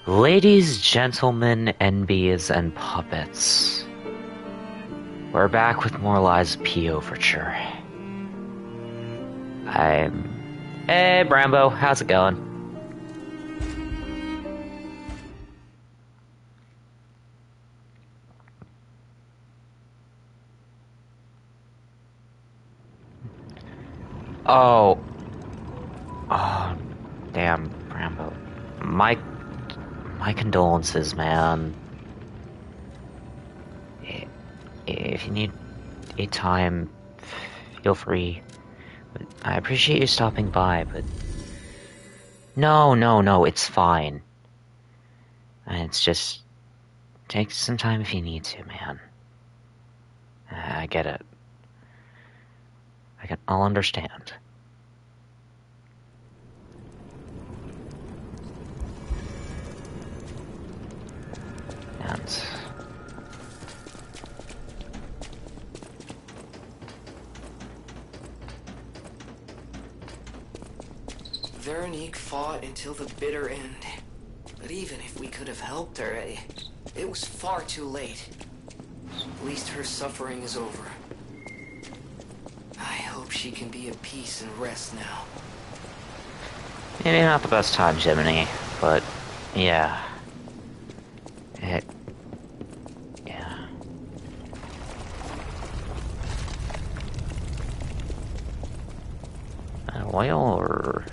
Ladies, gentlemen, NBs, and puppets. We're back with more P Overture. Hey, Brambo, how's it going? Oh, damn, Brambo. My condolences, man. If you need a time, feel free. But I appreciate you stopping by, but... No, it's fine. It's just... take some time if you need to, man. I get it. I'll understand. And... Veronique fought until the bitter end. But even if we could have helped her, it was far too late. At least her suffering is over. I hope she can be at peace and rest now. Maybe not the best time, Jiminy, but yeah. Yeah. Oil or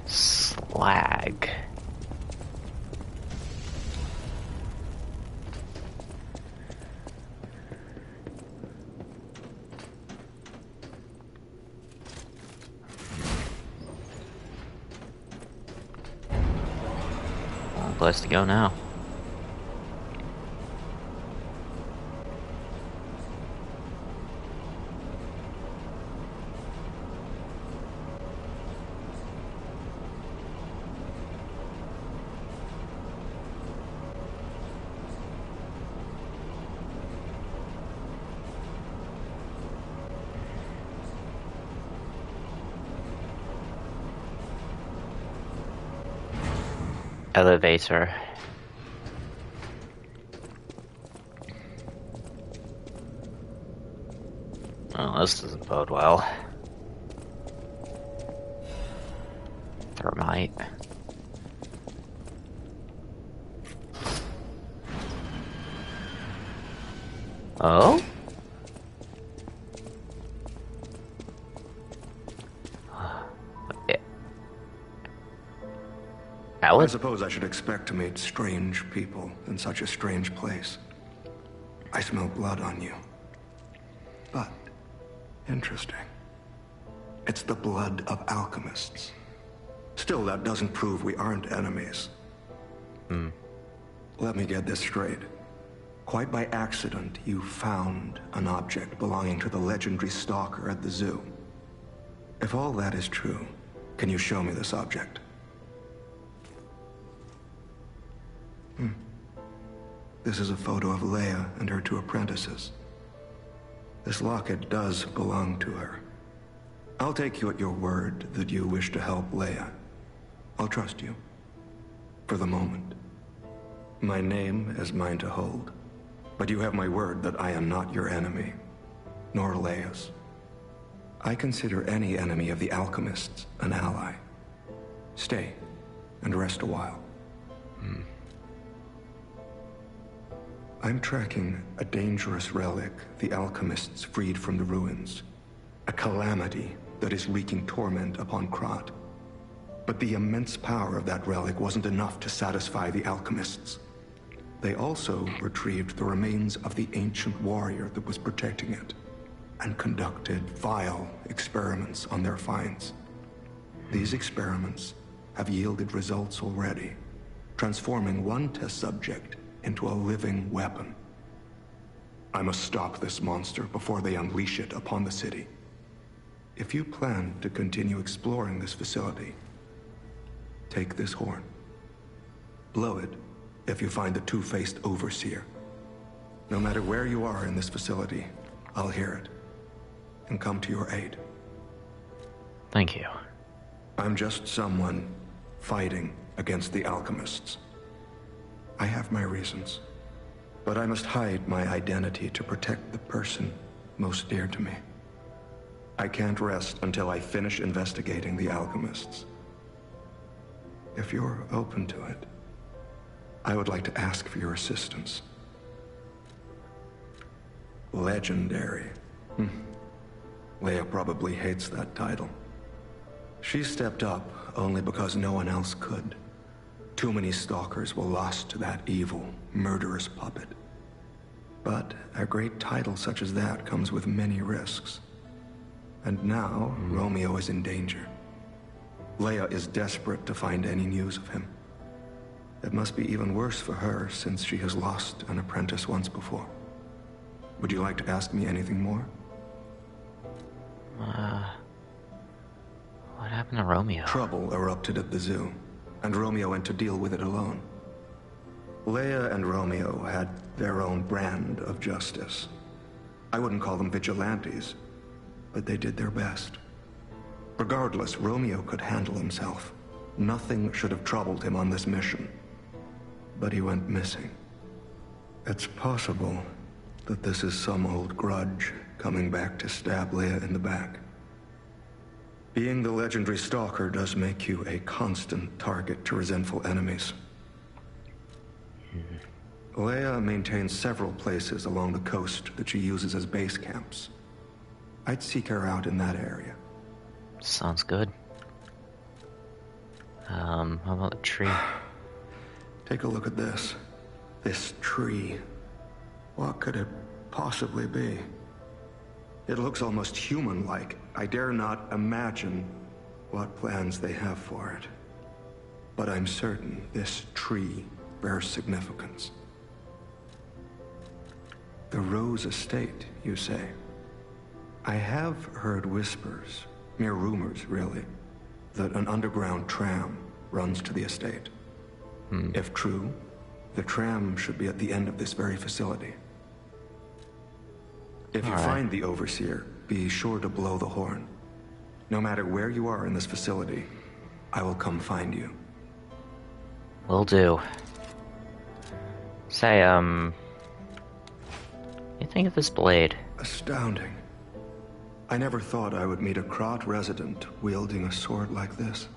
slag? Well, place to go now. Elevator. Oh, this doesn't bode well. Thermite. Oh? I suppose I should expect to meet strange people in such a strange place. I smell blood on you. But, interesting. It's the blood of alchemists. Still, that doesn't prove we aren't enemies. Let me get this straight. Quite by accident, you found an object belonging to the legendary stalker at the zoo. If all that is true, can you show me this object? This is a photo of Leia and her two apprentices. This locket does belong to her. I'll take you at your word that you wish to help Leia. I'll trust you. For the moment. My name is mine to hold. But you have my word that I am not your enemy. Nor Leia's. I consider any enemy of the alchemists an ally. Stay and rest a while. I'm tracking a dangerous relic the alchemists freed from the ruins. A calamity that is wreaking torment upon Krat. But the immense power of that relic wasn't enough to satisfy the alchemists. They also retrieved the remains of the ancient warrior that was protecting it, and conducted vile experiments on their finds. These experiments have yielded results already, transforming one test subject into a living weapon. I must stop this monster before they unleash it upon the city. If you plan to continue exploring this facility, take this horn. Blow it if you find the two-faced overseer. No matter where you are in this facility, I'll hear it and come to your aid. Thank you. I'm just someone fighting against the alchemists. I have my reasons, but I must hide my identity to protect the person most dear to me. I can't rest until I finish investigating the alchemists. If you're open to it, I would like to ask for your assistance. Legendary. Leia probably hates that title. She stepped up only because no one else could. Too many stalkers were lost to that evil, murderous puppet. But a great title such as that comes with many risks. And now, Romeo is in danger. Leia is desperate to find any news of him. It must be even worse for her since she has lost an apprentice once before. Would you like to ask me anything more? What happened to Romeo? Trouble erupted at the zoo, and Romeo went to deal with it alone. Leia and Romeo had their own brand of justice. I wouldn't call them vigilantes, but they did their best. Regardless, Romeo could handle himself. Nothing should have troubled him on this mission. But he went missing. It's possible that this is some old grudge coming back to stab Leia in the back. Being the legendary stalker does make you a constant target to resentful enemies. Leia maintains several places along the coast that she uses as base camps. I'd seek her out in that area. Sounds good. How about the tree? Take a look at this. This tree. What could it possibly be? It looks almost human-like. I dare not imagine what plans they have for it. But I'm certain this tree bears significance. The Rose Estate, you say? I have heard whispers, mere rumors really, that an underground tram runs to the estate. If true, the tram should be at the end of this very facility. If you find the Overseer, be sure to blow the horn. No matter where you are in this facility, I will come find you. Will do. Say, you think of this blade? Astounding. I never thought I would meet a Krat resident wielding a sword like this.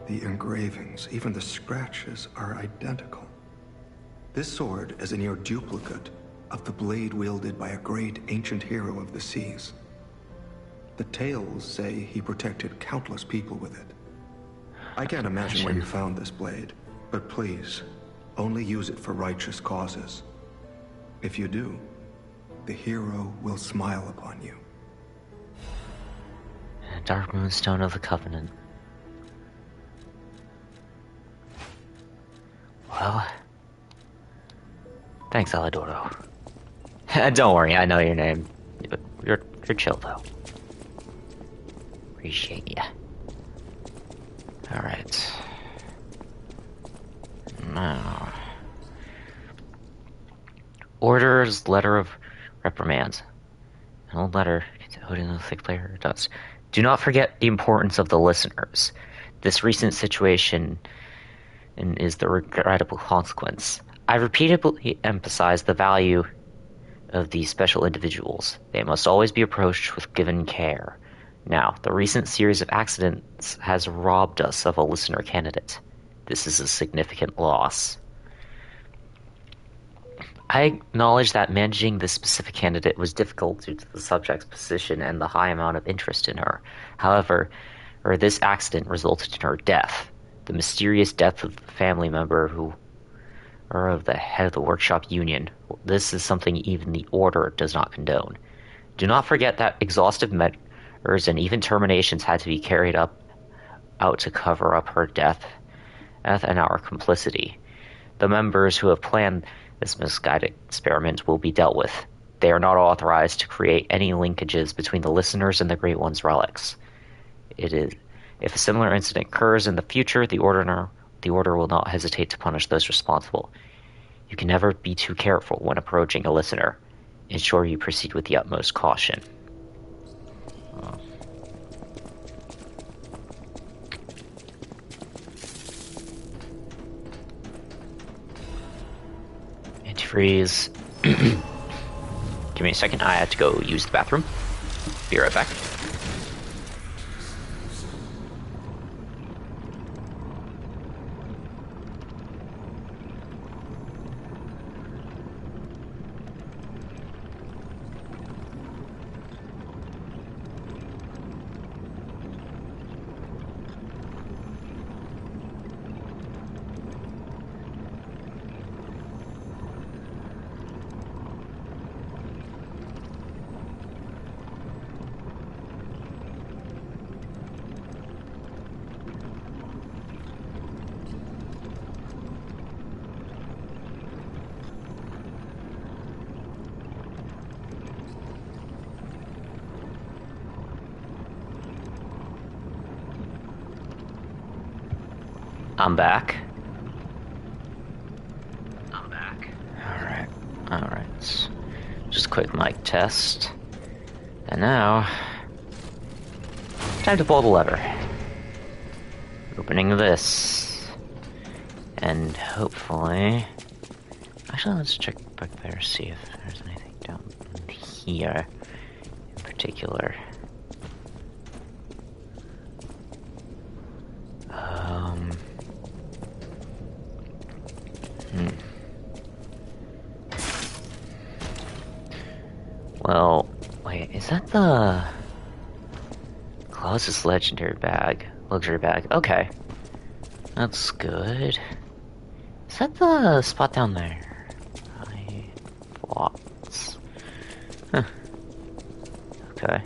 The engravings, even the scratches, are identical. This sword is a near duplicate of the blade wielded by a great ancient hero of the seas. The tales say he protected countless people with it. I can't imagine where you found this blade, but please, only use it for righteous causes. If you do, the hero will smile upon you. Dark Moonstone of the Covenant. Well, thanks, Alidoro. Don't worry, I know your name. You're chill though. Appreciate ya. All right. Now, Order's letter of reprimand. An old letter holding the thick layer does. Do not forget the importance of the listeners. This recent situation is the regrettable consequence. I repeatedly emphasize the value of these special individuals. They must always be approached with given care. Now, the recent series of accidents has robbed us of a listener candidate. This is a significant loss. I acknowledge that managing this specific candidate was difficult due to the subject's position and the high amount of interest in her. However, this accident resulted in her death. The mysterious death of the family member of the head of the workshop union. This is something even the Order does not condone. Do not forget that exhaustive measures and even terminations had to be carried out to cover up her death and our complicity. The members who have planned this misguided experiment will be dealt with. They are not authorized to create any linkages between the listeners and the Great One's relics. If a similar incident occurs in the future, the Order will not hesitate to punish those responsible. You can never be too careful when approaching a listener. Ensure you proceed with the utmost caution. freeze. Give me a second, I have to go use the bathroom. Be right back. I'm back. Alright. Alright. Just a quick mic test. And now... time to pull the lever. Opening this. And hopefully... actually, let's check back there, see if there's anything down here in particular. Well, wait, is that the closest legendary bag? Luxury bag, okay. That's good. Is that the spot down there? Plots. Huh. Okay.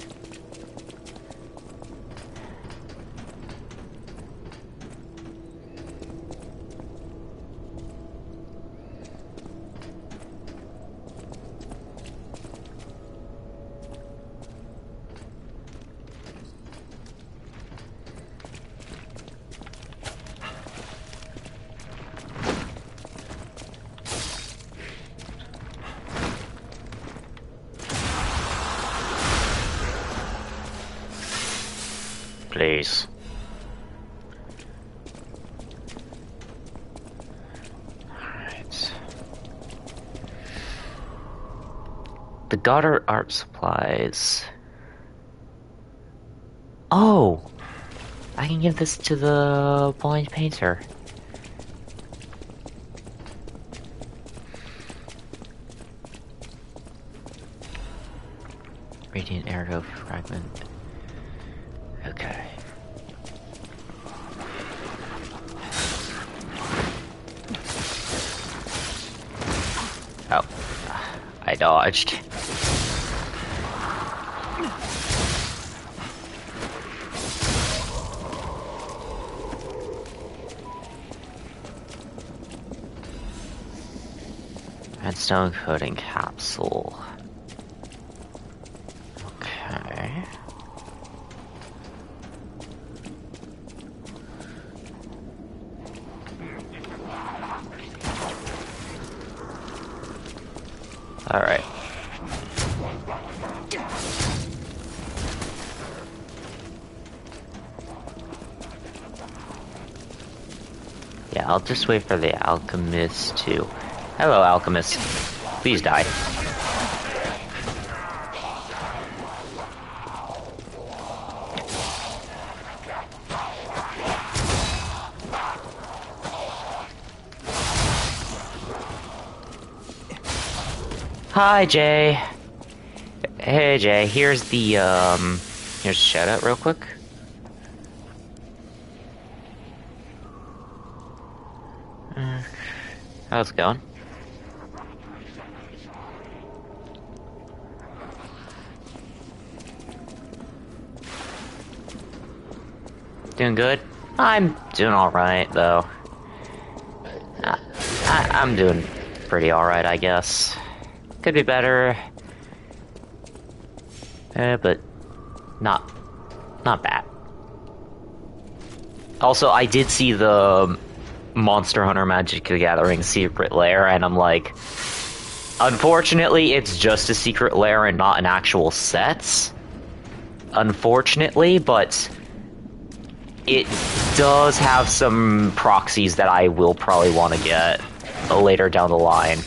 Please. Alright. The Goddard Art Supplies. Oh! I can give this to the blind painter. Radiant Ergo Fragment. Okay. Oh. I dodged. Redstone coating capsule. Okay. Alright. Yeah, I'll just wait for the alchemist to... Hello, alchemist. Please die. Hi, Jay. Hey, Jay. Here's the, here's a shout out real quick. How's it going? Doing good? I'm doing alright, though. I'm doing pretty alright, I guess. Could be better. But not bad. Also, I did see the Monster Hunter Magic the Gathering secret lair, and I'm like, unfortunately, it's just a secret lair and not an actual set. Unfortunately, but it does have some proxies that I will probably want to get later down the line.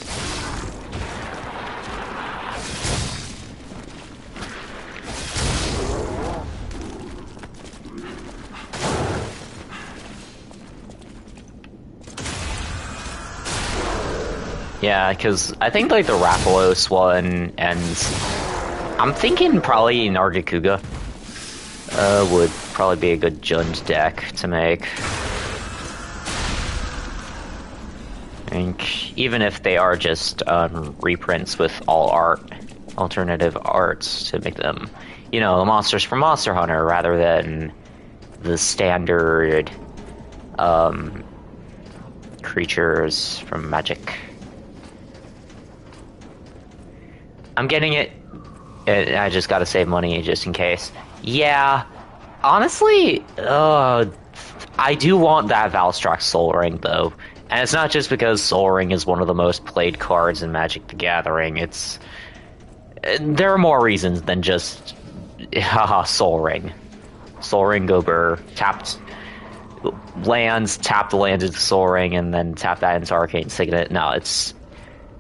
Yeah, because I think like the Rathalos one, and I'm thinking probably Nargacuga would probably be a good Jund deck to make. I think even if they are just reprints with all alternative arts to make them, you know, the monsters from Monster Hunter rather than the standard creatures from Magic. I'm getting it. I just gotta save money just in case. Yeah, honestly, I do want that Valstrax Soul Ring though. And it's not just because Soul Ring is one of the most played cards in Magic the Gathering. There are more reasons than just haha Soul Ring. Soul Ring Gober, tapped lands, tap the land into Soul Ring, and then tap that into Arcane Signet. No,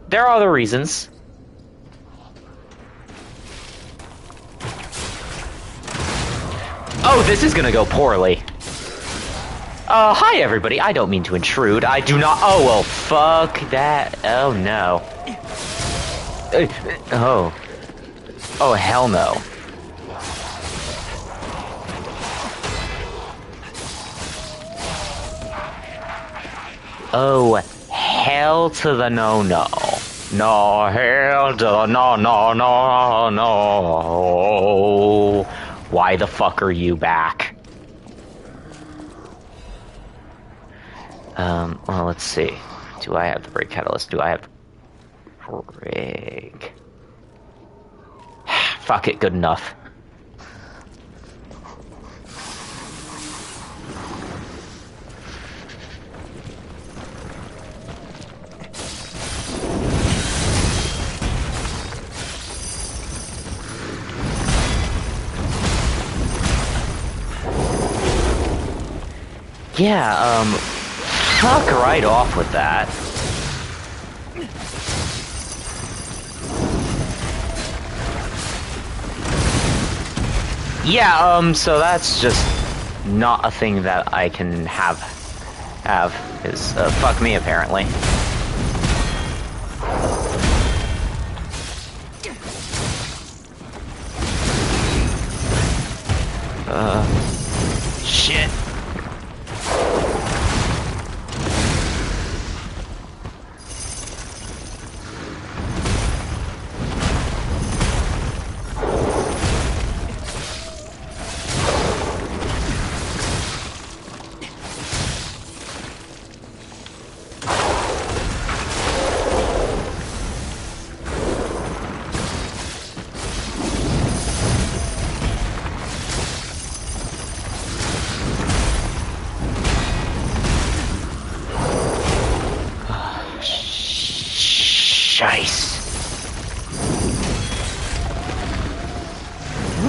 there are other reasons. Oh, this is gonna go poorly. Hi everybody, I don't mean to intrude, I do not- Oh, well, fuck that. Oh, no. Oh. Oh, hell no. Oh, hell to the no-no. No, hell to the no. Why the fuck are you back? Well, let's see. Do I have the Break Catalyst? Do I have Break? Fuck it, good enough. Yeah, fuck right off with that. Yeah, so that's just not a thing that I can have, is, fuck me, apparently. Shit.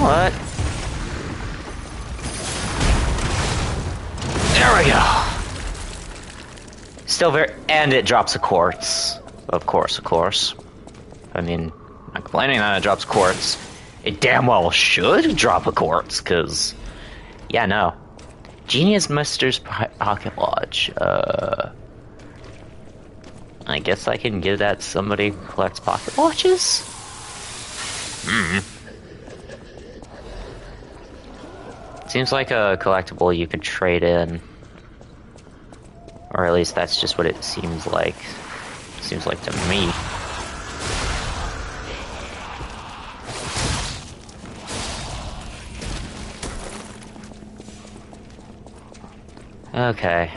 What? There we go. Still very... And it drops a quartz. Of course. I mean, I'm not complaining that it drops quartz. It damn well should drop a quartz, because... Yeah, no. Genius Mister's Pocket Lodge. I guess I can give that to somebody who collects pocket watches? Seems like a collectible you could trade in. Or at least that's just what it seems like. Seems like to me. Okay.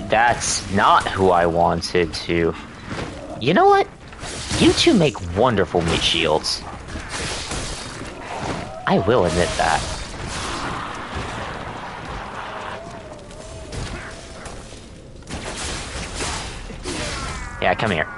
That's not who I wanted to... You know what? You two make wonderful meat shields. I will admit that. Yeah, come here.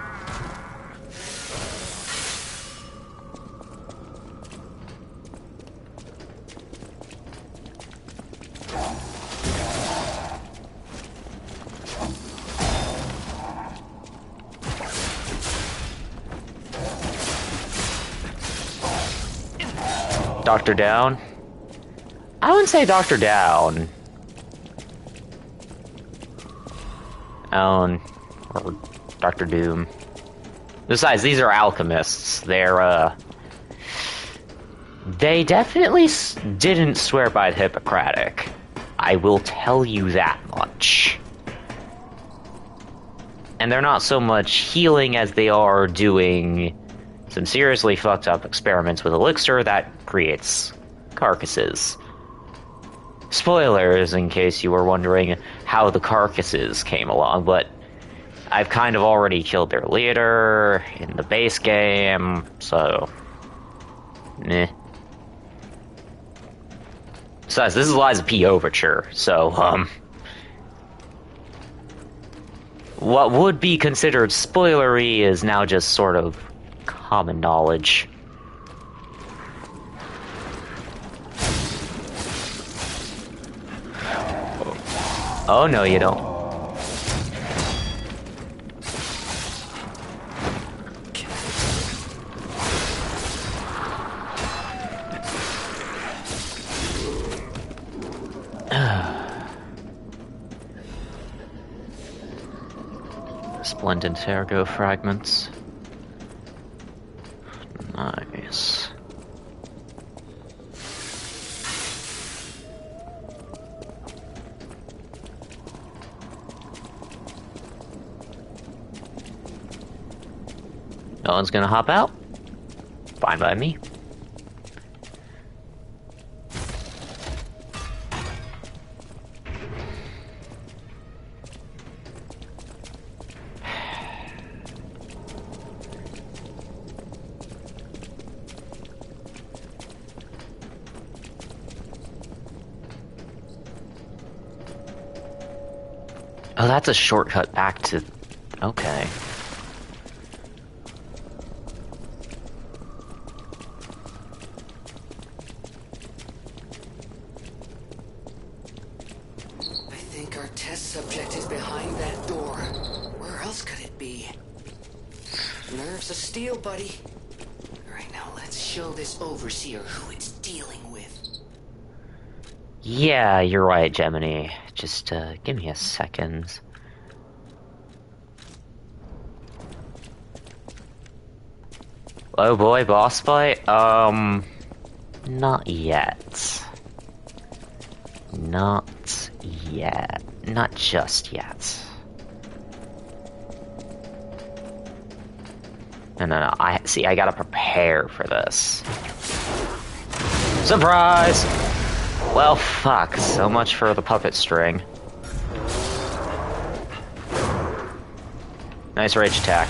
Dr. Down? I wouldn't say Dr. Down. Or Dr. Doom. Besides, these are alchemists. They definitely didn't swear by the Hippocratic. I will tell you that much. And they're not so much healing as they are doing some seriously fucked up experiments with elixir that creates carcasses. Spoilers, in case you were wondering how the carcasses came along, but I've kind of already killed their leader in the base game, so... meh. Besides, this is Liza P. Overture, so, what would be considered spoilery is now just sort of common knowledge. Oh, no, you don't. Splendid Tergo fragments. Nice. No one's gonna hop out? Fine by me. Oh, that's a shortcut back to... okay. I think our test subject is behind that door. Where else could it be? Nerves of steel, buddy. Alright, now let's show this overseer who it's dealing with. Yeah, you're right, Gemini. Just, give me a second. Oh boy, boss fight? Not yet. Not yet. Not just yet. No, I gotta prepare for this. Surprise! Well, fuck. So much for the puppet string. Nice rage attack.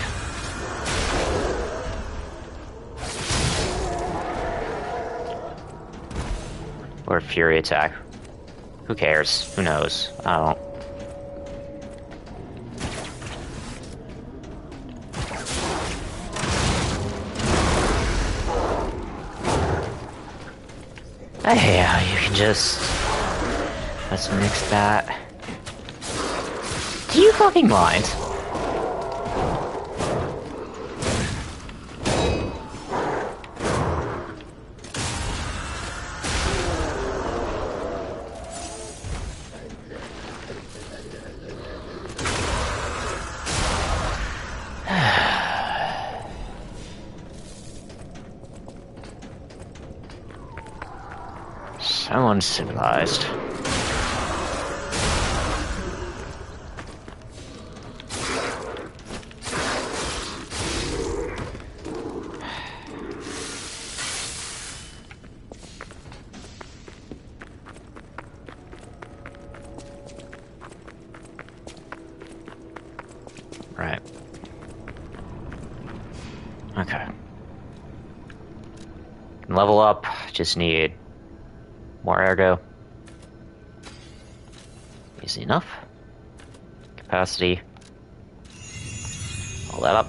Or fury attack. Who cares? Who knows? I don't. Yeah, you can just... let's mix that. Do you fucking mind? So uncivilized. Right. Okay. Level up, just need more ergo. Easy enough. Capacity. All that up.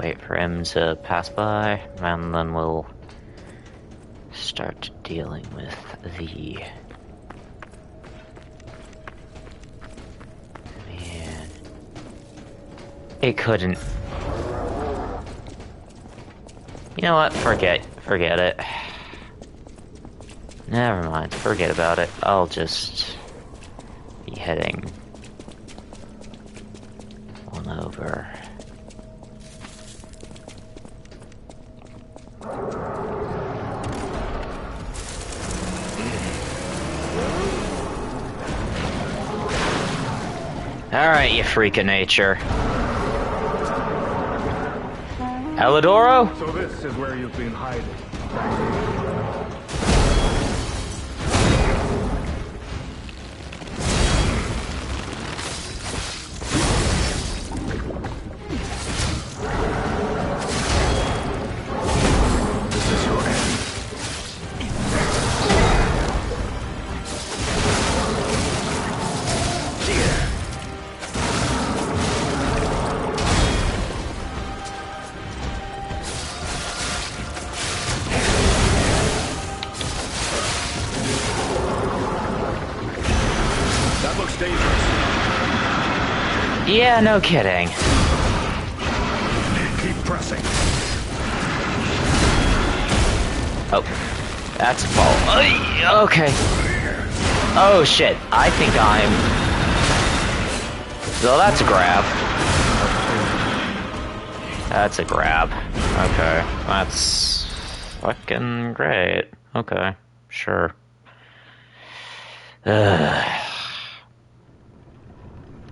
wait for him to pass by, and then we'll start dealing with the... Man... It couldn't... You know what? Forget it. Never mind, forget about it. I'll just be heading on over. Alright, you freak of nature. Elidoro? So this is where you've been hiding. This is your end. That looks dangerous. Yeah, no kidding. Keep pressing. Oh, that's a fall. Okay. Oh shit, I think I'm... So that's a grab. That's a grab. Okay, that's fucking great. Okay, sure.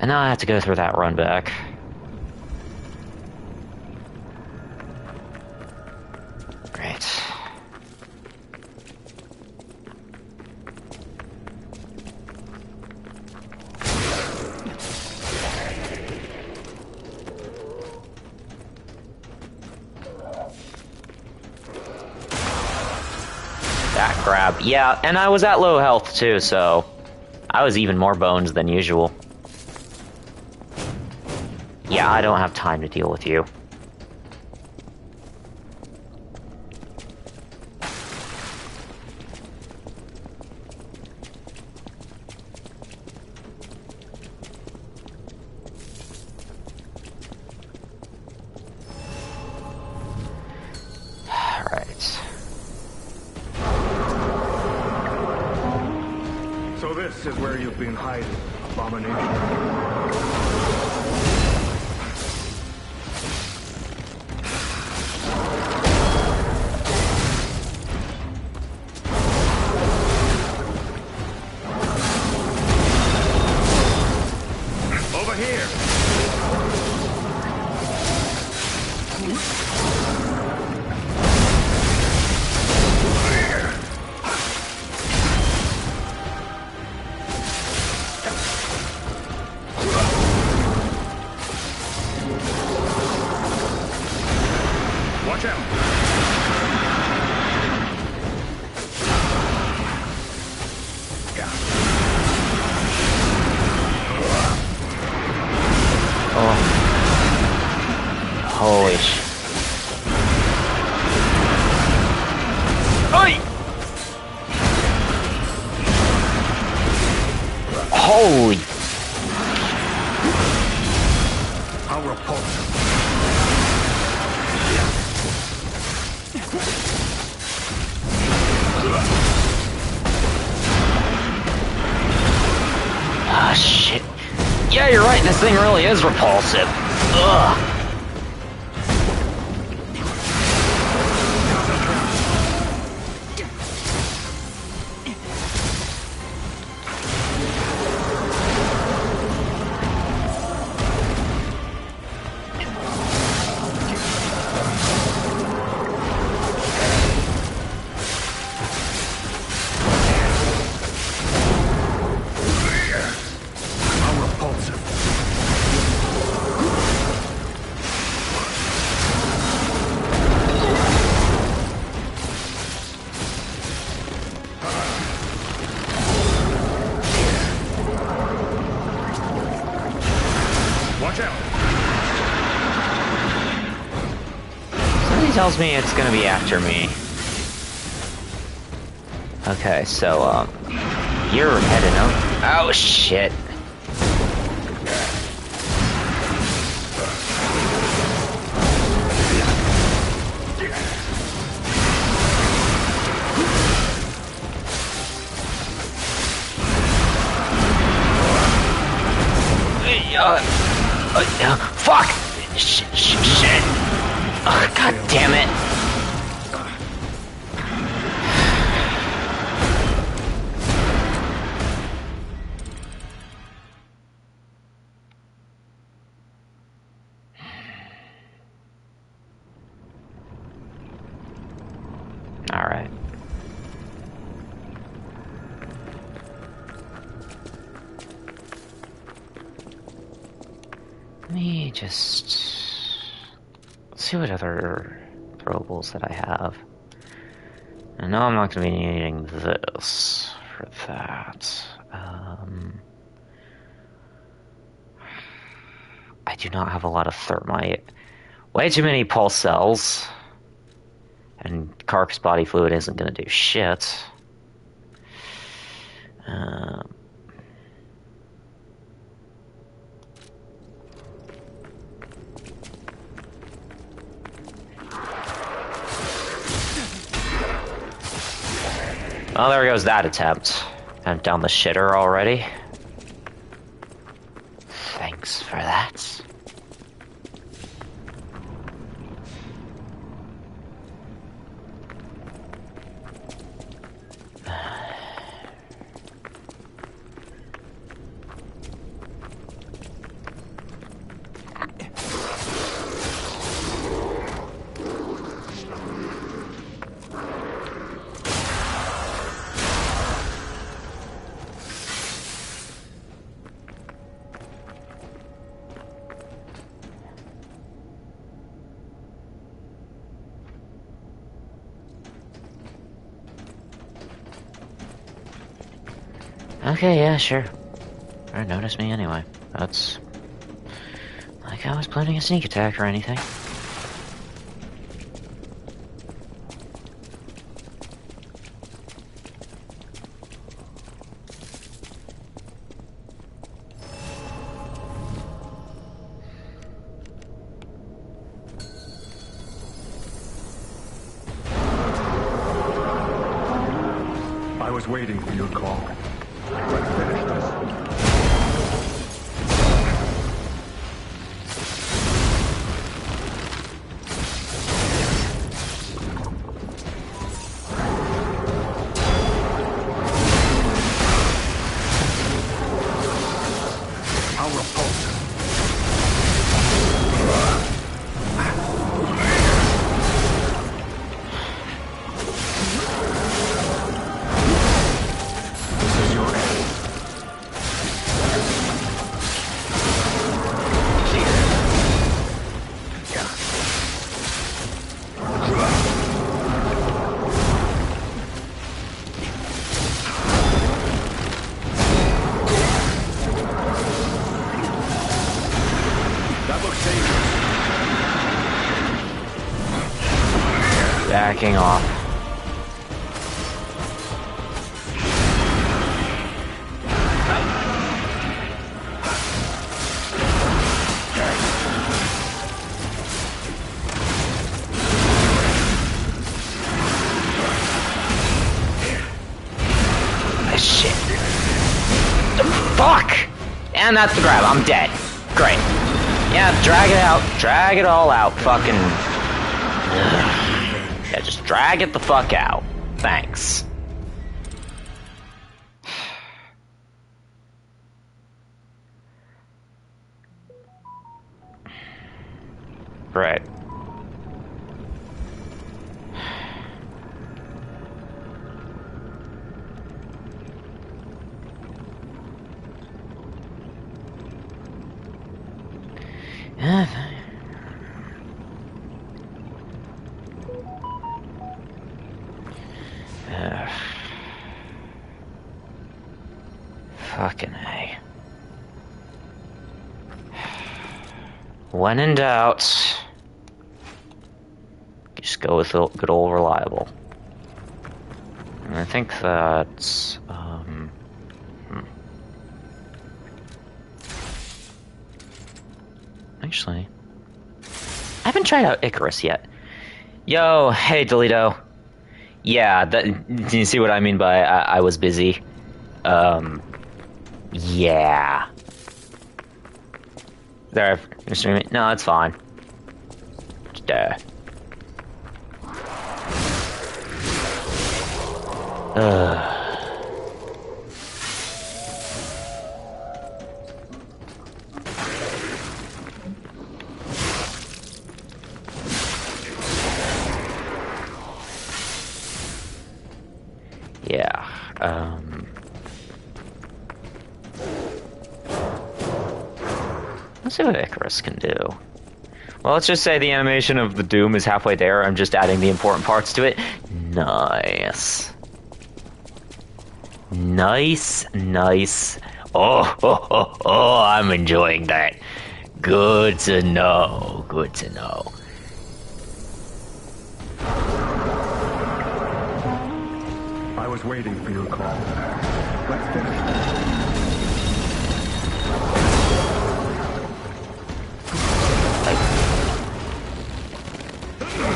And now I have to go through that run back. Great. That grab. Yeah, and I was at low health too, so I was even more bones than usual. Yeah, I don't have time to deal with you. Alright. So this is where you've been hiding, abomination. Watch out! Yeah. Oh. Holy sh... Oi! Holy... How repulsive. Ah, shit. Yeah, you're right, this thing really is repulsive. Ugh. Something tells me it's gonna be after me. Okay, so, you're heading out. Oh, shit. Fuck! Shit! Oh, God damn it! Alright. Let me just see what other throwables that I have. I know I'm not going to be needing this for that. I do not have a lot of thermite. Way too many pulse cells. And Kark's body fluid isn't going to do shit. Well, there goes that attempt. I'm down the shitter already. Thanks for that. Okay, yeah, sure. Or notice me anyway. That's like I was planning a sneak attack or anything. I was waiting for your call. Let's finish this. How repulsive. This is your end. That looks dangerous. Backing off. Shit. Fuck! And that's the grab. I'm dead. Great. Yeah, drag it out. Drag it all out. Fucking... Yeah, just drag it the fuck out. Thanks. Right. Fucking A. When in doubt, You just go with good old reliable. And I think that's... Actually... I haven't tried out Icarus yet. Yo, hey Delito. Yeah, do you see what I mean by I was busy? Yeah. There, you're streaming? No, it's fine. Duh. Yeah, let's see what Icarus can do. Well, let's just say the animation of the Doom is halfway there. I'm just adding the important parts to it. Nice. Nice. Oh, I'm enjoying that. Good to know. I was waiting for your call. Let's finish.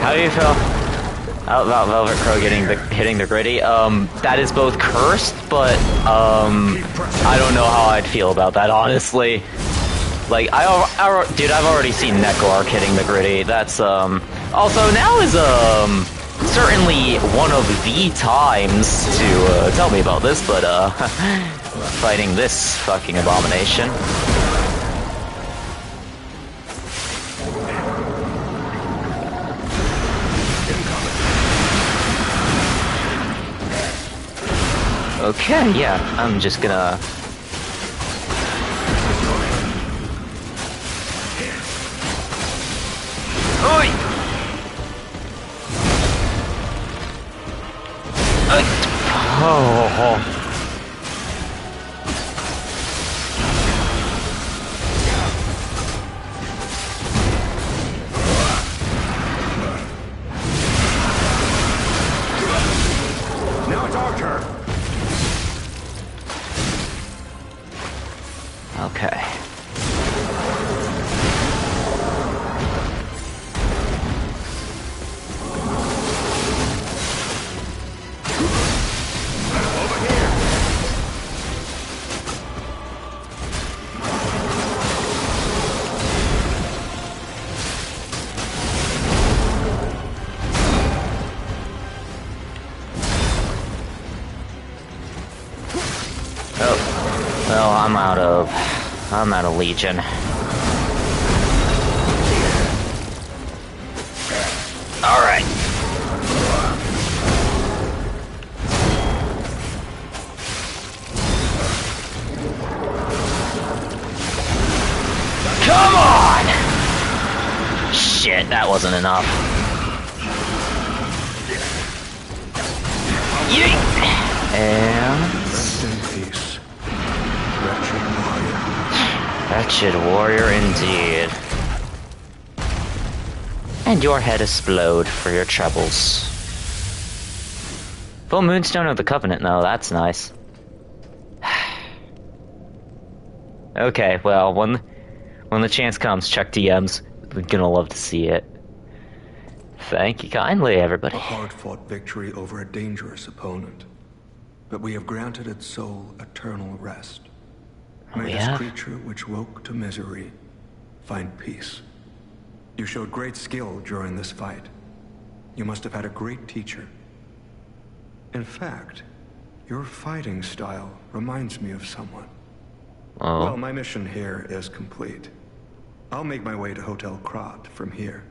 How do you feel about Velvet Crow hitting the gritty? That is both cursed, but I don't know how I'd feel about that, honestly. Like, dude, I've already seen Necklark hitting the gritty. That's also now is certainly one of the times to tell me about this, but fighting this fucking abomination. Okay, yeah, I'm just gonna... Oi! Oh. Now it's our turn. Okay. Oh, well, I'm out of Legion. Alright. Come on! Shit, that wasn't enough. Yeet! And... Rest in peace, wretched warrior indeed. And your head explode for your troubles. Full Moonstone of the Covenant, though, that's nice. Okay, well, when the chance comes, check DMs. We're gonna love to see it. Thank you kindly, everybody. A hard-fought victory over a dangerous opponent. But we have granted its soul eternal rest. May this creature which woke to misery find peace. You showed great skill during this fight. You must have had a great teacher. In fact, your fighting style reminds me of someone. Oh. Well, my mission here is complete. I'll make my way to Hotel Krat from here.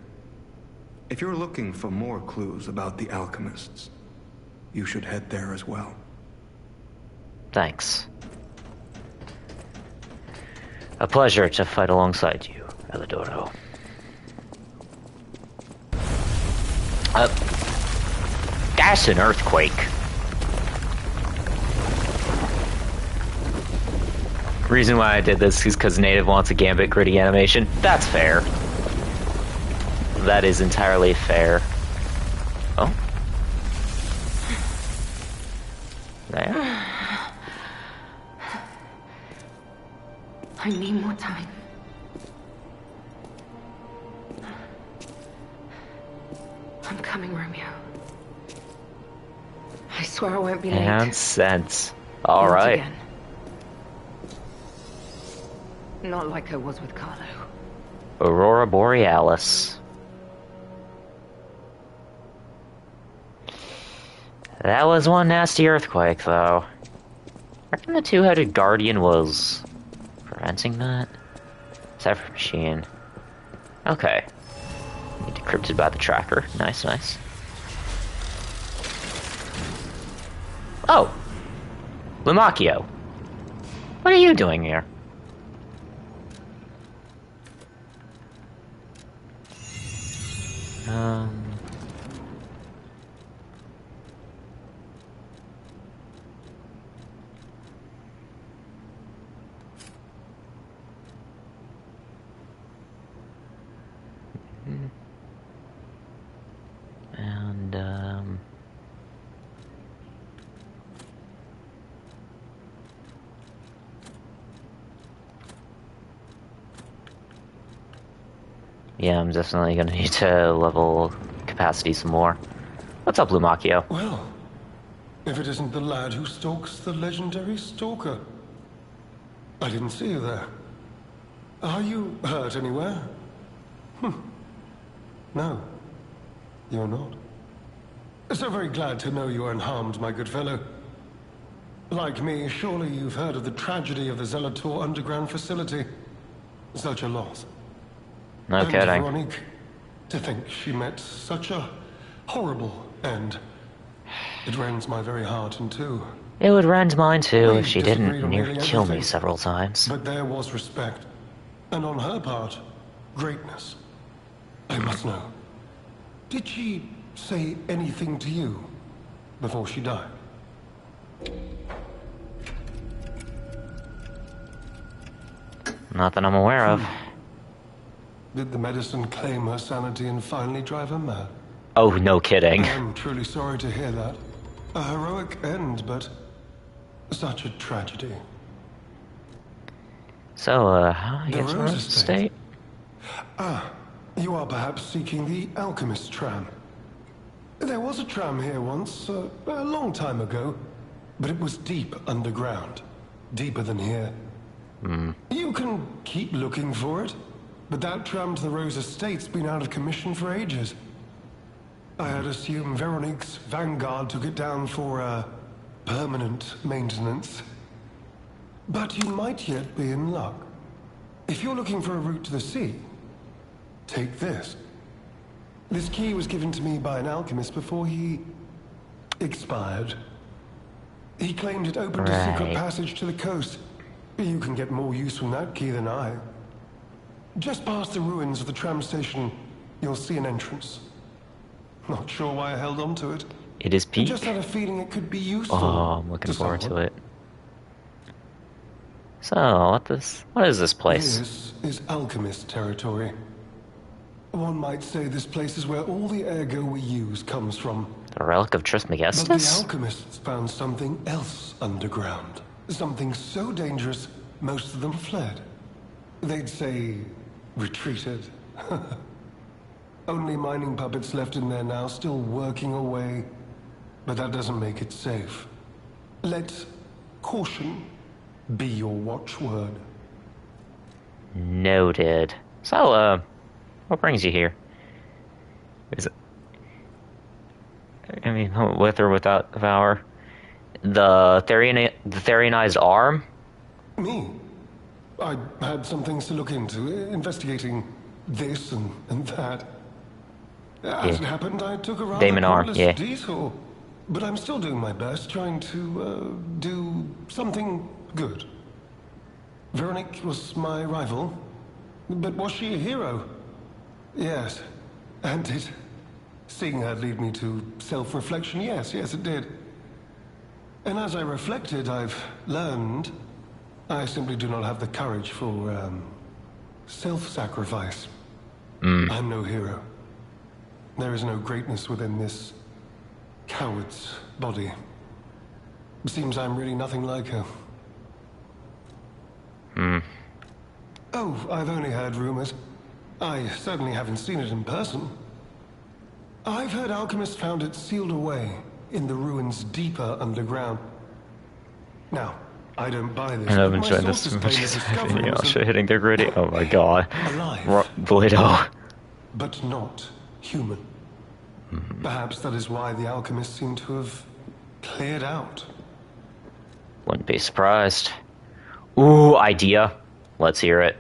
If you're looking for more clues about the alchemists, you should head there as well. Thanks. A pleasure to fight alongside you, Elidoro. That's an earthquake. Reason why I did this is because Native wants a Gambit gritty animation. That's fair. That is entirely fair. Oh. There. I need more time. I'm coming, Romeo. I swear I won't be late. And sense. Not Alright. again. Not like I was with Carlo. Aurora Borealis. That was one nasty earthquake, though. I reckon the two-headed guardian was preventing that? Cipher machine. Okay. Decrypted by the tracker. Nice, nice. Oh! Lumacchio. What are you doing here? And, yeah, I'm definitely gonna need to level capacity some more. What's up, Lumacchio? Well, if it isn't the lad who stalks the legendary stalker. I didn't see you there. Are you hurt anywhere? No, you're not. So very glad to know you are unharmed, my good fellow. Like me, surely you've heard of the tragedy of the Zelator underground facility. Such a loss. No And kidding. Veronique, to think she met such a horrible end. It rends my very heart in two. It would rend mine too We if she disagreed didn't on nearly nearly kill me everything. several times. But there was respect. And on her part, greatness. I must know. Did she say anything to you before she died? Not that I'm aware of. Did the medicine claim her sanity and finally drive her mad? Oh, no kidding. I'm truly sorry to hear that. A heroic end, but such a tragedy. So, how do I The get to Rose Rose Estate. Estate? You are perhaps seeking the Alchemist tram. There was a tram here once, a long time ago, but it was deep underground. Deeper than here. You can keep looking for it, but that tram to the Rose Estate's been out of commission for ages. I had assumed Veronique's Vanguard took it down for, permanent maintenance. But you might yet be in luck. If you're looking for a route to the sea, take this. This key was given to me by an alchemist before he expired. He claimed it opened a secret Right. passage to the coast. You can get more use from that key than I. Just past the ruins of the tram station, you'll see an entrance. Not sure why I held on to it. It is I peak. just had a feeling it could be useful. Oh, I'm looking forward to someone. it. So, what is this place? This is alchemist territory. One might say this place is where all the ergo we use comes from. The relic of But the Trismegistus? alchemists found something else underground. Something so dangerous, most of them fled. They'd say, retreated. Only mining puppets left in there now, still working away. But that doesn't make it safe. Let caution be your watchword. Noted. So, what brings you here? Is it... I mean, with or without Devour? The Therianized arm? Me? I had some things to look into, investigating this and that. As it happened, I took a rather Damon arm, pointless yeah. detour. But I'm still doing my best, trying to, do something good. Veronique was my rival, but was she a hero? Yes, and did seeing her lead me to self-reflection? Yes, it did. And as I reflected, I've learned I simply do not have the courage for, self-sacrifice. I'm no hero. There is no greatness within this coward's body. Seems I'm really nothing like her. Oh, I've only heard rumors. I certainly haven't seen it in person. I've heard alchemists found it sealed away in the ruins deeper underground. Now, I don't buy this. I haven't but my enjoyed this sources too claim much. the discovery was Hitting their gritty. Oh my god. alive, Blado. but not human. Perhaps that is why the alchemists seem to have cleared out. Wouldn't be surprised. Ooh, idea. Let's hear it.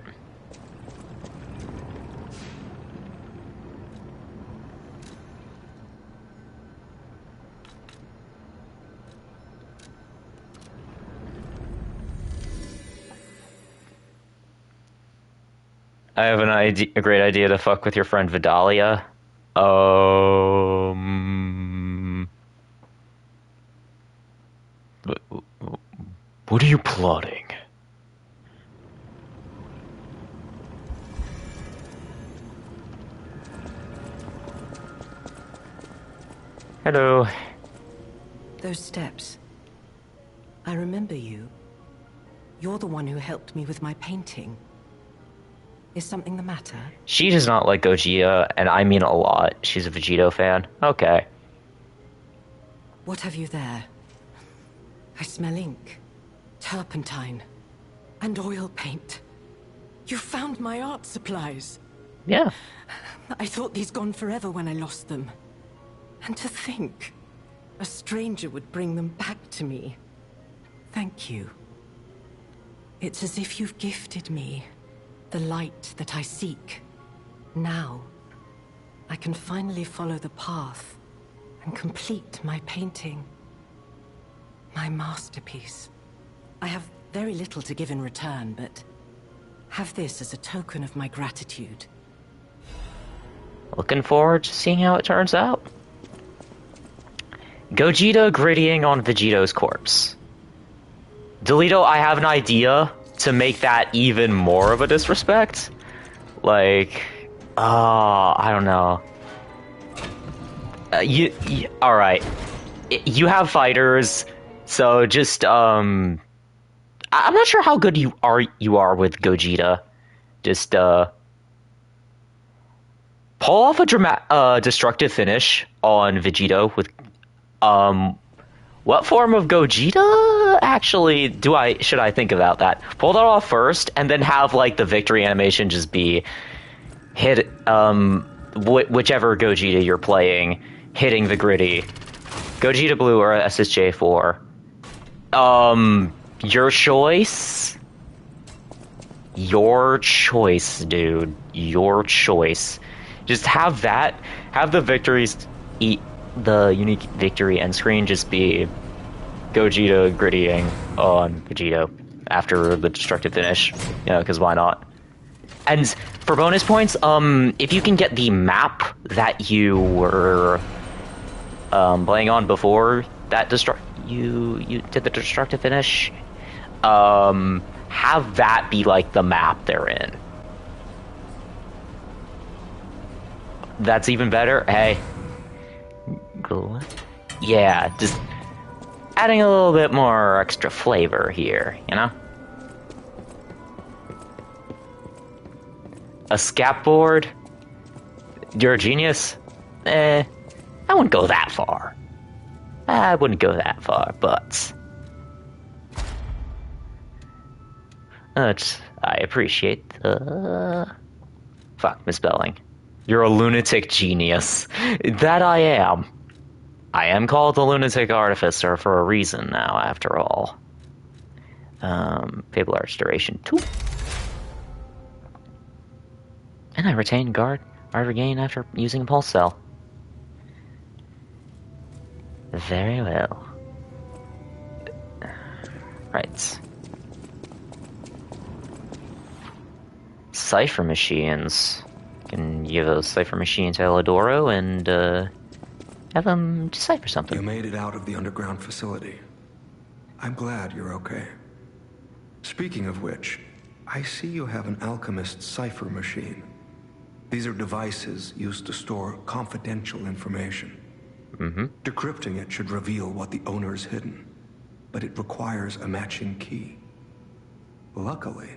I have a great idea to fuck with your friend Vidalia. What are you plotting? Hello. Those steps. I remember you. You're the one who helped me with my painting. Is something the matter? She does not like Gogeta, and I mean a lot. She's a Vegito fan. Okay. What have you there? I smell ink, turpentine, and oil paint. You found my art supplies. Yeah. I thought these gone forever when I lost them. And to think, a stranger would bring them back to me. Thank you. It's as if you've gifted me the light that I seek. Now, I can finally follow the path and complete my painting. My masterpiece. I have very little to give in return, but have this as a token of my gratitude. Looking forward to seeing how it turns out. Gogeta grittying on Vegito's corpse. Delito, I have an idea to make that even more of a disrespect. Like, I don't know. Alright. You have fighters, so just, I'm not sure how good you are with Gogeta. Just, pull off a destructive finish on Vegito with, what form of Gogeta actually should I think about that? Pull that off first, and then have like the victory animation just be hit whichever Gogeta you're playing, hitting the gritty. Gogeta Blue or SSJ4. Your choice. Your choice, dude. Your choice. Just have that. Have the victories the unique victory end screen just be Gogeta grittying on Vegito after the destructive finish. You know, because why not? And for bonus points, if you can get the map that you were playing on before that you did the destructive finish, have that be like the map they're in. That's even better. Hey. Cool. Yeah, just adding a little bit more extra flavor here, you know? A scapboard? You're a genius? I wouldn't go that far. I wouldn't go that far, but... I appreciate the... Fuck, misspelling. You're a lunatic genius. That I am. I am called the Lunatic Artificer for a reason now, after all. Fable Arts duration 2. And I retain guard regain after using a pulse cell. Very well. Right. Cipher machines. Can give those cipher machines to Elidoro and have them decipher something. You made it out of the underground facility. I'm glad you're okay. Speaking of which, I see you have an alchemist cipher machine. These are devices used to store confidential information. Decrypting it should reveal what the owner's hidden, but it requires a matching key. Luckily,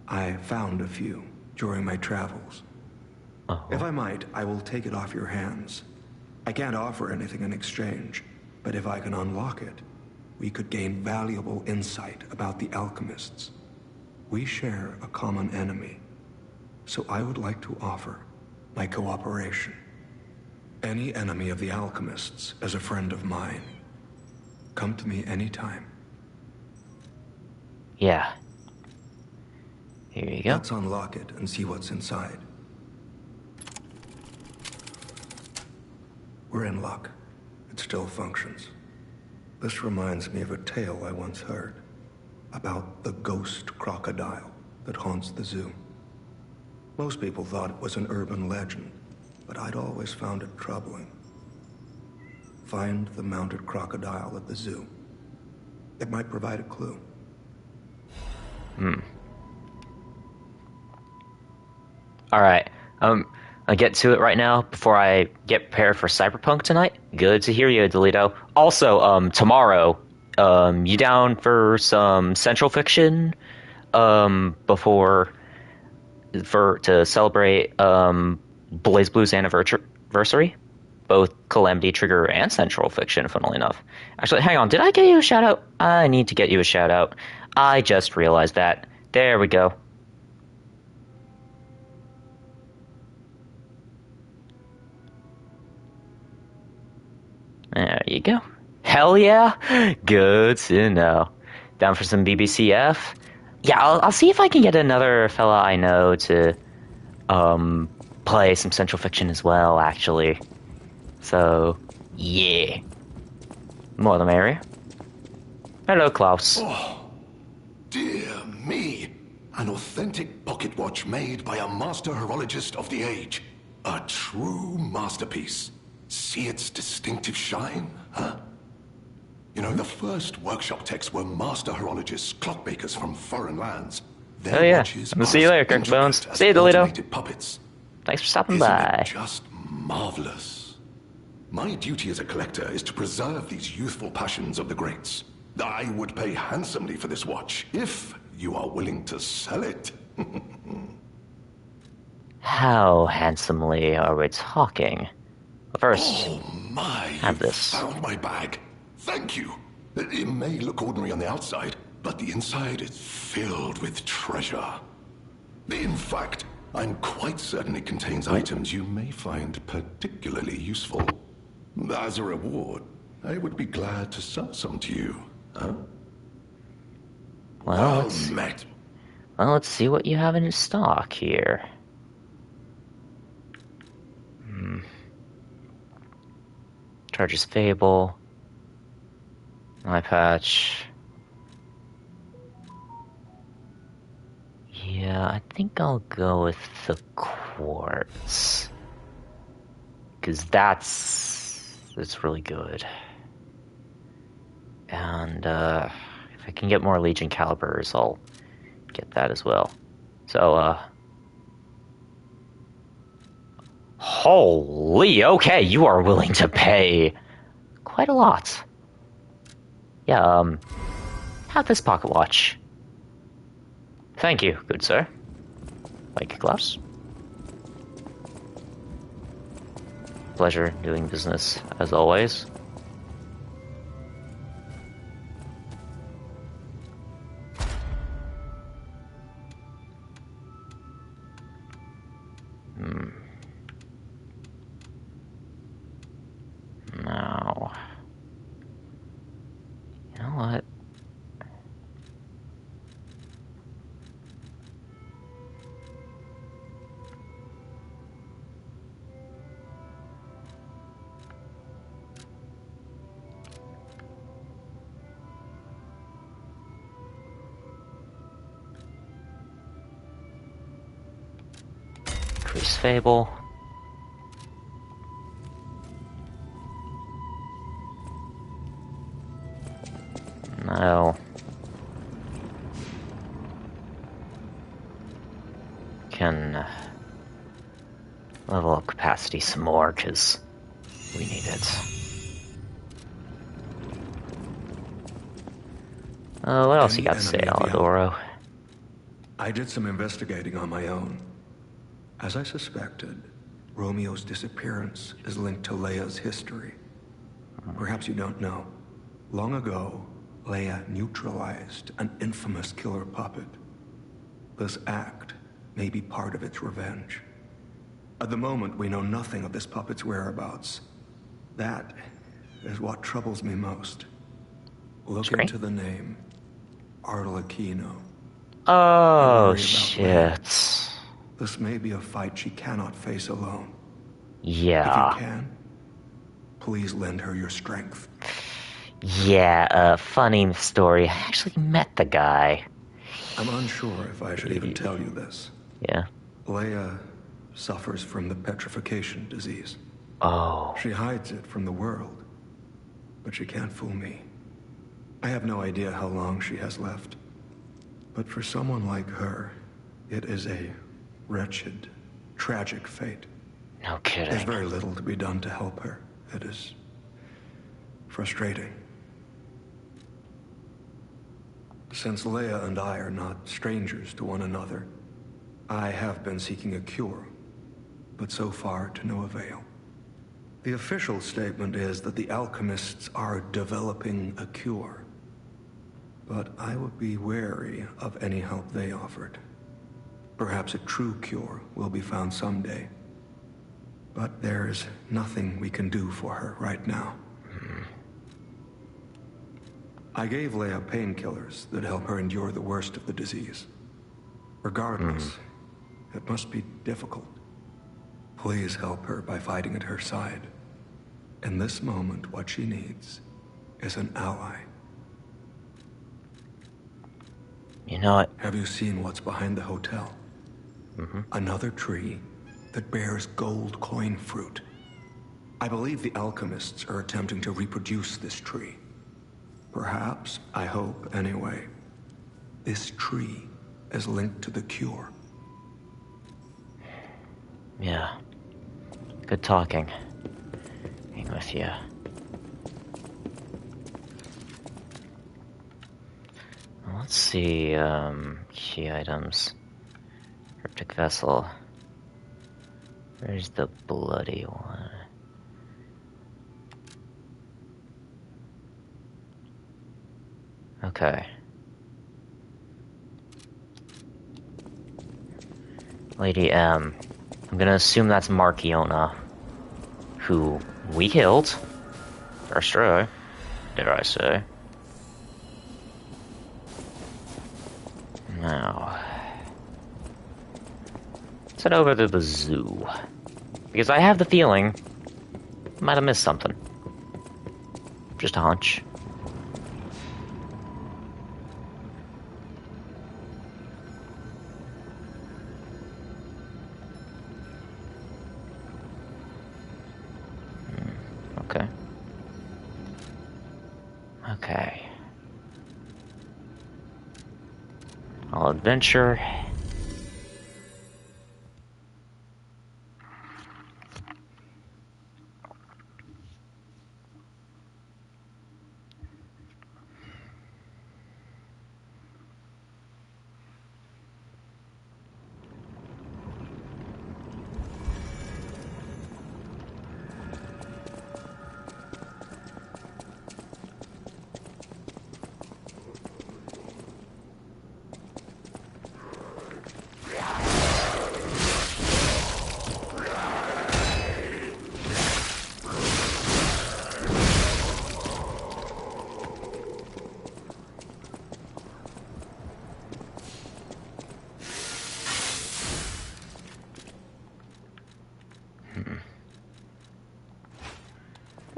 I found a few during my travels. If I might, I will take it off your hands. I can't offer anything in exchange, but if I can unlock it, we could gain valuable insight about the alchemists. We share a common enemy, so I would like to offer my cooperation. Any enemy of the alchemists is a friend of mine. Come to me anytime. Yeah. Here you go. Let's unlock it and see what's inside. We're in luck. It still functions. This reminds me of a tale I once heard about the ghost crocodile that haunts the zoo. Most people thought it was an urban legend, but I'd always found it troubling. Find the mounted crocodile at the zoo. It might provide a clue. Alright, I'll get to it right now before I get prepared for Cyberpunk tonight. Good to hear you, Delito. Also, tomorrow, you down for some Central Fiction, to celebrate, BlazBlue's anniversary? Both Calamity Trigger and Central Fiction, funnily enough. Actually, hang on, did I get you a shout out? I need to get you a shout out. I just realized that. There we go. There you go. Hell yeah! Good to know. Down for some BBCF? Yeah, I'll see if I can get another fella I know to play some Central Fiction as well, actually. So, yeah. More the merrier. Hello, Klaus. Oh, dear me. An authentic pocket watch made by a master horologist of the age. A true masterpiece. See its distinctive shine, huh? You know, the first workshop techs were master horologists, clockmakers from foreign lands. Their Oh yeah, watches I'm gonna see you later, are as Kirk Bones. intricate as See you, Delito. automated puppets. Thanks for stopping Isn't by. it just marvelous? My duty as a collector is to preserve these youthful passions of the greats. I would pay handsomely for this watch, if you are willing to sell it. How handsomely are we talking? First, Oh my, have you this. found my bag. Thank you. It may look ordinary on the outside, but the inside is filled with treasure. In fact, I'm quite certain it contains items you may find particularly useful. As a reward, I would be glad to sell some to you, huh? Well, Met. let's see what you have in stock here. Charges Fable. Eye patch. Yeah, I think I'll go with the quartz. Because that's really good. And if I can get more Legion calibers, I'll get that as well. So, holy, okay, you are willing to pay quite a lot. Yeah, have this pocket watch. Thank you, good sir. Thank you, Klaus. Pleasure doing business, as always. Now, you know what? Increase Fable. No. Can level up capacity some more, because We need it. What else you got to say, Alidoro? I did some investigating on my own. As I suspected, Romeo's disappearance is linked to Leia's history. Perhaps you don't know. Long ago, Leia neutralized an infamous killer puppet. This act may be part of its revenge. At the moment, we know nothing of this puppet's whereabouts. That is what troubles me most. Look into the name, Arlecchino. Oh, shit. This may be a fight she cannot face alone. Yeah. If you can, please lend her your strength. Yeah, funny story. I actually met the guy. I'm unsure if I should even tell you this. Yeah. Leia suffers from the petrification disease. Oh. She hides it from the world, but she can't fool me. I have no idea how long she has left. But for someone like her, it is a wretched, tragic fate. No kidding. There's very little to be done to help her. It is frustrating. Since Leia and I are not strangers to one another, I have been seeking a cure, but so far to no avail. The official statement is that the alchemists are developing a cure, but I would be wary of any help they offered. Perhaps a true cure will be found someday, but there is nothing we can do for her right now. I gave Leia painkillers that help her endure the worst of the disease. Regardless, it must be difficult. Please help her by fighting at her side. In this moment, what she needs is an ally. You know what? Have you seen what's behind the hotel? Another tree that bears gold coin fruit. I believe the alchemists are attempting to reproduce this tree. Perhaps, I hope anyway, this tree is linked to the cure. Yeah. Good talking. Hang with you. Let's see, key items. Cryptic vessel. Where's the bloody one? Okay. Lady M. I'm gonna assume that's Marchiona, who we killed. First try, dare I say. Now, let's head over to the zoo. Because I have the feeling I might have missed something. Just a hunch. Okay. Okay. All adventure.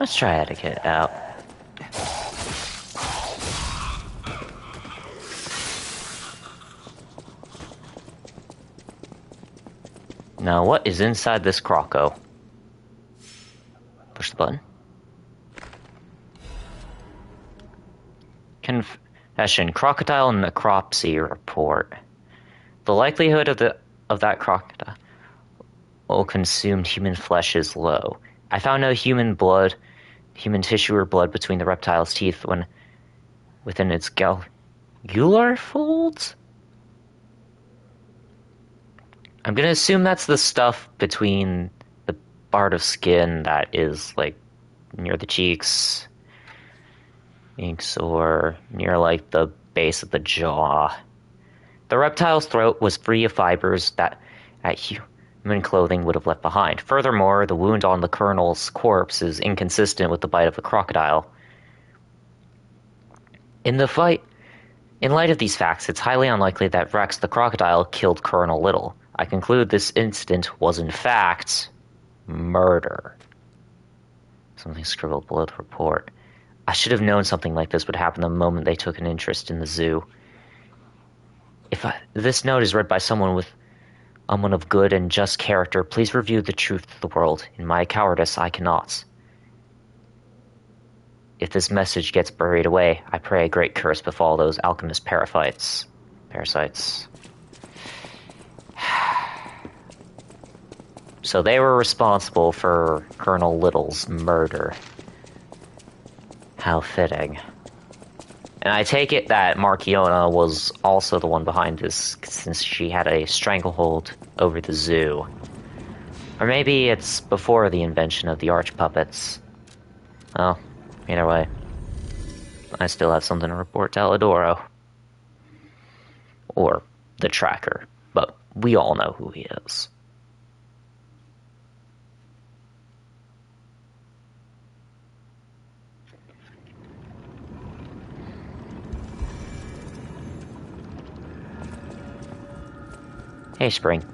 Let's try etiquette out. Now, what is inside this croco? Push the button. Confession: crocodile necropsy report. The likelihood of that crocodile consumed human flesh is low. I found no human tissue or blood between the reptile's teeth when within its gular folds? I'm gonna assume that's the stuff between the part of skin that is, like, near the cheeks, or near, like, the base of the jaw. The reptile's throat was free of fibers that human clothing would have left behind. Furthermore, the wound on the colonel's corpse is inconsistent with the bite of the crocodile. In light of these facts, it's highly unlikely that Rex the crocodile killed Colonel Little. I conclude this incident was in fact murder. Something scribbled below the report. I should have known something like this would happen the moment they took an interest in the zoo. If this note is read by someone of good and just character, please review the truth to the world. In my cowardice, I cannot. If this message gets buried away, I pray a great curse befall those alchemist parasites. So they were responsible for Colonel Little's murder. How fitting. And I take it that Marchiona was also the one behind this, since she had a stranglehold over the zoo. Or maybe it's before the invention of the arch puppets. Well, either way, I still have something to report to Elidoro. Or the Tracker, but we all know who he is. Hey, Spring.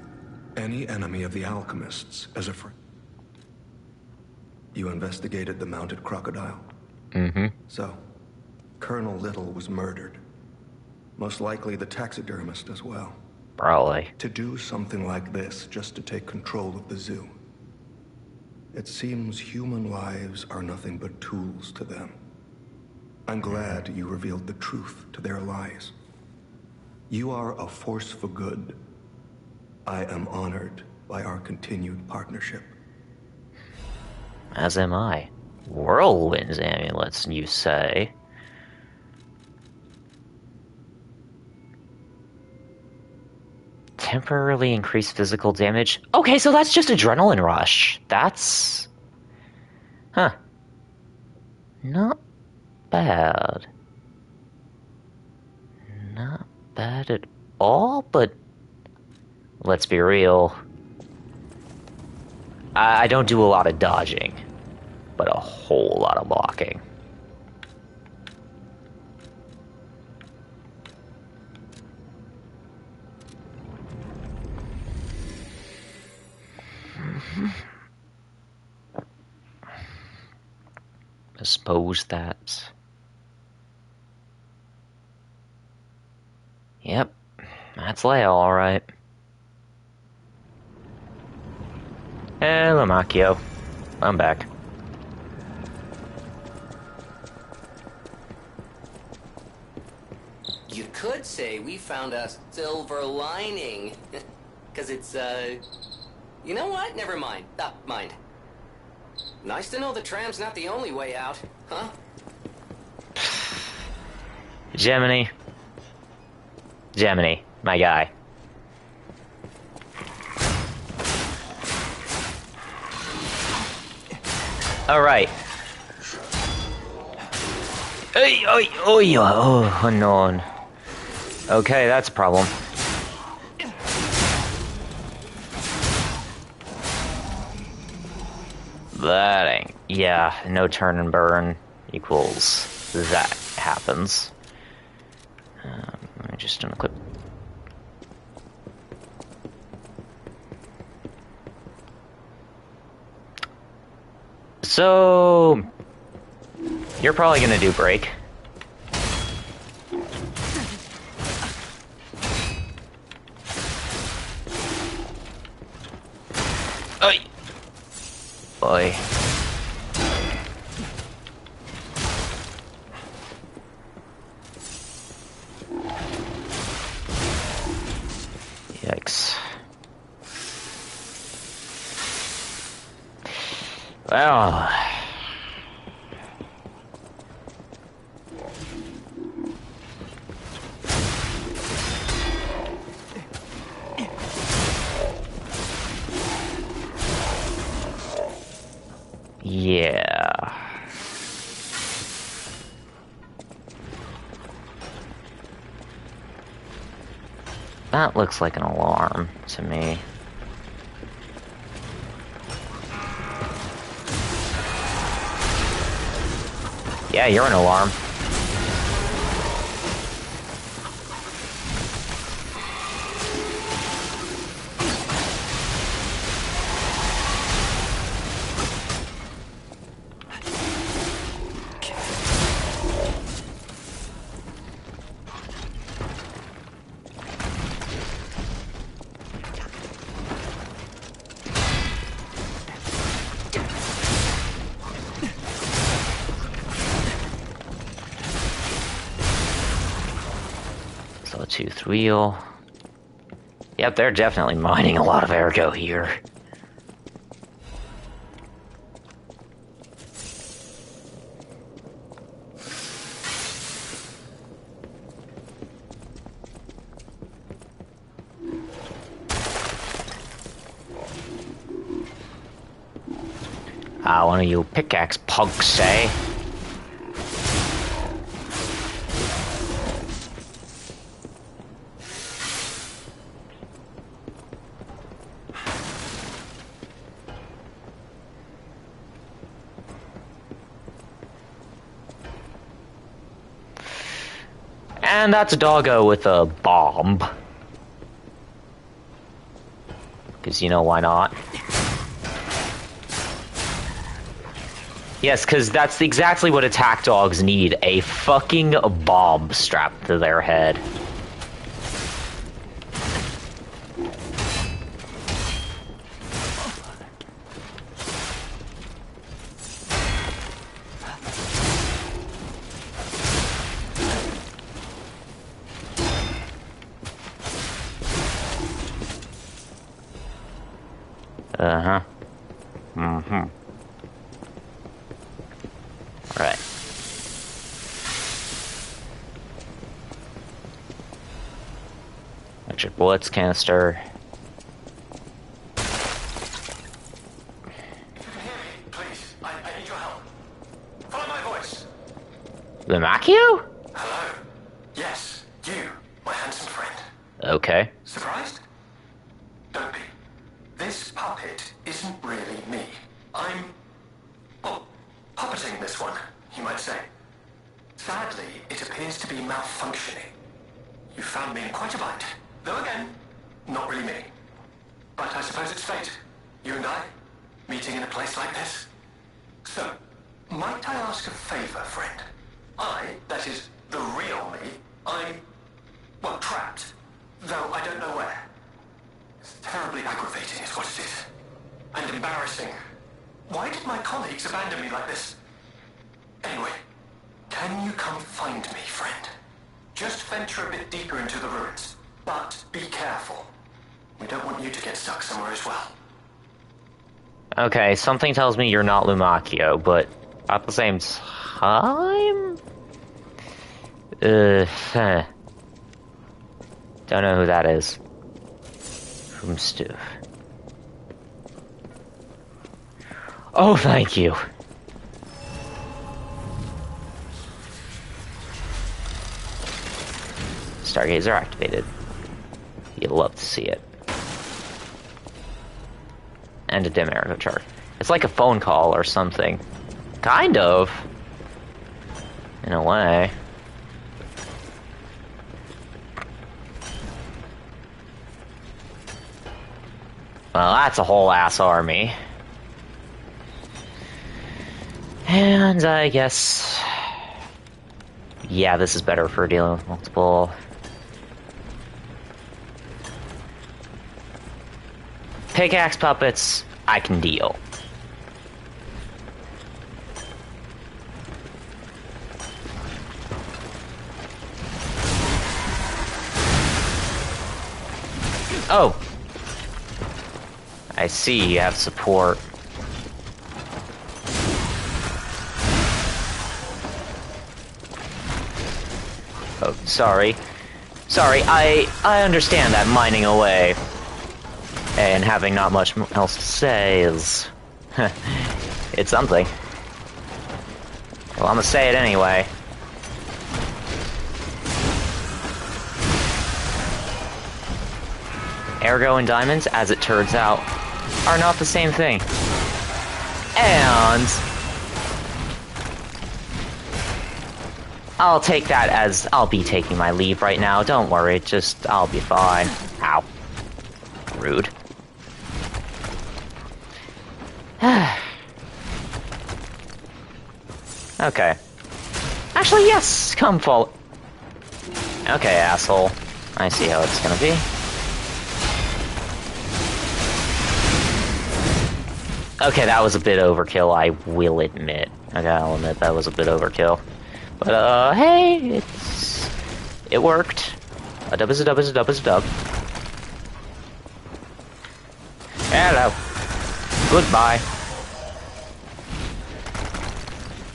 Any enemy of the alchemists as a friend. You investigated the mounted crocodile? Mm-hmm. So, Colonel Little was murdered. Most likely the taxidermist as well. Probably. To do something like this just to take control of the zoo. It seems human lives are nothing but tools to them. I'm glad you revealed the truth to their lies. You are a force for good. I am honored by our continued partnership. As am I. Whirlwind's amulets, you say? Temporarily increased physical damage? Okay, so that's just adrenaline rush. That's... Huh. Not bad. Not bad at all, but... Let's be real. I don't do a lot of dodging, but a whole lot of blocking. I suppose that... Yep, that's Leia, alright. Hey, Lumacchio. I'm back. You could say we found a silver lining. Because it's, You know what? Never mind. Mind. Nice to know the tram's not the only way out, huh? Gemini, my guy. Alright. Oh, no. Okay, that's a problem. That ain't... Yeah, no turn and burn equals that happens. Let me just unequip. So... You're probably gonna do break. Oi! Boy. Yikes. Well... Yeah. That looks like an alarm to me. Yeah, you're an alarm. Tooth wheel. Yep, they're definitely mining a lot of ergo here. One of you pickaxe punks say. And that's a doggo with a bomb. Because you know why not? Yes, because that's exactly what attack dogs need. A fucking bomb strapped to their head. Uh-huh. Mm-hmm. Alright. Electric bullets canister. Please, I need your help. Follow my voice. Lumacchio? Hello. Yes, you, my handsome friend. Okay. Surprised? Don't be. This puppet isn't really me. I'm... well, puppeting this one, you might say. Sadly, it appears to be malfunctioning. You found me in quite a bind. Though again, not really me. But I suppose it's fate. You and I, meeting in a place like this. So, might I ask a favor, friend? That is, the real me, I'm... well, trapped. Though I don't know where. It's terribly aggravating is what it is. And embarrassing. Why did my colleagues abandon me like this? Anyway, can you come find me, friend? Just venture a bit deeper into the ruins. But be careful. We don't want you to get stuck somewhere as well. Okay, something tells me you're not Lumacchio, but at the same time... Don't know who that is. From Stu. Oh, thank you. Stargazer activated. You'd love to see it. And a dim arrow chart. It's like a phone call or something. Kind of. In a way. Well, that's a whole ass army. And I guess... yeah, this is better for dealing with multiple... pickaxe puppets, I can deal. Oh! I see you have support. Oh, sorry. Sorry, I understand that mining away and having not much else to say is... it's something. Well, I'm gonna say it anyway. Ergo and diamonds, as it turns out, are not the same thing. And... I'll take that as I'll be taking my leave right now. Don't worry, just I'll be fine. Ow. Rude. Okay. Actually, yes! Come fall. Okay, asshole. I see how it's gonna be. Okay, that was a bit overkill, I will admit. Okay, I'll admit that was a bit overkill. But, hey, it worked. A dub is a dub is a dub is a dub. Hello. Goodbye.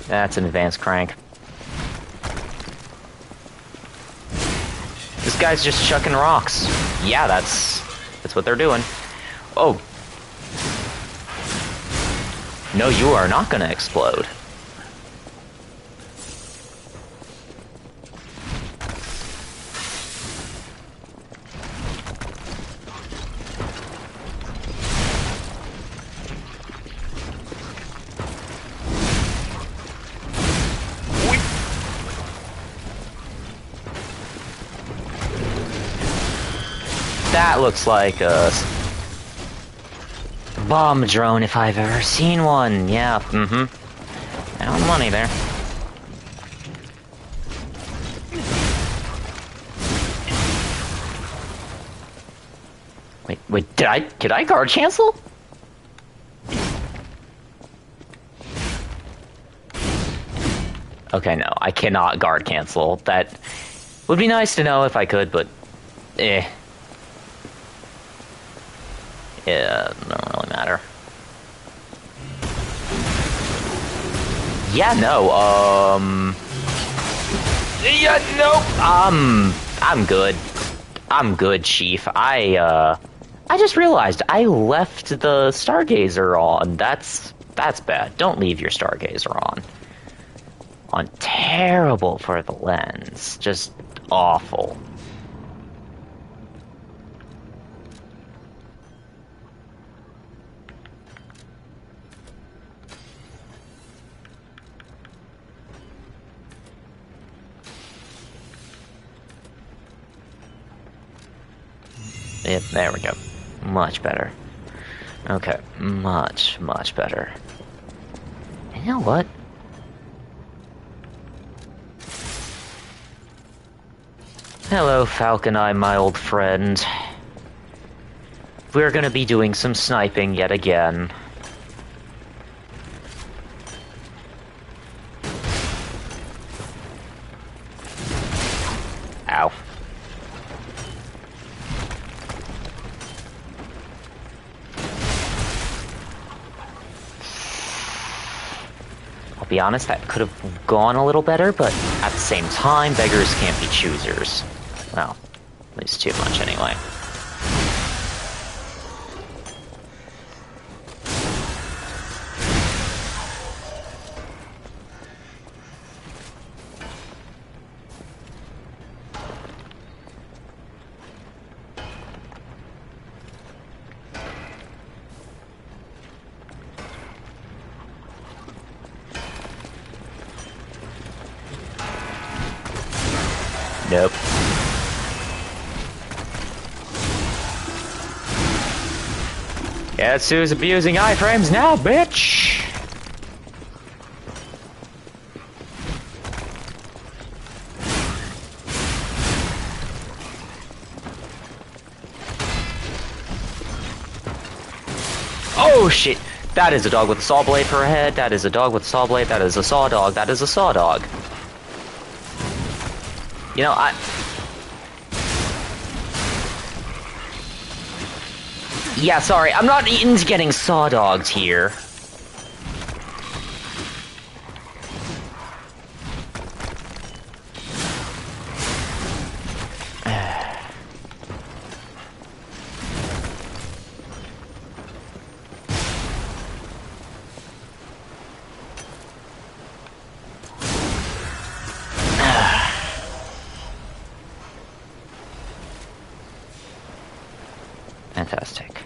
That's an advanced crank. This guy's just chucking rocks. Yeah, that's what they're doing. Oh. No, you are not gonna explode. That looks like a bomb drone if I've ever seen one. Yeah, Found money there. Wait, did I guard cancel? Okay, no, I cannot guard cancel. That would be nice to know if I could, but eh. Yeah, don't really matter. Yeah, no, yeah, nope, I'm good. I'm good, Chief. I just realized I left the Stargazer on. That's bad. Don't leave your Stargazer on. Terrible for the lens. Just awful. Yep, there we go. Much better. Okay, much better. And you know what? Hello, Falcon Eye, my old friend. We're gonna be doing some sniping yet again. Ow. Be honest, that could have gone a little better, but at the same time, beggars can't be choosers. Well, at least too much anyway. Nope. Guess who's abusing iframes now, bitch? Oh shit! That is a dog with a saw blade for a head. That is a dog with a saw blade. That is a saw dog. That is a saw dog. You know, yeah, sorry, I'm not into getting saw dogged here. fantastic.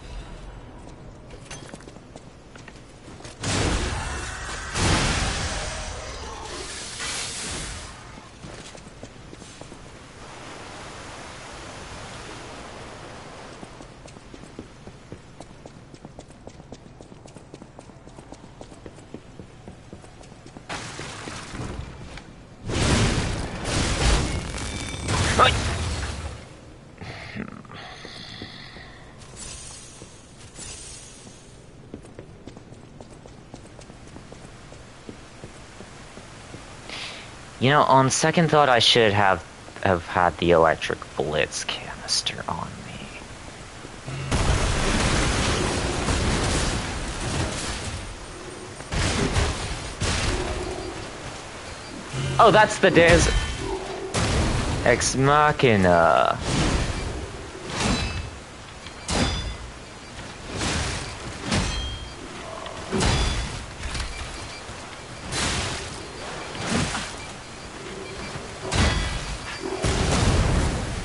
You know, on second thought, I should have had the electric blitz canister on me. Oh, that's the Deus Ex Machina.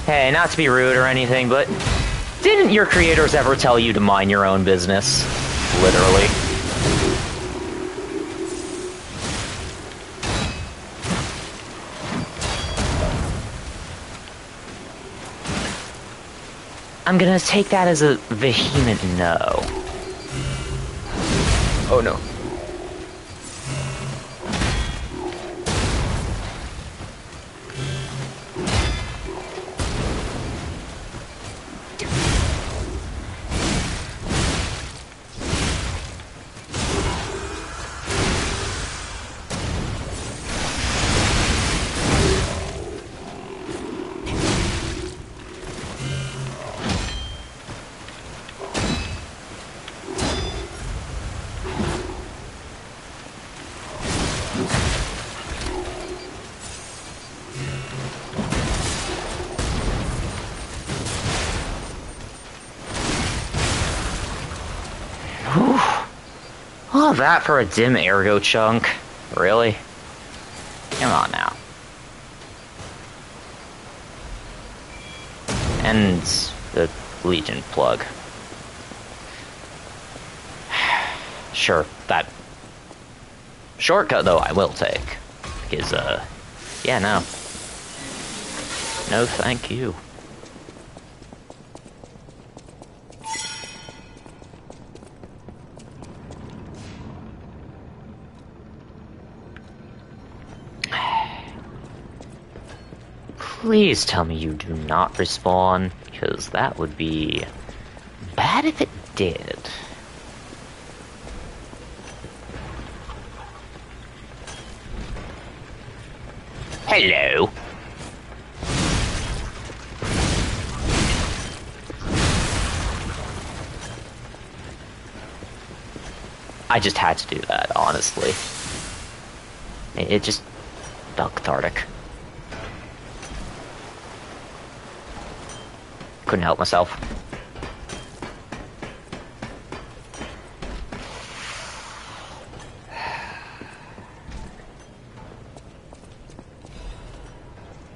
Hey, not to be rude or anything, but didn't your creators ever tell you to mind your own business? Literally. I'm gonna take that as a vehement no. Oh no. All that for a dim ergo chunk? Really? Come on now. And the Legion plug. Sure, that shortcut though I will take. Because, yeah, no. No thank you. Please tell me you do not respawn, because that would be bad if it did. Hello. I just had to do that, honestly. It just felt cathartic. Couldn't help myself.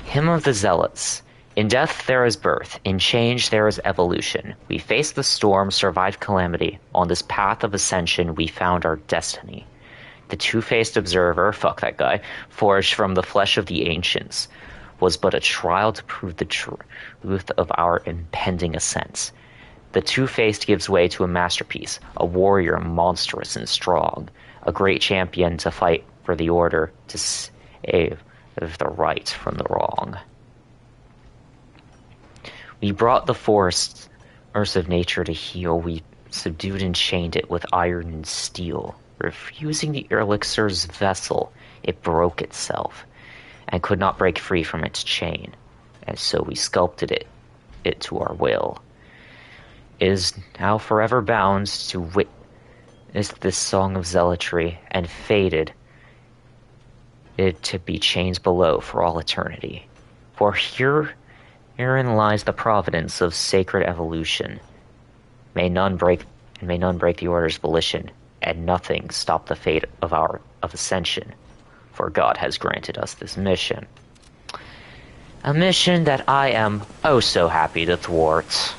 Hymn of the Zealots. In death there is birth, in change there is evolution. We faced the storm, survived calamity. On this path of ascension we found our destiny. The two-faced observer, fuck that guy, forged from the flesh of the ancients, was but a trial to prove the truth of our impending ascent. The two-faced gives way to a masterpiece, a warrior monstrous and strong, a great champion to fight for the order, to save the right from the wrong. We brought the force of nature to heal, we subdued and chained it with iron and steel. Refusing the elixir's vessel, it broke itself, and could not break free from its chain, and so we sculpted it to our will. It is now forever bound to witness this song of zealotry, and fated it to be chains below for all eternity. For herein lies the providence of sacred evolution. May none break the order's volition, and nothing stop the fate of ascension. For God has granted us this mission. A mission that I am oh so happy to thwart.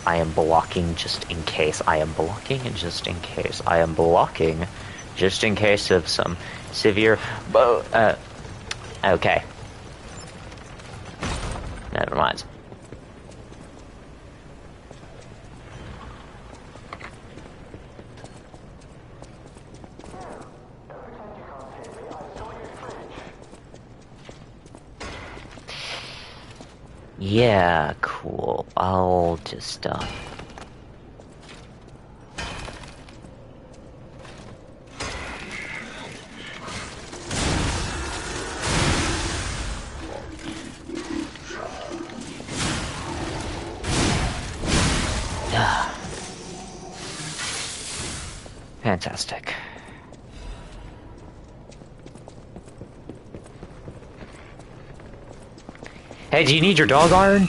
I am blocking just in case. I am blocking just in case. I am blocking just in case of some severe... okay. Never mind. Yeah, cool. I'll just, fantastic. Hey, do you need your dog iron?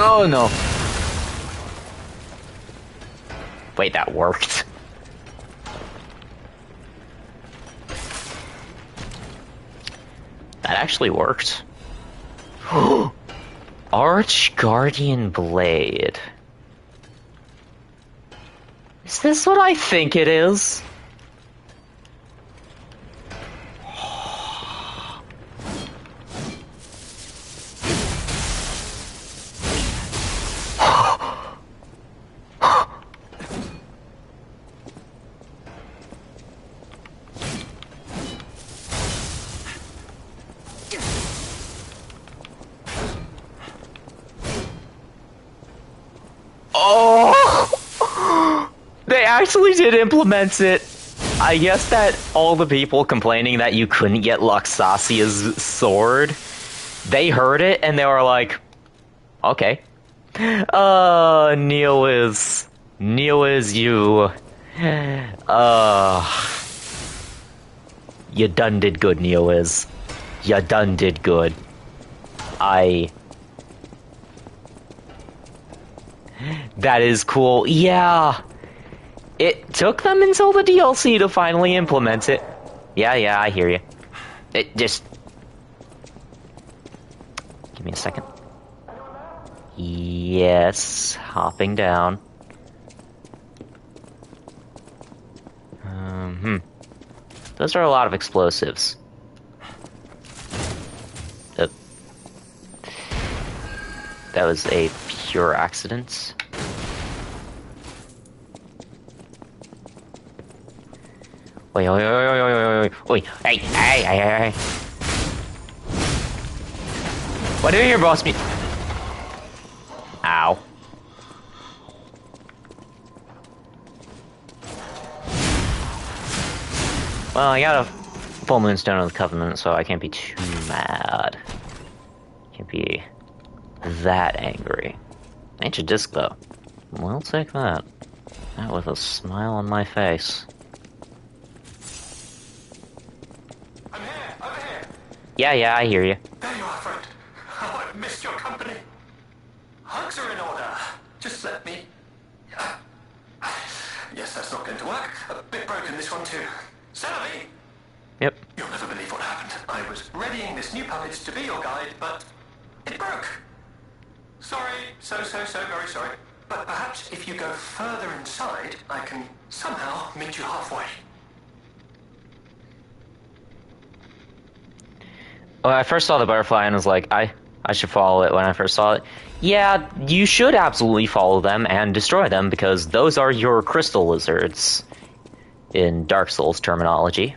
Oh no. Wait, that worked. That actually worked. Arch Guardian Blade. Is this what I think it is? Actually did implement it. I guess that all the people complaining that you couldn't get Luxasia's sword, they heard it and they were like, okay. Neo is you. You done did good, Neo is. You done did good. That is cool. Yeah. It took them until the DLC to finally implement it. Yeah, I hear you. It just... Give me a second. Yes, hopping down. Those are a lot of explosives. That was a pure accident. Wait, hey. What do you hear, boss me? Ow. Well, I got a full moonstone of the Covenant, so I can't be too mad. Can't be that angry. Ancient disc, though. We'll take that. That with a smile on my face. Yeah, I hear you. There you are, friend. Oh, I've missed your company. Hugs are in order. Just let me... Yes, that's not going to work. A bit broken, this one too. Celebi! Yep. You'll never believe what happened. I was readying this new puppet to be your guide, but it broke. Sorry, so very sorry. But perhaps if you go further inside, I can somehow meet you halfway. Well, I first saw the butterfly and was like, I should follow it when I first saw it. Yeah, you should absolutely follow them and destroy them, because those are your crystal lizards. In Dark Souls terminology.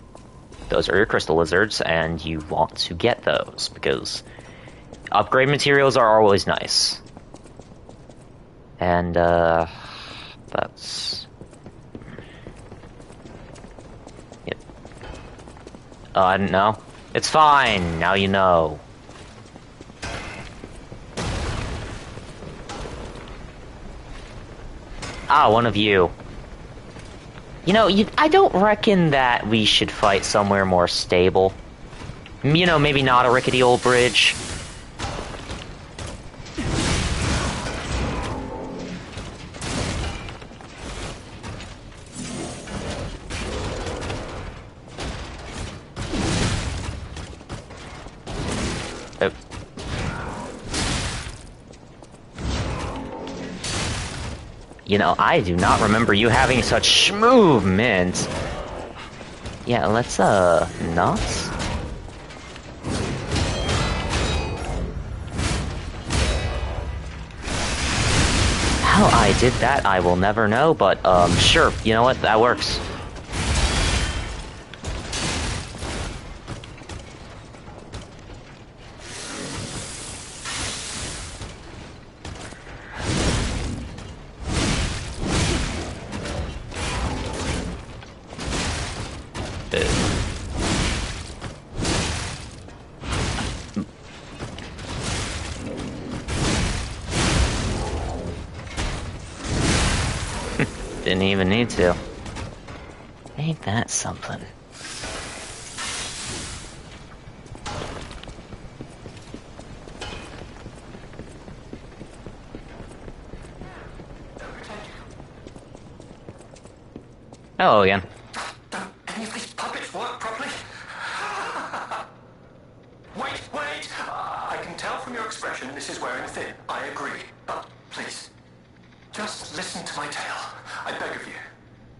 Those are your crystal lizards, and you want to get those, because upgrade materials are always nice. And, that's... Yep. Oh, I didn't know. It's fine, now you know. Ah, one of you. You know, I don't reckon that we should fight somewhere more stable. You know, maybe not a rickety old bridge. You know, I do not remember you having such movement. Yeah, let's, nuts? How I did that, I will never know, but, sure, you know what, that works. Didn't even need to. Ain't that something? Hello again. Don't any of these puppets work properly? Wait! I can tell from your expression this is wearing thin. I agree. But please, just listen to my tale. I beg of you.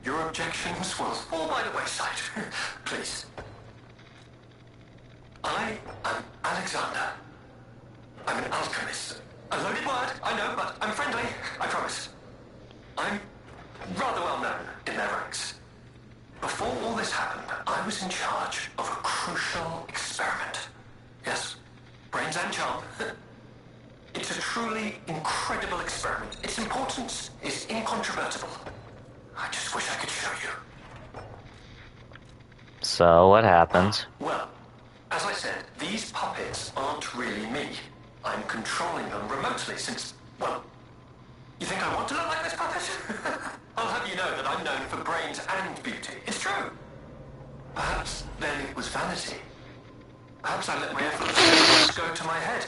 Your objections will fall by the wayside. Please. I am Alexander. I'm an alchemist. A loaded word, I know, but I'm friendly. I promise. I'm rather well known in their ranks. Before all this happened, I was in charge of a crucial experiment. Yes, brains and charm. It's a truly incredible experiment. Its importance is incontrovertible. I just wish I could show you. So, what happened? Well, as I said, these puppets aren't really me. I'm controlling them remotely since, well, you think I want to look like this puppet? I'll have you know that I'm known for brains and beauty. It's true. Perhaps then it was vanity. Perhaps I let my efforts go to my head.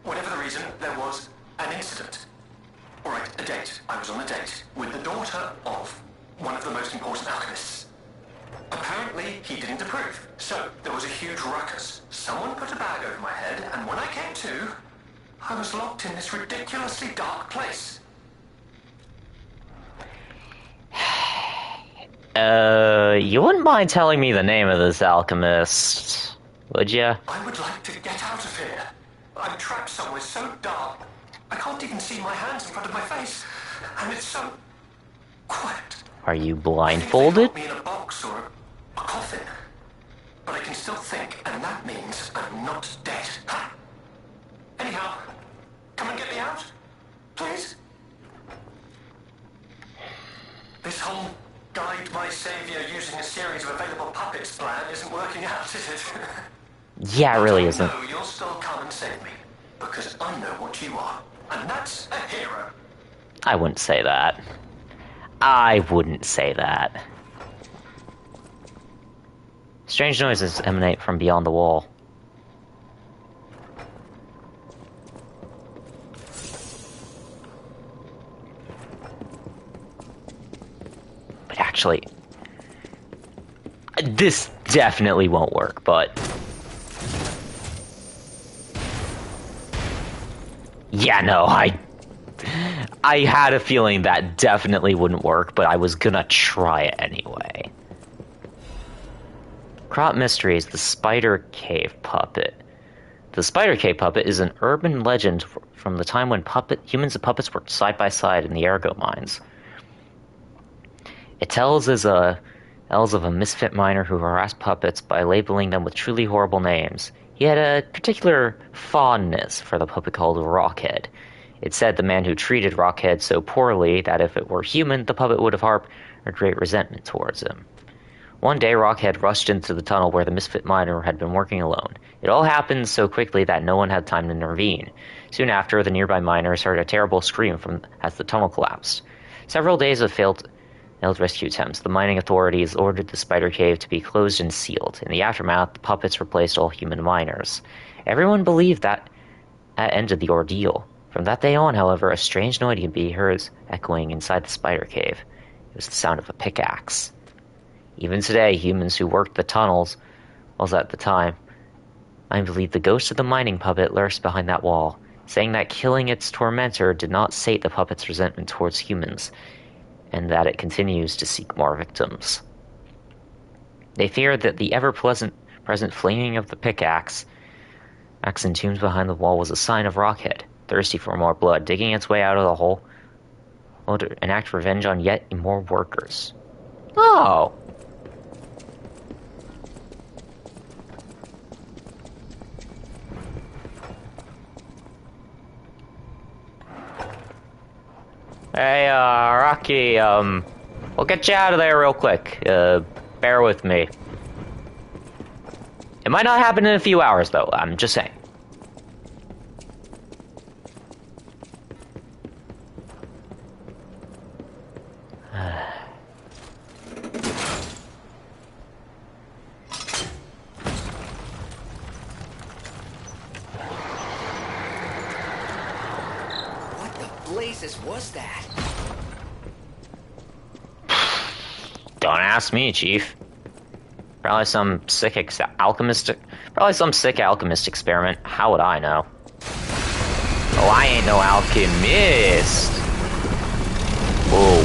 Whatever the reason, there was an incident. All right, a date. I was on a date with the daughter of one of the most important alchemists. Apparently, he didn't approve. So, there was a huge ruckus. Someone put a bag over my head, and when I came to, I was locked in this ridiculously dark place. You wouldn't mind telling me the name of this alchemist, would you? I would like to get out of here. I'm trapped somewhere so dark, I can't even see my hands in front of my face. And it's so quiet. Are you blindfolded? They lock me in a box or a coffin. But I can still think, and that means I'm not dead. Anyhow, come and get me out, please. This whole guide my savior using a series of available puppets plan isn't working out, is it? Yeah, it really isn't. No, you'll still come and save me, because I know what you are, and that's a hero. I wouldn't say that. I wouldn't say that. Strange noises emanate from beyond the wall. But actually, this definitely won't work, but... Yeah, no, I had a feeling that definitely wouldn't work, but I was gonna try it anyway. Crop Mysteries, the Spider Cave Puppet. The Spider Cave Puppet is an urban legend from the time when humans and puppets worked side by side in the Ergo mines. It tells of a misfit miner who harassed puppets by labeling them with truly horrible names. He had a particular fondness for the puppet called Rockhead. It said the man who treated Rockhead so poorly that if it were human, the puppet would have harbored great resentment towards him. One day, Rockhead rushed into the tunnel where the misfit miner had been working alone. It all happened so quickly that no one had time to intervene. Soon after, the nearby miners heard a terrible scream as the tunnel collapsed. Several days of failed failed rescue attempts, the mining authorities ordered the spider cave to be closed and sealed. In the aftermath, the puppets replaced all human miners. Everyone believed that ended the ordeal. From that day on, however, a strange noise could be heard echoing inside the spider cave. It was the sound of a pickaxe. Even today, humans who worked the tunnels, was at the time, I believe the ghost of the mining puppet lurks behind that wall, saying that killing its tormentor did not sate the puppet's resentment towards humans, and that it continues to seek more victims. They feared that the ever-present flaming of the pickaxe entombed behind the wall was a sign of Rockhead, thirsty for more blood, digging its way out of the hole, to enact revenge on yet more workers. Oh! Hey, Rocky, we'll get you out of there real quick. Bear with me. It might not happen in a few hours, though. I'm just saying. What the blazes was that? Don't ask me, Chief. Probably some sick alchemist experiment. How would I know? Oh, I ain't no alchemist. Whoa.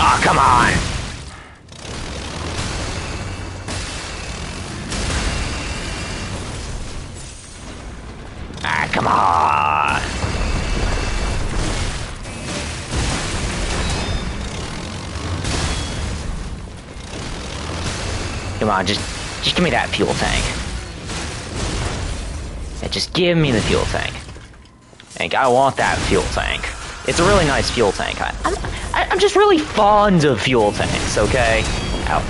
Oh, come on! Ah, come on! Come on, just give me that fuel tank. Yeah, just give me the fuel tank. I want that fuel tank. It's a really nice fuel tank. I'm just really fond of fuel tanks, okay? Ow.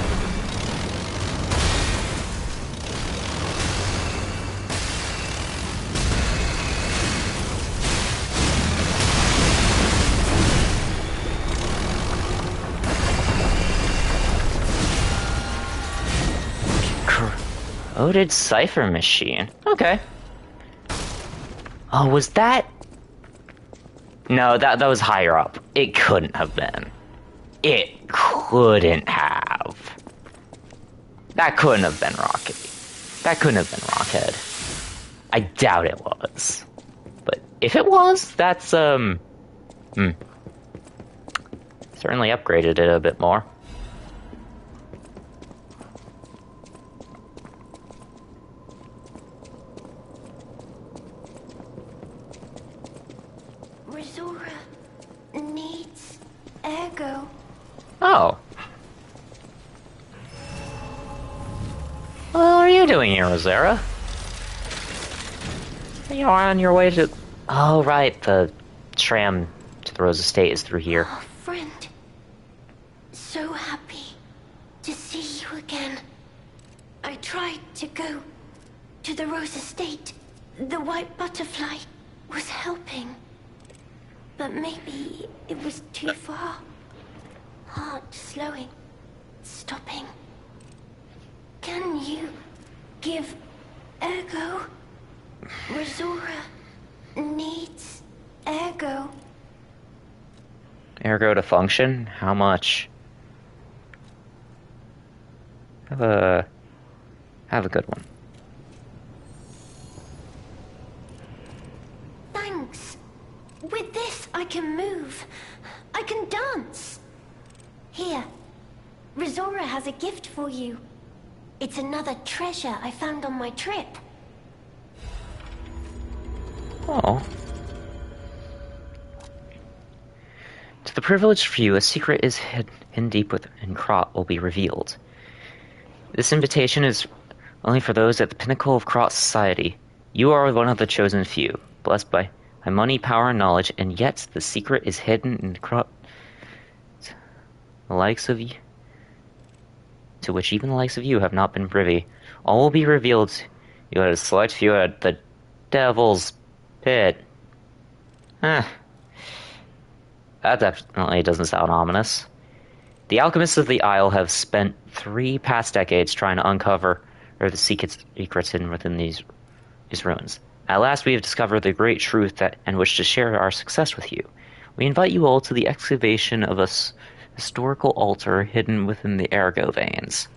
Corroded cipher machine. Okay. Oh, was that... No, that was higher up. It couldn't have been. It couldn't have. That couldn't have been Rocket. That couldn't have been Rockhead. I doubt it was. But if it was, that's, certainly upgraded it a bit more. Needs ergo. Oh. What are you doing here, Rosera? You're on your way to... Oh, right, the tram to the Rose Estate is through here. Oh, friend. So happy to see you again. I tried to go to the Rose Estate. The white butterfly was helping. But maybe it was too far. Heart slowing, stopping. Can you give ergo? Rosora needs ergo. Ergo to function? How much? Have a good one. Thanks. With this, I can move. I can dance. Here, Rosora has a gift for you. It's another treasure I found on my trip. Oh. To the privileged few, a secret is hidden deep within Krot will be revealed. This invitation is only for those at the pinnacle of Krot society. You are one of the chosen few, blessed by money, power, and knowledge, and yet the secret is hidden in Krot. the likes of you, to which even the likes of you have not been privy. All will be revealed to you at a select few at the Devil's Pit. That definitely doesn't sound ominous. The alchemists of the Isle have spent 3 past decades trying to uncover the secrets hidden within these ruins. At last we have discovered the great truth and wish to share our success with you. We invite you all to the excavation of a historical altar hidden within the ergo veins.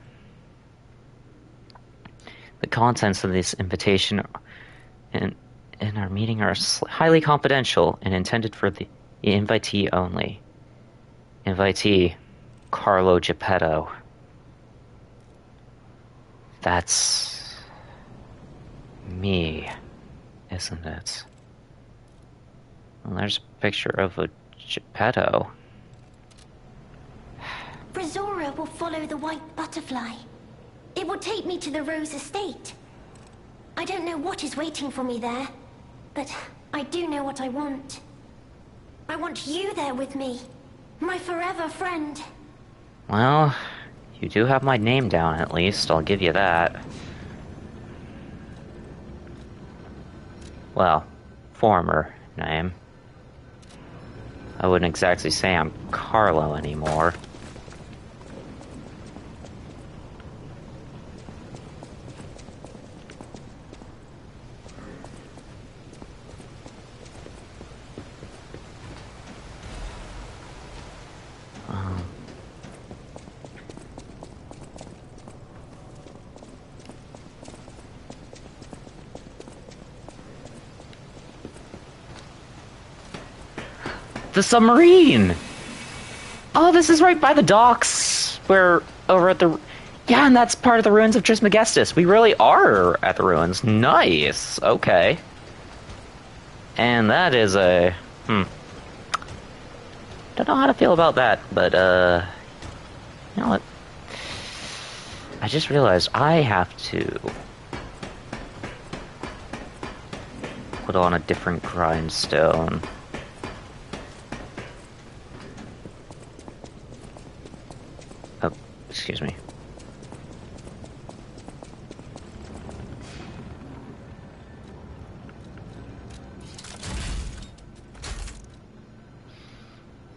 The contents of this invitation and our meeting are highly confidential and intended for the invitee only. Invitee, Carlo Geppetto. That's me, isn't it? Well, there's a picture of a Geppetto. Brazora will follow the white butterfly. It will take me to the Rose Estate. I don't know what is waiting for me there, but I do know what I want. I want you there with me, my forever friend. Well, you do have my name down at least, I'll give you that. Well, former name. I wouldn't exactly say I'm Carlo anymore. The submarine! Oh, this is right by the docks. We're over at the... Yeah, and that's part of the ruins of Trismegistus. We really are at the ruins. Nice. Okay. And that is a... Don't know how to feel about that, but, you know what? I just realized I have to put on a different grindstone. Oh, excuse me.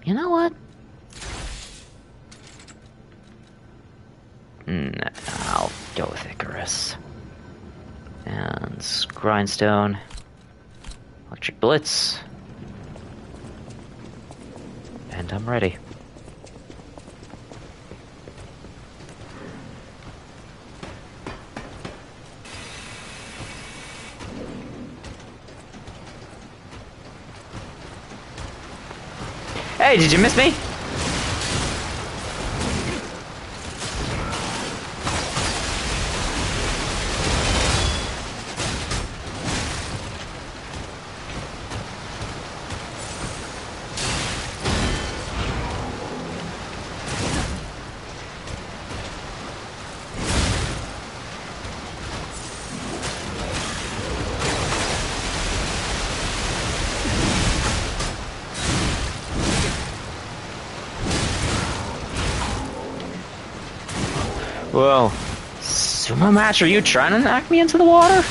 You know what? I'll go with Icarus. And grindstone. Electric blitz. And I'm ready. Hey, did you miss me? Whoa. Sumo match, are you trying to knock me into the water?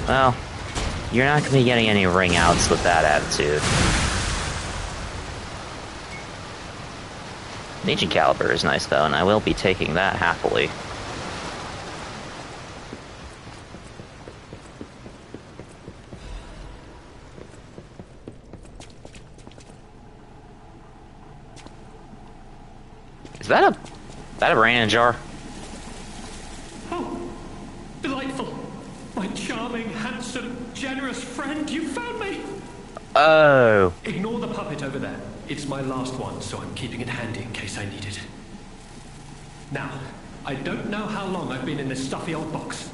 Well, you're not going to be getting any ring outs with that attitude. Legion Caliber is nice though, and I will be taking that happily. Is that a brain jar? Oh, delightful. My charming, handsome, generous friend, you found me! Oh. Ignore the puppet over there. It's my last one, so I'm keeping it handy in case I need it. Now, I don't know how long I've been in this stuffy old box.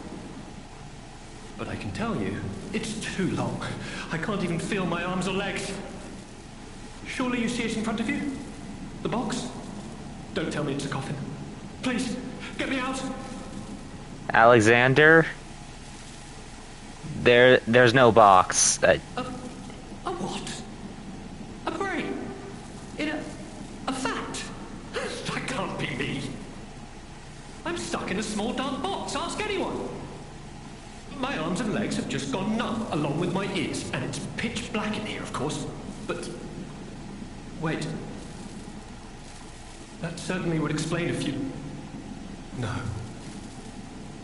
But I can tell you, it's too long. I can't even feel my arms or legs. Surely you see it in front of you? The box? Don't tell me it's a coffin. Please, get me out. Alexander? There's no box. A what? A brain? In a vat? That can't be me. I'm stuck in a small dark box. Ask anyone. My arms and legs have just gone numb, along with my ears, and it's pitch black in here, of course. But wait. That certainly would explain a few. No.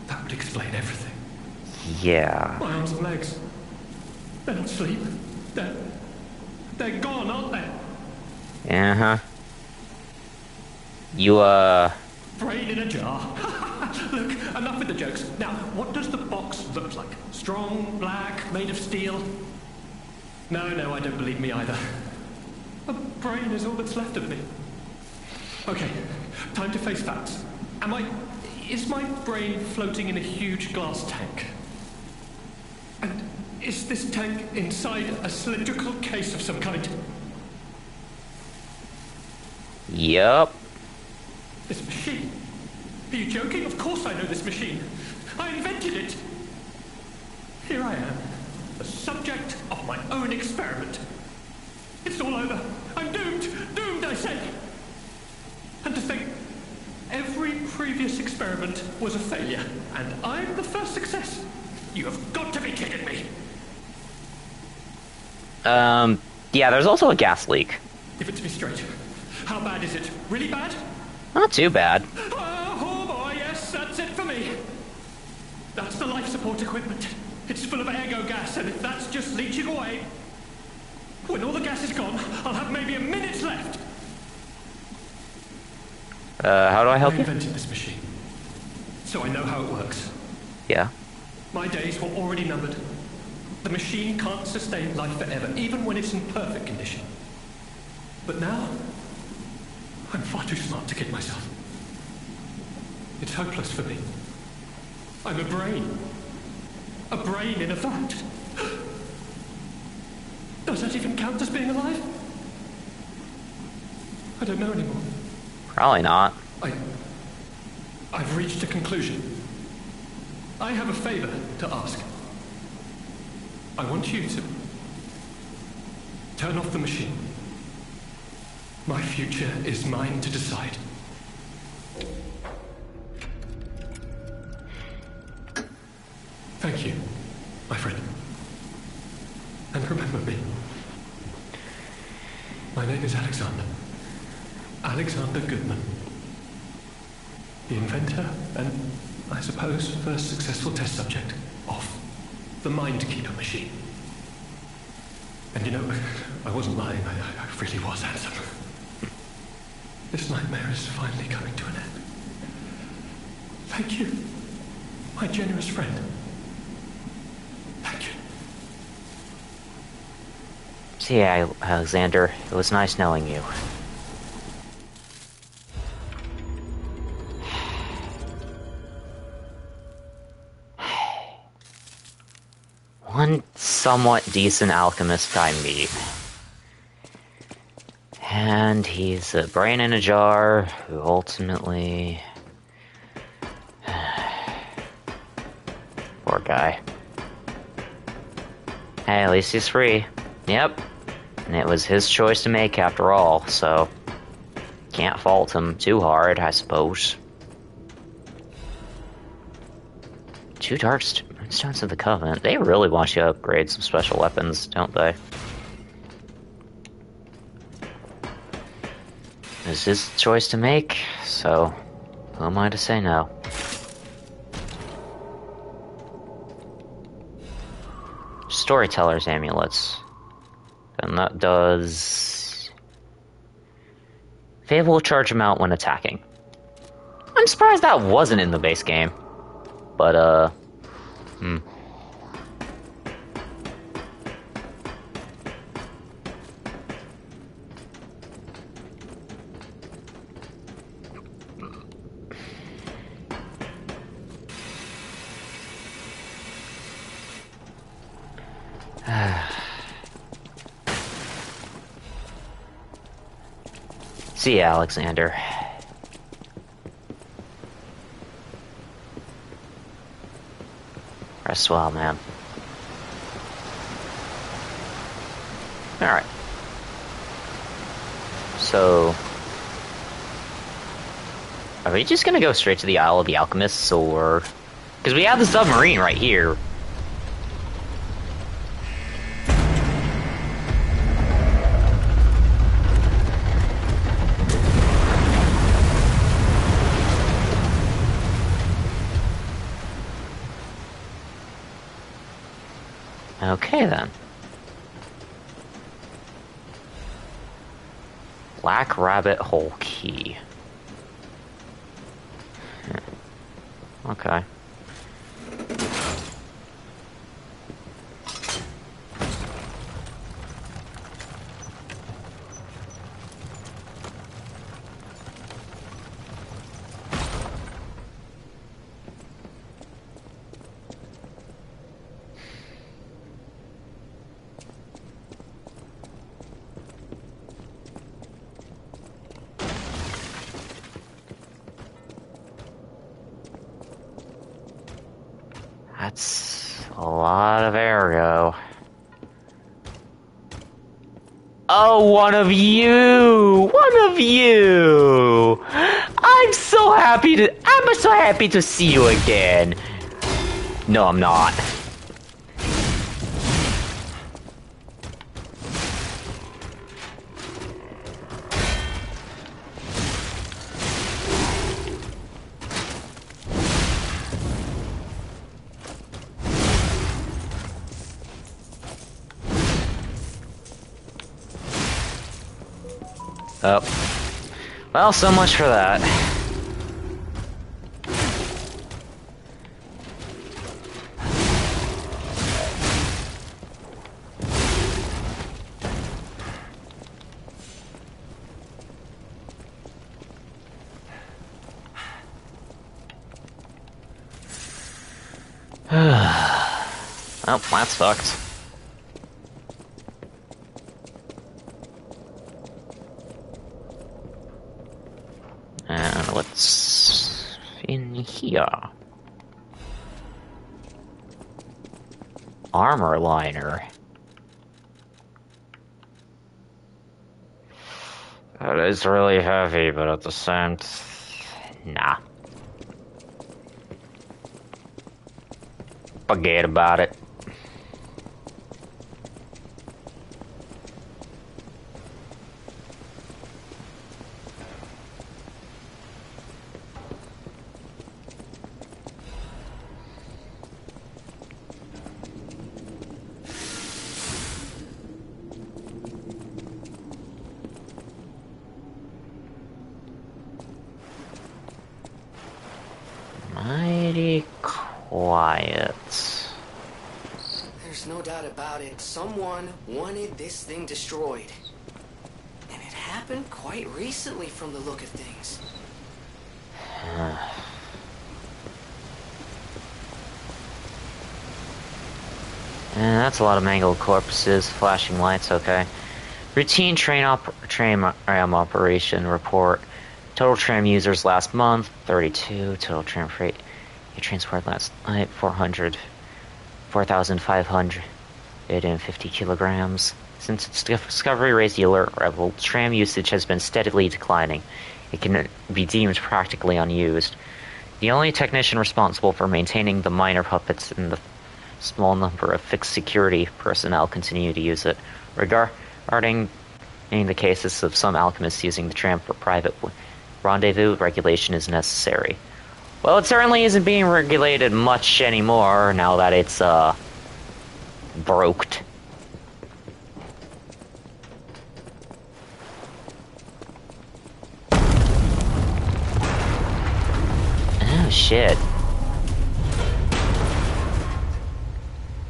That would explain everything. Yeah. My arms and legs. They're not asleep. They're gone, aren't they? Uh-huh. You, Brain in a jar. Look, enough with the jokes. Now, what does the box look like? Strong, black, made of steel? No, I don't believe me either. A brain is all that's left of me. Okay, time to face facts. Is my brain floating in a huge glass tank? And is this tank inside a cylindrical case of some kind? Yup. This machine? Are you joking? Of course I know this machine. I invented it. Here I am, the subject of my own experiment. It's all over. I'm doomed. Doomed, I say. And to think, every previous experiment was a failure, and I'm the first success. You have got to be kidding me. Yeah, there's also a gas leak. Give it to me straight. How bad is it? Really bad? Not too bad. Oh boy, yes, that's it for me. That's the life support equipment. It's full of ergo gas, and if that's just leaching away, when all the gas is gone, I'll have maybe a minute left. How do I help I you? invented this machine, so I know how it works. Yeah. My days were already numbered. The machine can't sustain life forever, even when it's in perfect condition. But now, I'm far too smart to kid myself. It's hopeless for me. I'm a brain. A brain in a vat. Does that even count as being alive? I don't know anymore. Probably not. I've reached a conclusion. I have a favor to ask. I want you to turn off the machine. My future is mine to decide. Thank you, my friend. And remember me. My name is Alexander. Alexander Goodman. The inventor and, I suppose, first successful test subject of the Mind Keeper machine. And you know, I wasn't lying. I really was handsome. This nightmare is finally coming to an end. Thank you, my generous friend. Thank you. See, Alexander, it was nice knowing you. One somewhat decent alchemist I meet. And he's a brain in a jar who ultimately... Poor guy. Hey, at least he's free. Yep. And it was his choice to make after all, so... Can't fault him too hard, I suppose. 2 dark stones of the Covenant. They really want you to upgrade some special weapons, don't they? It's his choice to make, so who am I to say no? Storyteller's amulets. And that does... Fable will charge him out when attacking. I'm surprised that wasn't in the base game. But, See ya, Alexander. Rest well, man. Alright. So... are we just gonna go straight to the Isle of the Alchemists, or... because we have the submarine right here. Okay, then. Black Rabbit Hole Key. Okay. That's a lot of arrow. Oh, one of you! One of you! I'm so happy to see you again. No, I'm not. Oh. Well, so much for that. Oh, that's fucked. What's in here? Armor liner. That is really heavy, but at the same nah. Forget about it. Mighty quiet. There's no doubt about it. Someone wanted this thing destroyed. And it happened quite recently from the look of things. And that's a lot of mangled corpses, flashing lights, okay. Routine tram operation report. Total tram users last month, 32. Total tram freight you transported last night, 4,550 kilograms. Since its discovery raised the alert level, tram usage has been steadily declining. It can be deemed practically unused. The only technician responsible for maintaining the minor puppets and the small number of fixed security personnel continue to use it. Regarding the cases of some alchemists using the tram for private rendezvous, regulation is necessary. Well, it certainly isn't being regulated much anymore now that it's, broked. Oh, shit.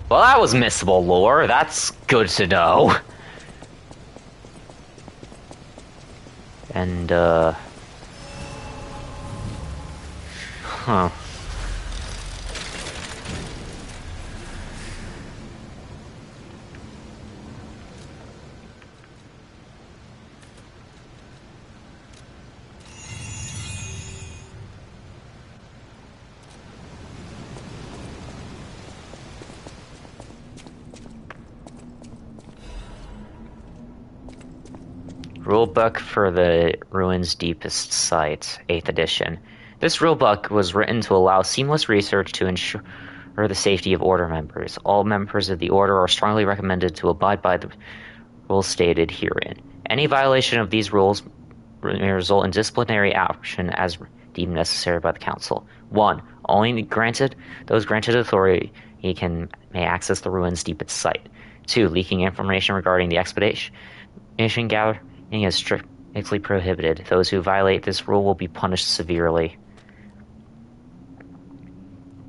Well, that was missable lore. That's good to know. And, huh. Rulebook for the Ruin's Deepest Site, 8th edition. This rulebook was written to allow seamless research to ensure the safety of Order members. All members of the Order are strongly recommended to abide by the rules stated herein. Any violation of these rules may result in disciplinary action as deemed necessary by the Council. 1. Only those granted authority may access the Ruin's Deepest Site. 2. Leaking information regarding the expedition gathering is strictly prohibited. Those who violate this rule will be punished severely.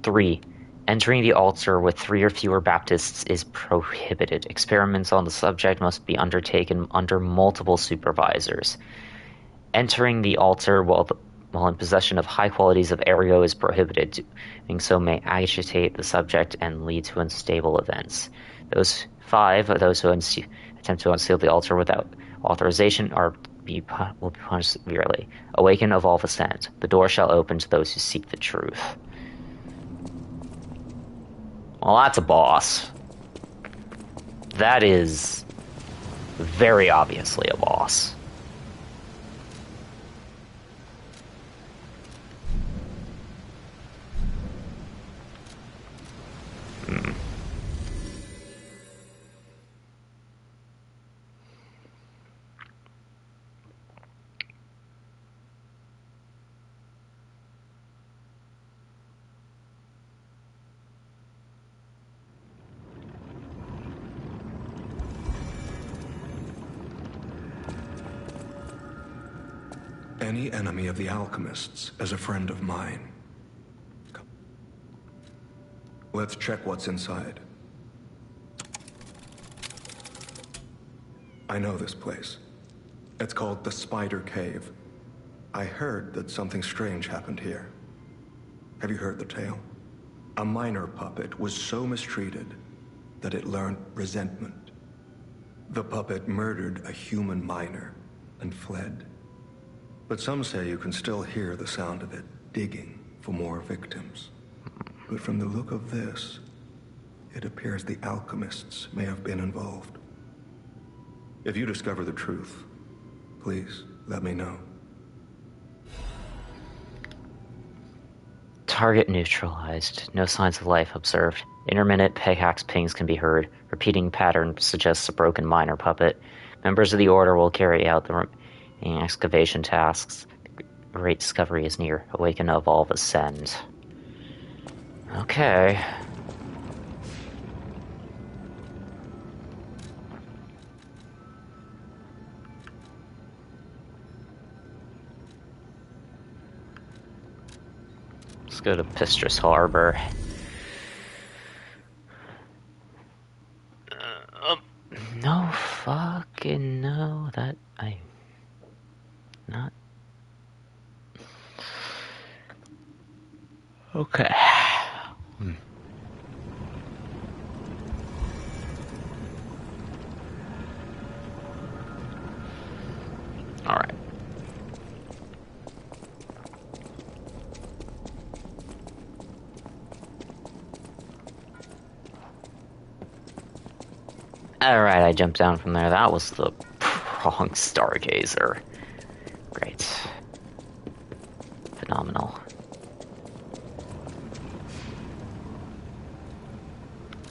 3. Entering the altar with 3 or fewer Baptists is prohibited. Experiments on the subject must be undertaken under multiple supervisors. Entering the altar while in possession of high qualities of ergo is prohibited. Doing so may agitate the subject and lead to unstable events. Those who attempt to unseal the altar without authorization will be punished severely. Awaken, evolve, ascend. The door shall open to those who seek the truth. Well, that's a boss. That is very obviously a boss. Any enemy of the alchemists is a friend of mine. Let's check what's inside. I know this place. It's called the Spider Cave. I heard that something strange happened here. Have you heard the tale? A miner puppet was so mistreated that it learned resentment. The puppet murdered a human miner and fled. But some say you can still hear the sound of it digging for more victims. But from the look of this, it appears the alchemists may have been involved. If you discover the truth, please let me know. Target neutralized. No signs of life observed. Intermittent pickaxe pings can be heard. Repeating pattern suggests a broken miner puppet. Members of the Order will carry out the excavation tasks. The great discovery is near. Awaken, evolve, ascend. Okay. Let's go to Pistrus Harbor. No fucking no, that I not okay. All right. Alright, I jumped down from there. That was the wrong stargazer. Great. Phenomenal.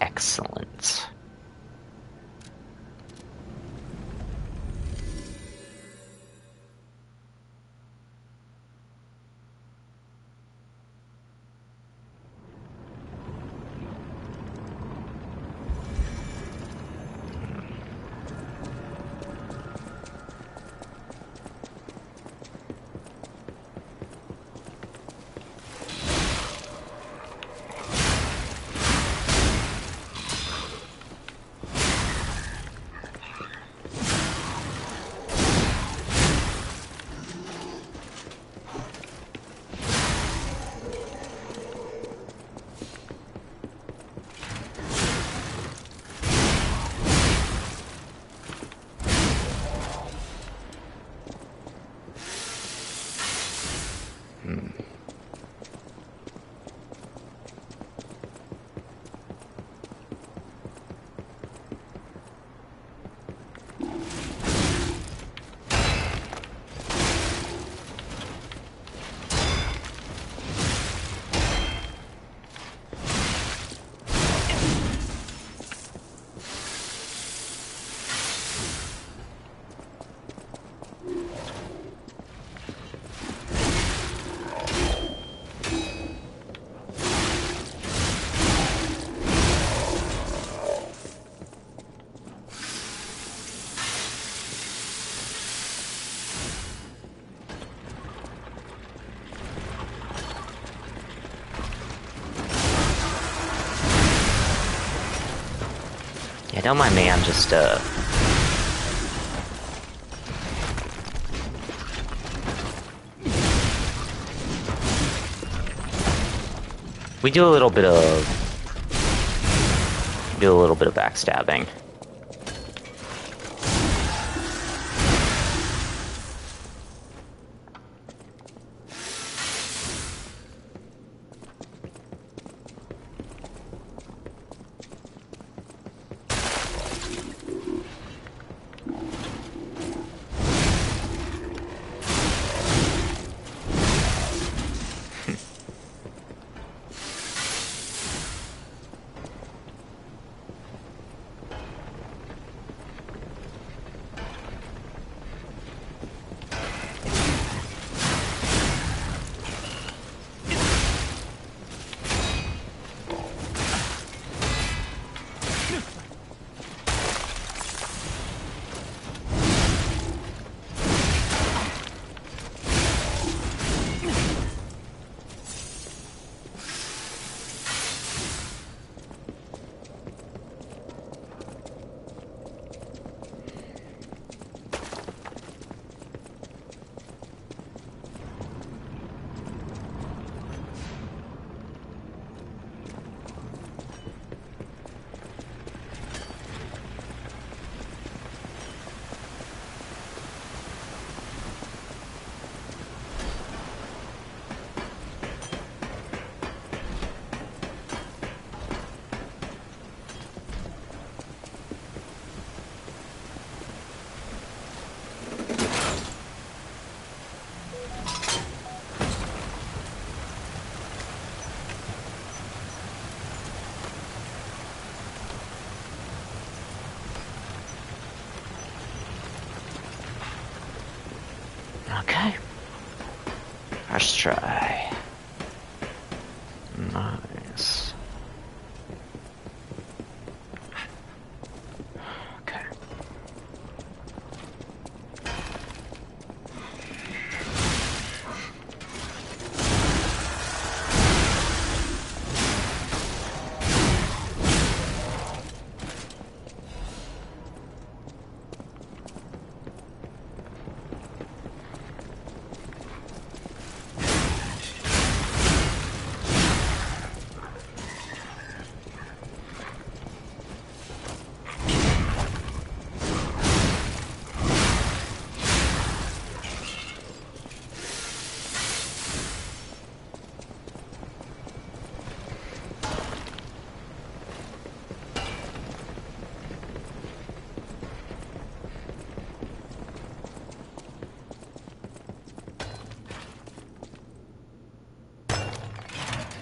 Excellent. I know my man just, we do a little bit of backstabbing. Okay. Let's try. Nice. Okay.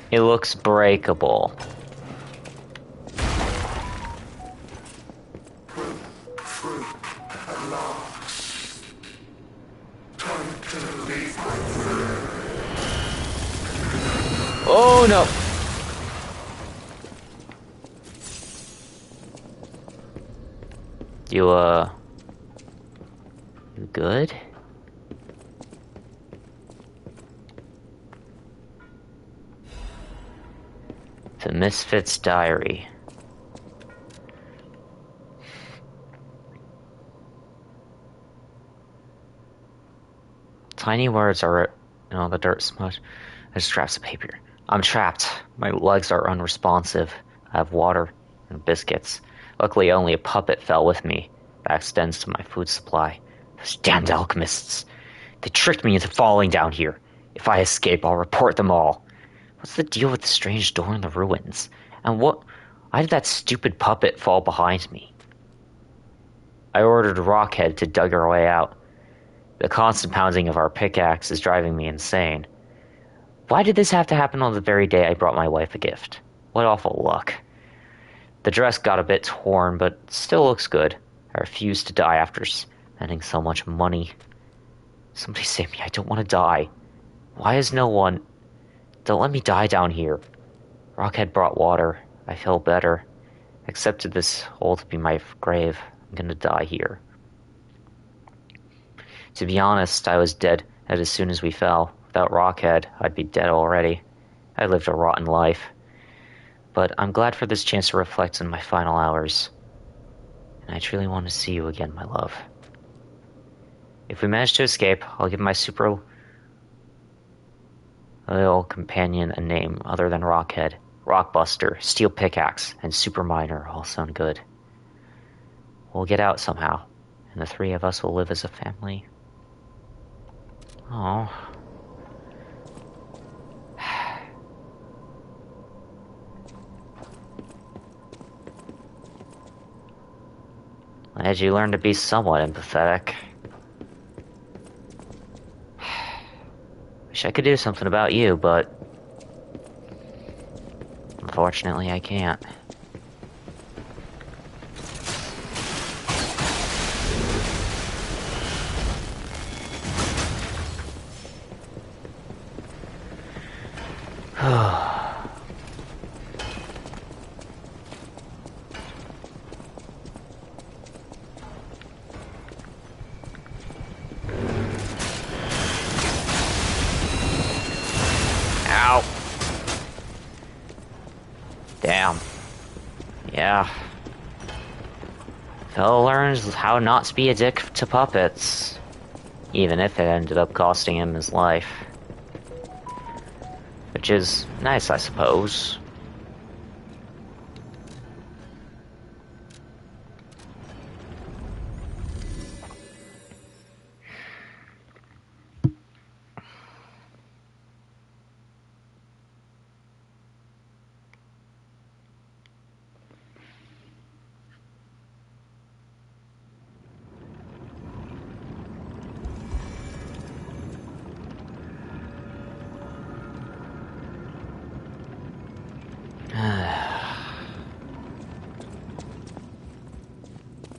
It looks breakable. Oh no! You good? The Misfit's Diary. Tiny words are, the dirt smudge. I just grab some paper. I'm trapped. My legs are unresponsive. I have water and biscuits. Luckily, only a puppet fell with me. That extends to my food supply. Those damned alchemists. They tricked me into falling down here. If I escape, I'll report them all. What's the deal with the strange door in the ruins? And why did that stupid puppet fall behind me? I ordered Rockhead to dug our way out. The constant pounding of our pickaxe is driving me insane. Why did this have to happen on the very day I brought my wife a gift? What awful luck. The dress got a bit torn, but still looks good. I refuse to die after spending so much money. Somebody save me, I don't want to die. Why is no one... Don't let me die down here. Rockhead brought water. I feel better. Accepted this hole to be my grave. I'm gonna die here. To be honest, I was dead as soon as we fell. Without Rockhead, I'd be dead already. I lived a rotten life. But I'm glad for this chance to reflect on my final hours. and I truly want to see you again, my love. If we manage to escape, I'll give my super loyal companion a name other than Rockhead. Rockbuster, Steel Pickaxe, and Super Miner all sound good. We'll get out somehow, and the three of us will live as a family. Oh. As you learn to be somewhat empathetic. Wish I could do something about you, but unfortunately I can't. Ow. Damn. Yeah. Fellow learns how not to be a dick to puppets, even if it ended up costing him his life. Which is nice, I suppose.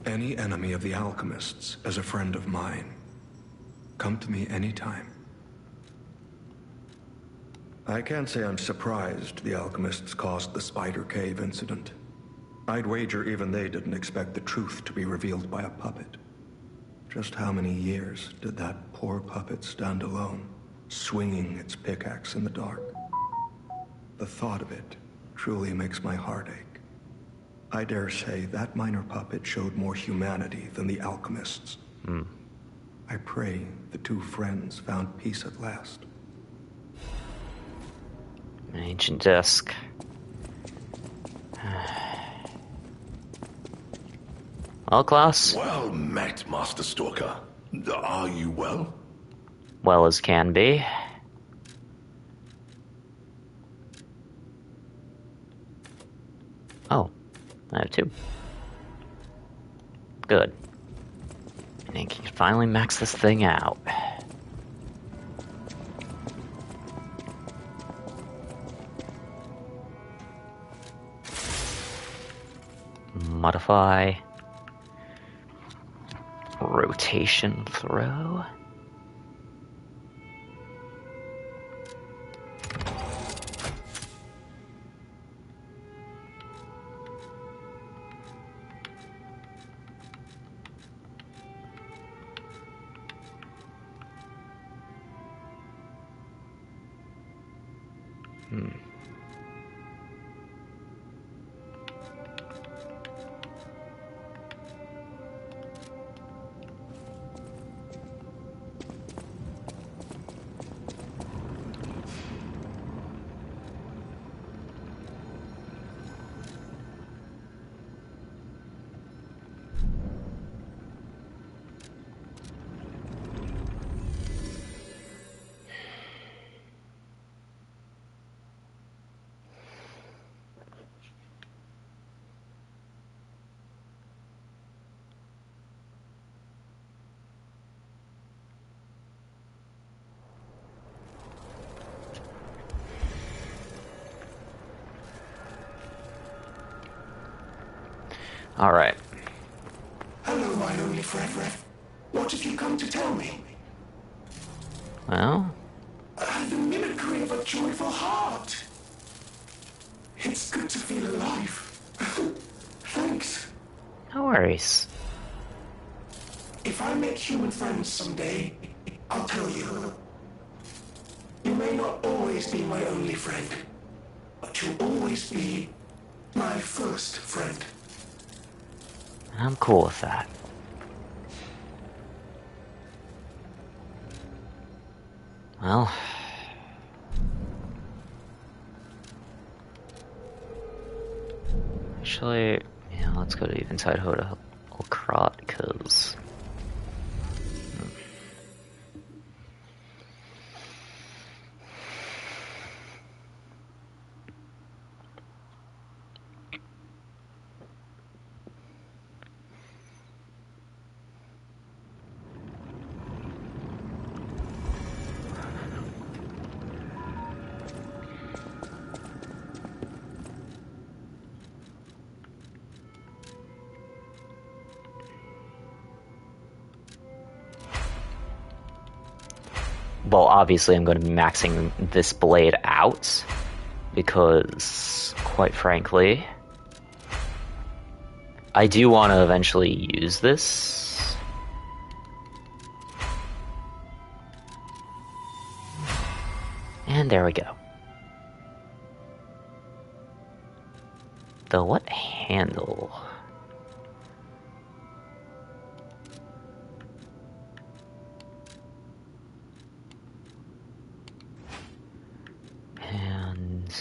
Any enemy of the alchemists is a friend of mine. Come to me anytime. I can't say I'm surprised the alchemists caused the Spider Cave incident. I'd wager even they didn't expect the truth to be revealed by a puppet. Just how many years did that poor puppet stand alone, swinging its pickaxe in the dark? The thought of it truly makes my heart ache. I dare say that minor puppet showed more humanity than the alchemists. I pray the two friends found peace at last. An ancient disc. Well, Klaus? Well met, Master Stalker. Are you well? Well as can be. Oh, I have two. Good. I think you can finally max this thing out. Modify. Rotation throw. All right. Hello, my only friend. What have you come to tell me? Well, The mimicry of a joyful heart. It's good to feel alive. Thanks. no worries. If I make human friends someday, I'll tell you. You may not always be my only friend, but you'll always be my first friend. I'm cool with that. Well... Actually, yeah, let's go to Eventide Hotel Krot, because... Well, obviously I'm going to be maxing this blade out, because, quite frankly, I do want to eventually use this. And there we go. Though what handle? And...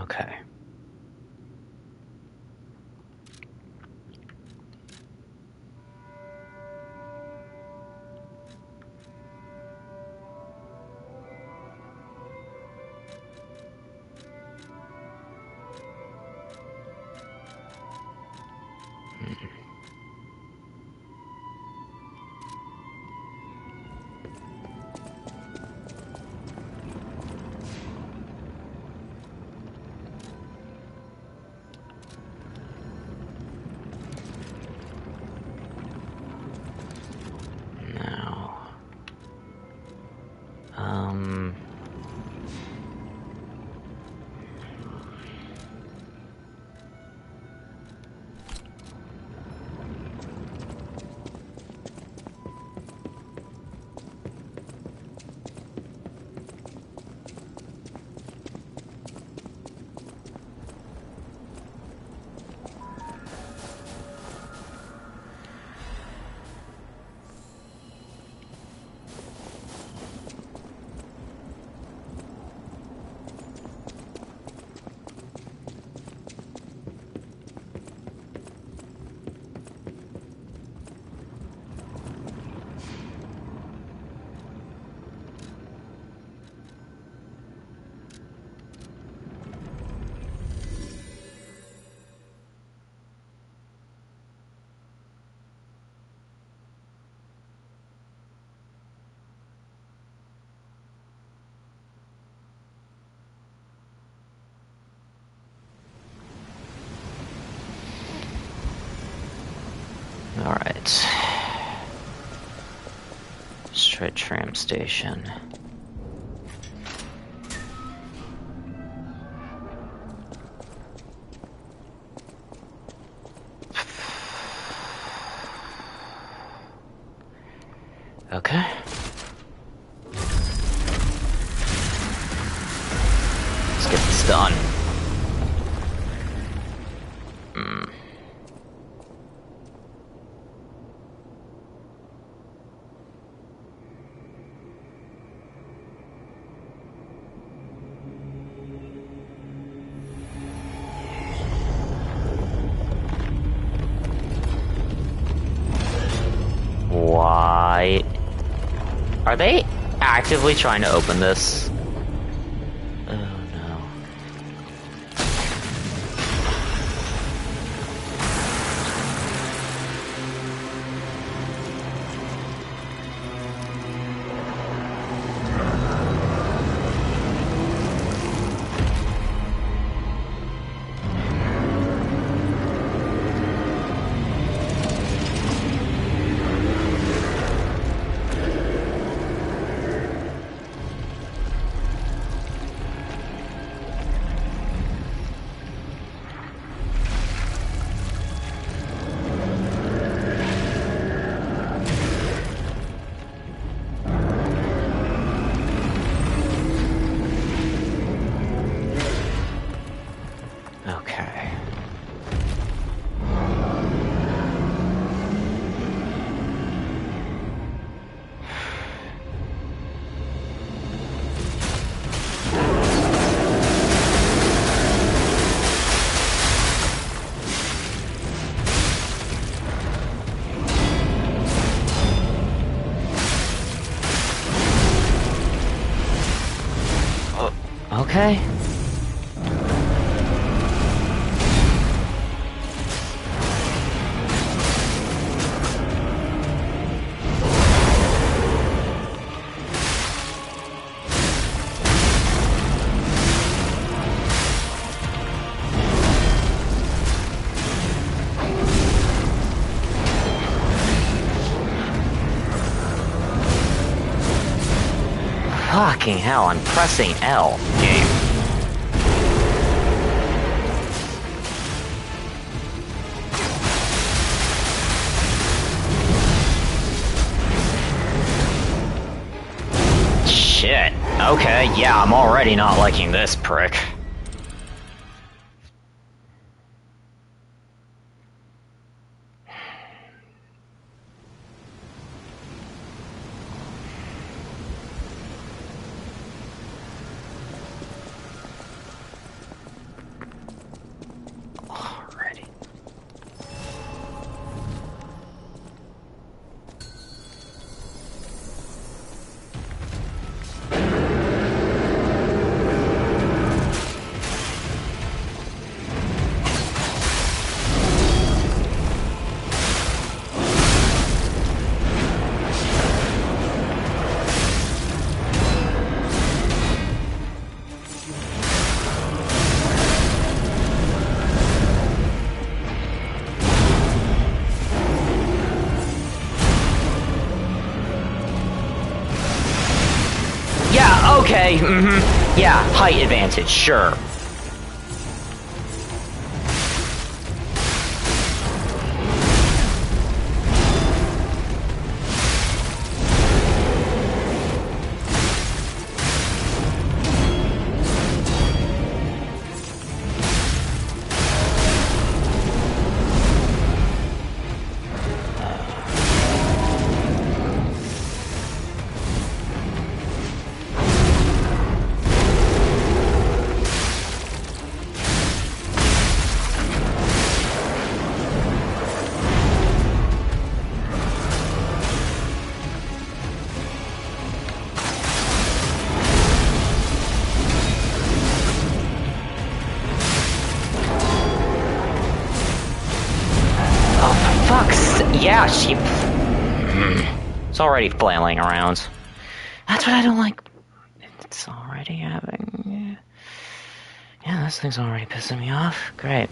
Okay. Now... Alright. Straight tram station. Okay. almost done. Why? Are they actively trying to open this? Oh no. Okay. Okay. Fucking hell, I'm pressing L, game. Shit. Okay, yeah, I'm already not liking this prick. Already. Yeah, okay, yeah, height advantage, sure. Yeah, she... It's already flailing around. That's what I don't like. It's already having... Yeah, this thing's already pissing me off. Great.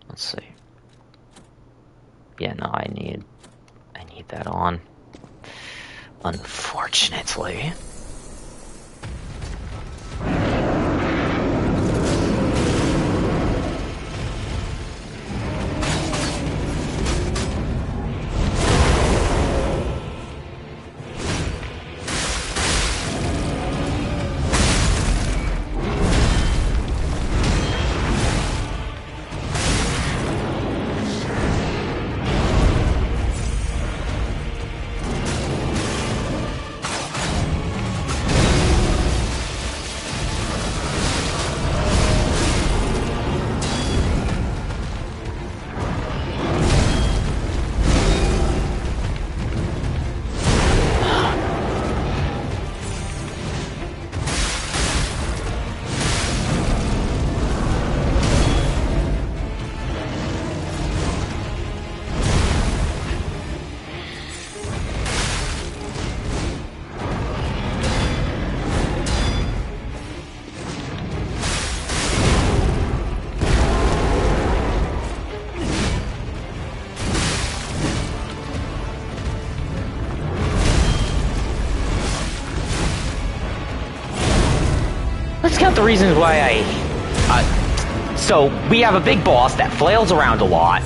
Let's see. Yeah, no, I need put that on. Unfortunately. Let's count the reasons why so, we have a big boss that flails around a lot.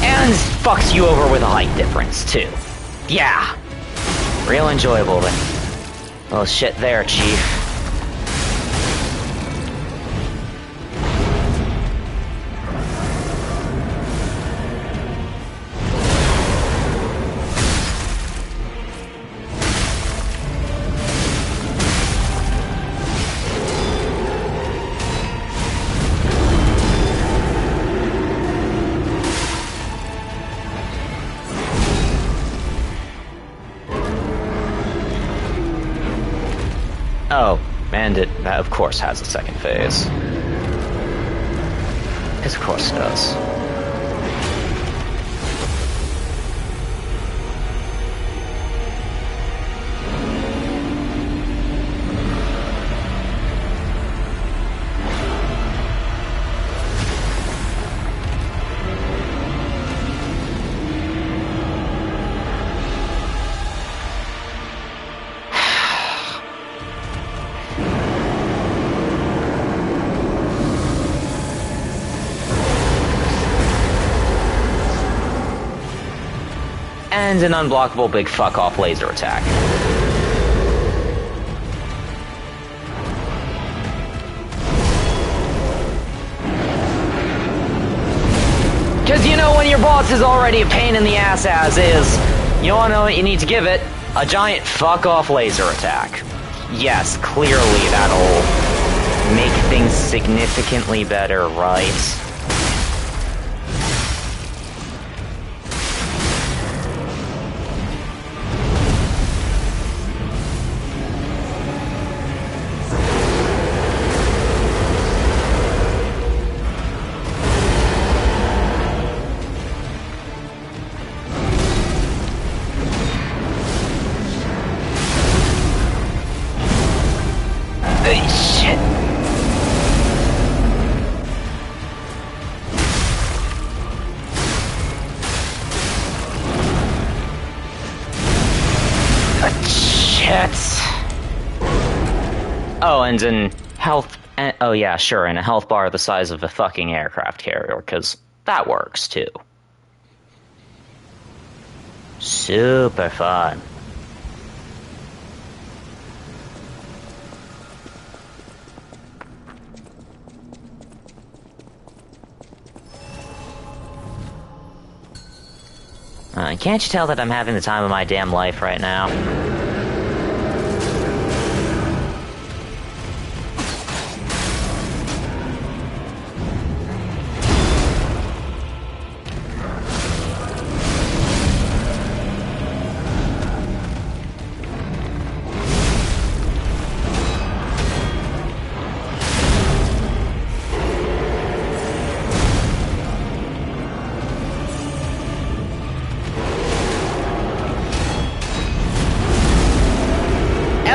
And fucks you over with a height difference, too. Yeah. Real enjoyable, but... well, shit there, Chief. Oh, and it, of course, has a second phase. Because of course it does. And an unblockable big fuck-off laser attack. Because you know when your boss is already a pain in the ass as is, you wanna know what you need to give it? A giant fuck-off laser attack. Yes, clearly that'll make things significantly better, right? Shit. Shit. Oh, and in health... oh yeah, sure, and a health bar the size of a fucking aircraft carrier, because that works, too. Super fun. Can't you tell that I'm having the time of my damn life right now?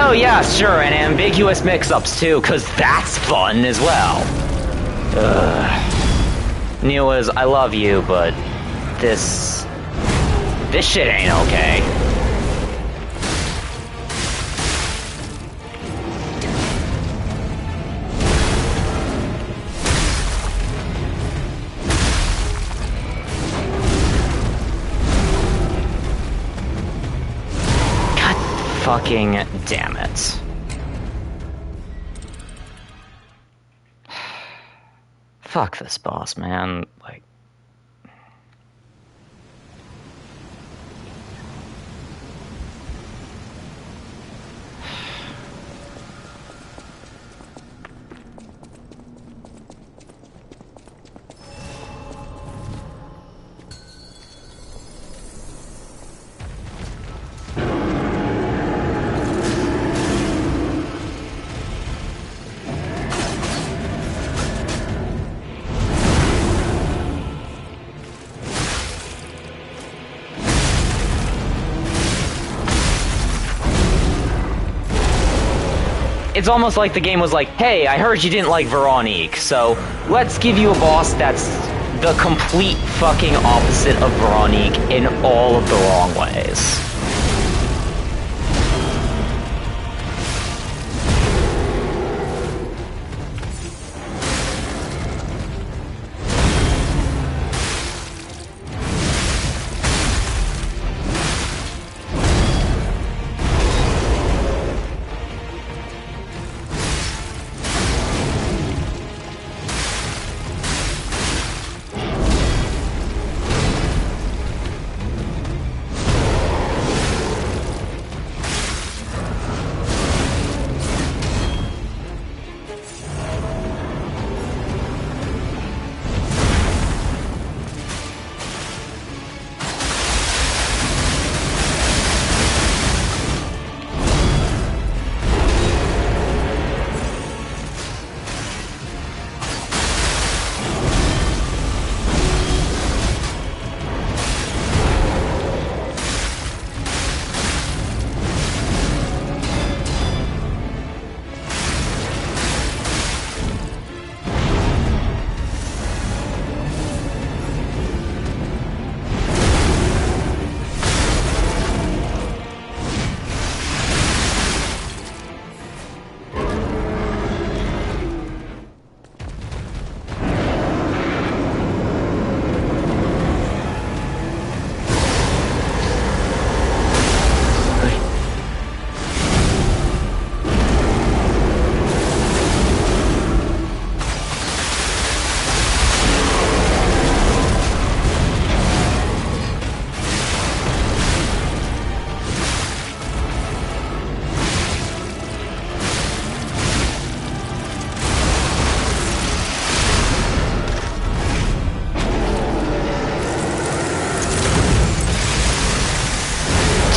Oh yeah, sure, and ambiguous mix-ups too, cause that's fun as well. Newas, I love you, but this shit ain't okay. Fucking damn it. Fuck this boss, man. Like... It's almost like the game was like, hey, I heard you didn't like Veronique, so let's give you a boss that's the complete fucking opposite of Veronique in all of the wrong ways.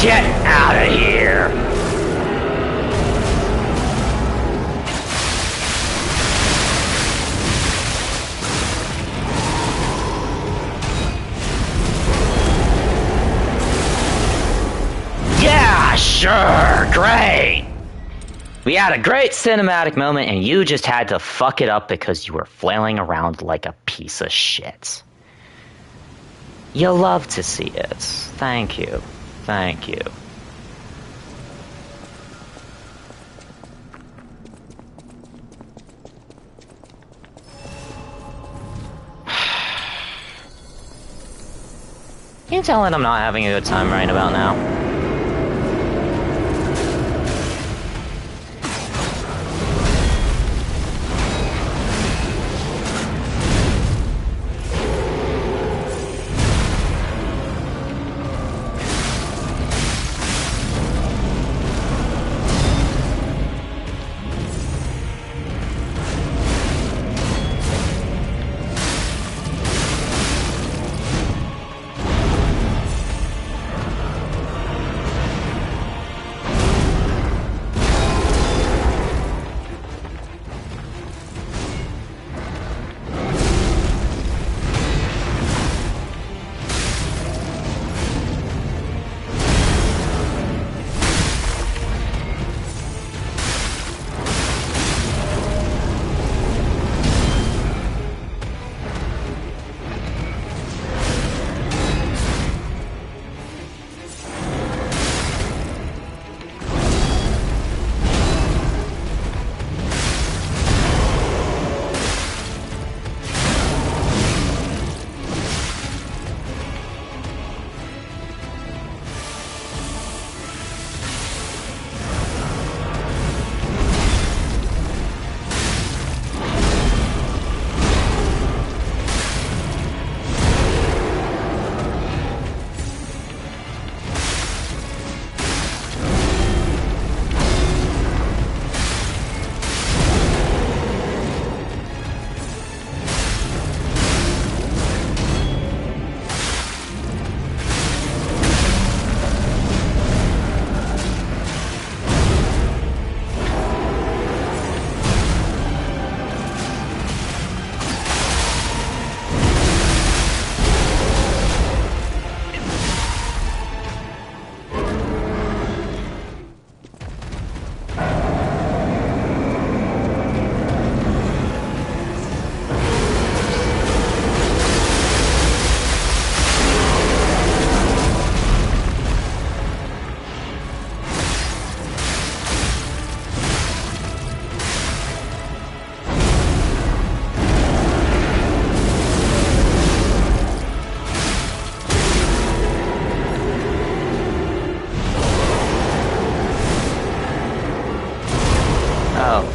Get out of here! Yeah, sure, great! We had a great cinematic moment and you just had to fuck it up because you were flailing around like a piece of shit. You love to see it. Thank you. Thank you. Can you tell that I'm not having a good time right about now?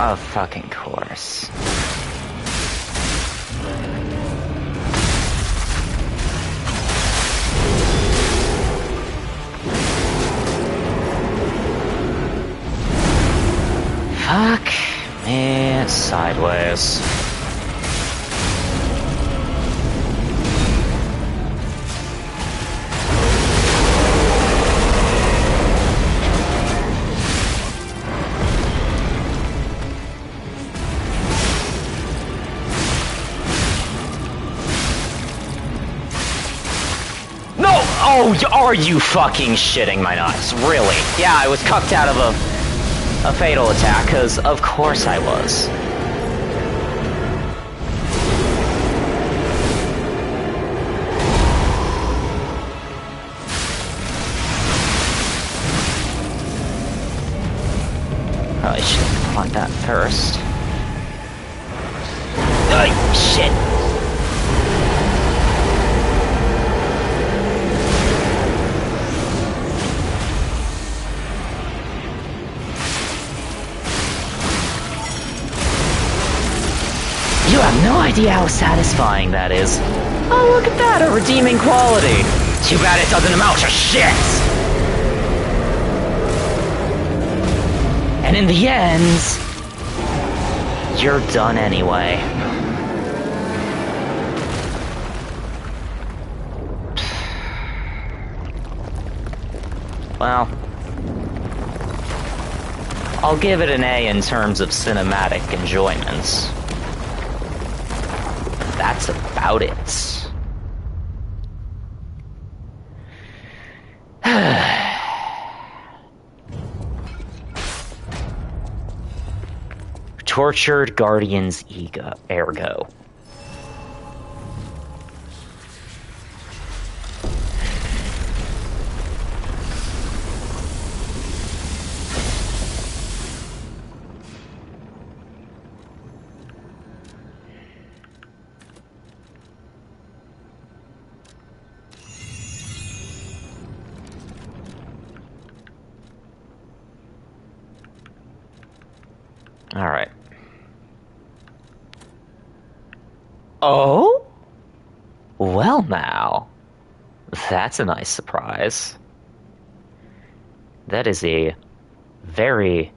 Oh, fucking course. Fuck me sideways. No! Oh, are you fucking shitting my nuts? Really? Yeah, I was cucked out of a fatal attack, because of course I was. Probably should have caught that first. Oh, shit! You have no idea how satisfying that is. Oh, look at that, a redeeming quality. Too bad it doesn't amount to shit. And in the end, you're done anyway. Well, I'll give it an A in terms of cinematic enjoyments. That's about it. Tortured Guardian's ego, ergo. All right. Oh? Well now. That's a nice surprise. That is a very,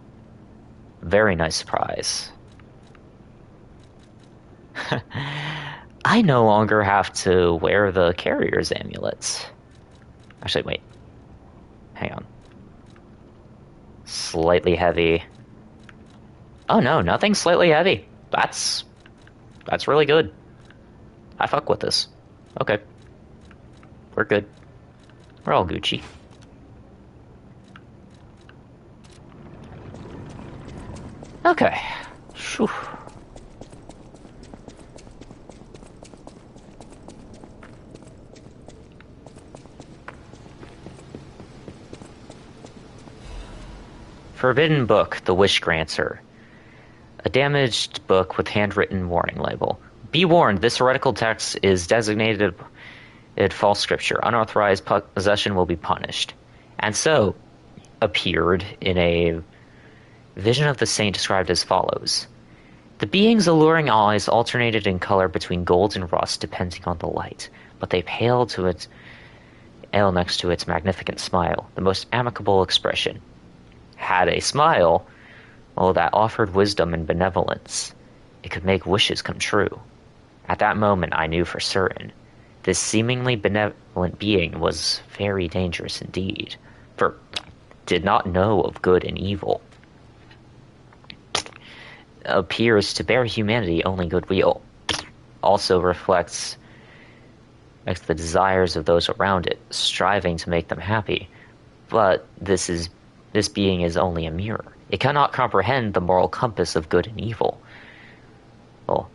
very nice surprise. I no longer have to wear the carrier's amulets. Actually, wait. Hang on. Slightly heavy. Oh no, nothing slightly heavy. That's really good. I fuck with this. Okay. We're good. We're all Gucci. Okay. Whew. Forbidden Book, The Wish Granter. A damaged book with handwritten warning label. Be warned, this heretical text is designated false scripture. Unauthorized possession will be punished. And so appeared in a vision of the saint described as follows. The being's alluring eyes alternated in color between gold and rust depending on the light, but they paled next to its magnificent smile, the most amicable expression. Had a smile, that offered wisdom and benevolence. It could make wishes come true. At that moment, I knew for certain. This seemingly benevolent being was very dangerous indeed, for did not know of good and evil. Appears to bear humanity only goodwill. Also reflects the desires of those around it, striving to make them happy. But this being is only a mirror. It cannot comprehend the moral compass of good and evil.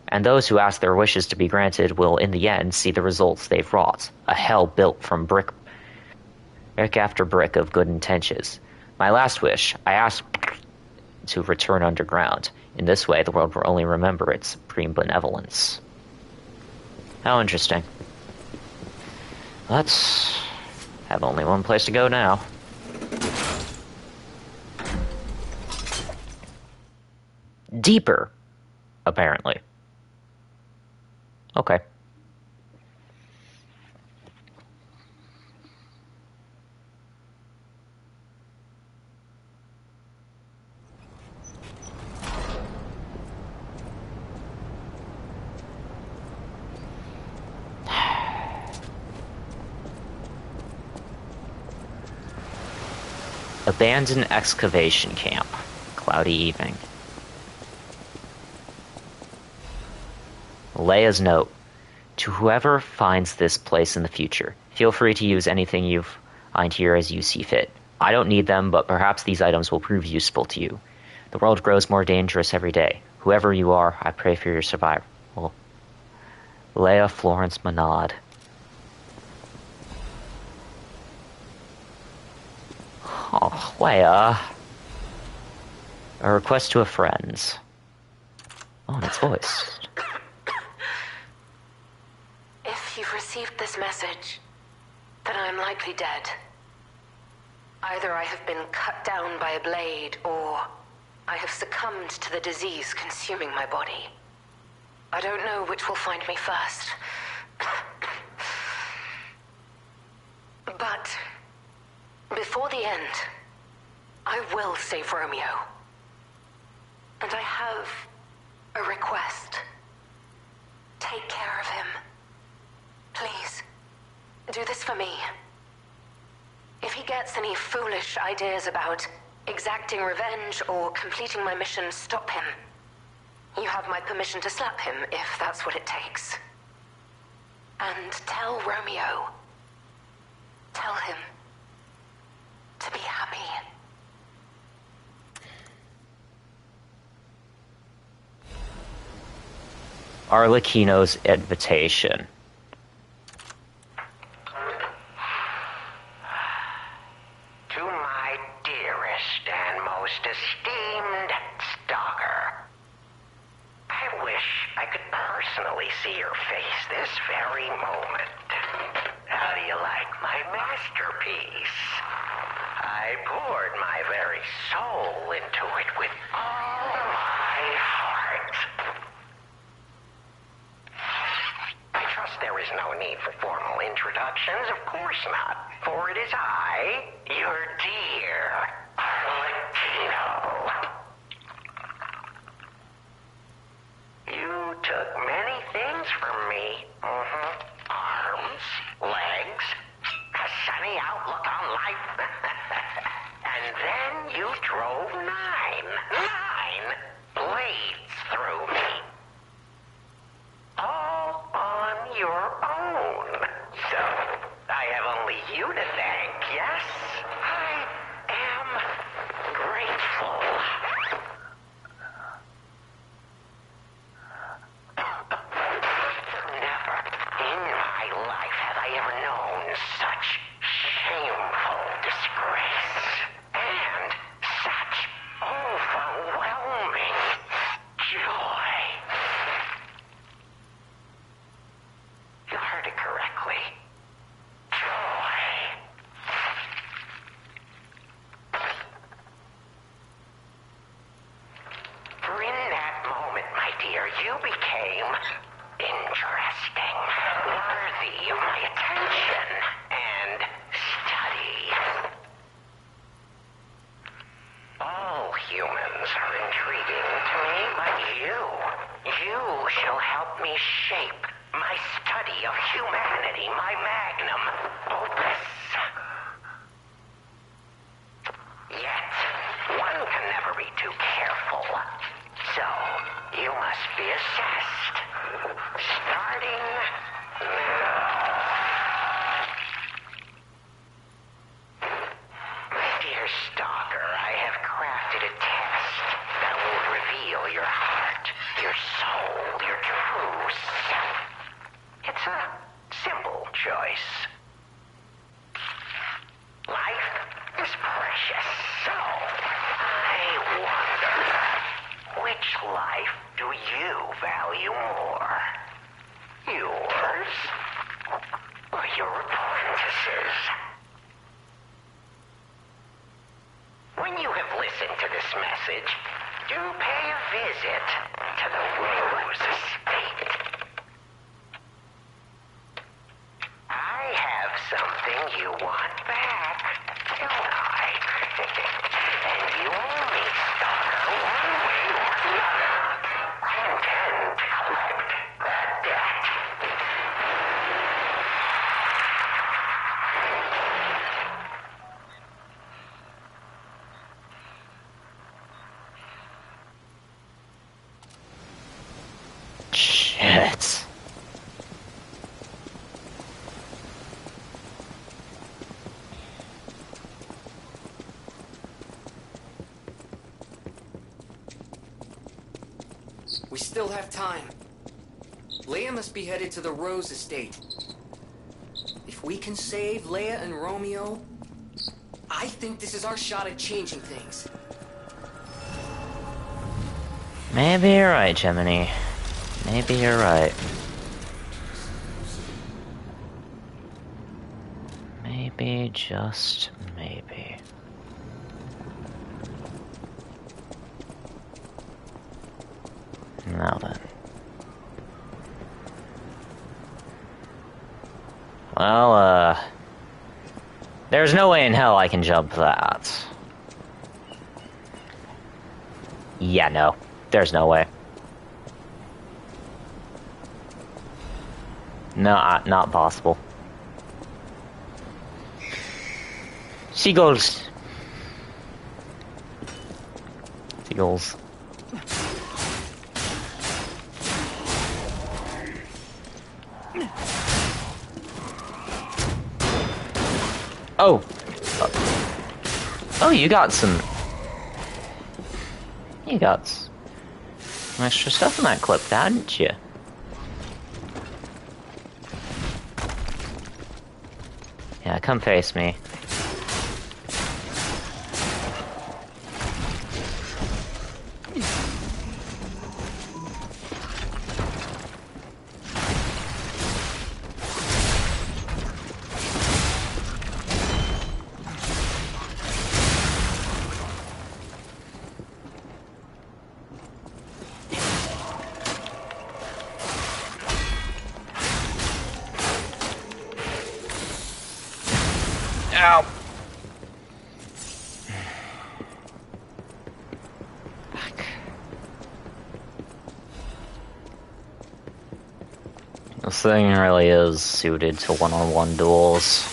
And those who ask their wishes to be granted will, in the end, see the results they've wrought. A hell built from brick after brick of good intentions. My last wish, I ask to return underground. In this way, the world will only remember its supreme benevolence. How interesting. Let's have only one place to go now. deeper, apparently. Okay. Abandoned excavation camp. Cloudy evening. Leia's note. To whoever finds this place in the future, feel free to use anything you find here as you see fit. I don't need them, but perhaps these items will prove useful to you. The world grows more dangerous every day. Whoever you are, I pray for your survival. Leia Florence Manad. Oh, Leia. A request to a friend. Oh, and it's voiced. If you've received this message, then I'm likely dead. Either I have been cut down by a blade, or I have succumbed to the disease consuming my body. I don't know which will find me first. But before the end, I will save Romeo. And I have a request. Take care of him. Please, do this for me. If he gets any foolish ideas about exacting revenge or completing my mission, stop him. You have my permission to slap him if that's what it takes. And tell Romeo. Tell him to be happy. Arlecchino's invitation. To my dearest and most esteemed stalker, I wish I could personally see your face this very moment. How do you like my masterpiece? I poured my very soul into it with all my heart. I trust there is no need for formal introductions, of course not, for it is I, your dear Arlecchino. You took many things from me. Arms, legs, a sunny outlook on life. And then you drove nine blades through me. All on your own. So, I have only you to thank, yes? I am grateful. Never in my life have I ever known such shameful disgrace. And such overwhelming joy. You heard it correctly. Joy. For in that moment, my dear, you became interesting, worthy of my attention and study. All humans are intriguing to me, but you shall help me shape my study of humanity, my magnum opus. Yet, one can never be too careful. So, you must be assessed. Starting now. My dear stalker, I have crafted a test that will reveal your heart, your soul, your true self. It's a simple choice. Life is precious, so I wonder, which life do you value more? Yours or your apprentice's? When you have listened to this message, do pay a visit to the Rose Estate. I have something you want back, don't I? And you owe me, Stalker, one way or another. I intend to collect that debt. Shit. We still have time. Leia must be headed to the Rose Estate. If we can save Leia and Romeo, I think this is our shot at changing things. Maybe you're right, Gemini. Maybe you're right. Maybe, just maybe. Now then. Well, there's no way in hell I can jump that. Yeah, no. There's no way. No, not possible. Seagulls. Seagulls. Oh. Oh, you got some... You got some extra stuff in that clip, didn't you? Yeah, come face me. Ow. Fuck. This thing really is suited to one-on-one duels.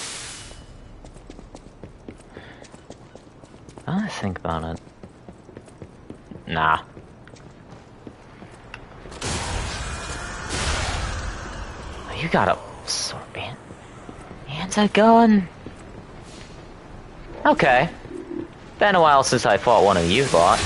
Now that I think about it. Nah. You got a sword anti-gun. Okay. Been a while since I fought one of you lot.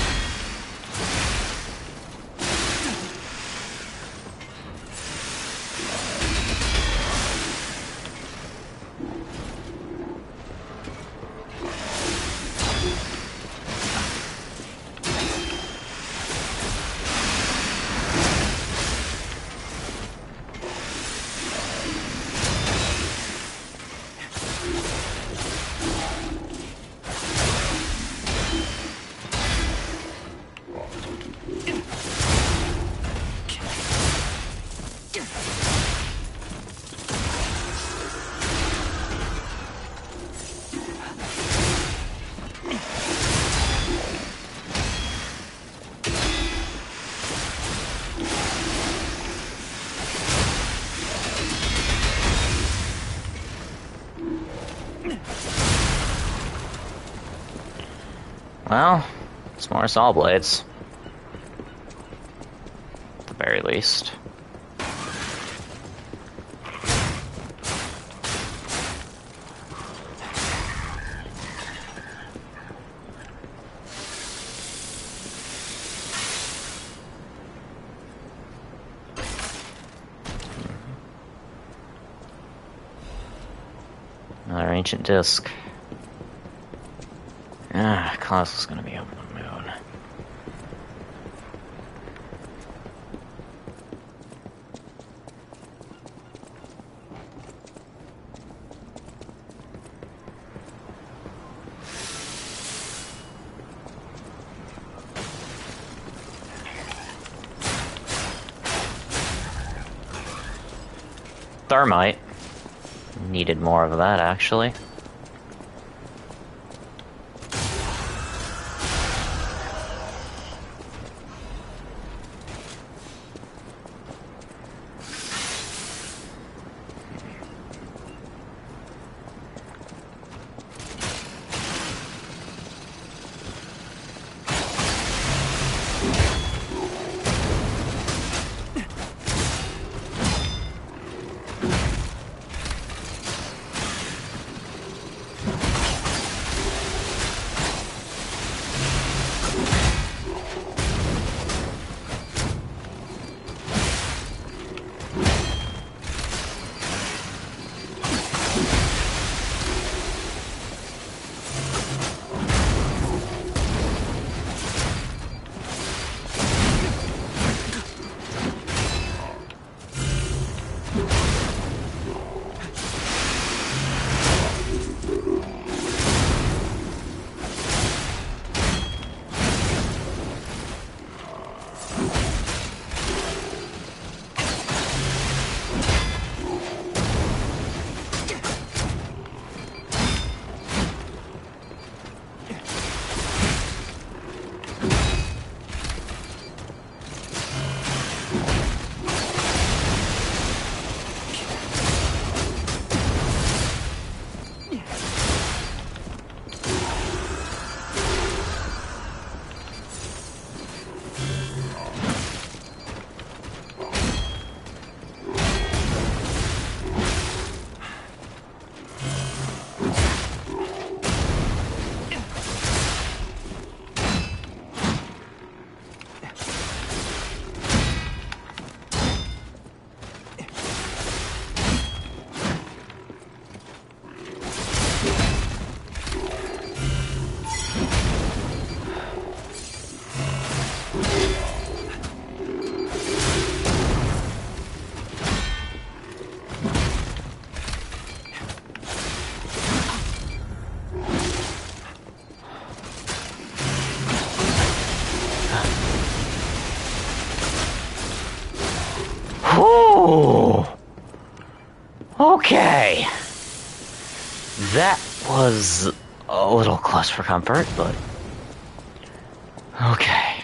Well, it's more saw blades. At the very least. Another ancient disc. Ah, Klaus is gonna be over the moon. Thermite. Needed more of that, actually. Whew. Okay. That was a little close for comfort, but okay.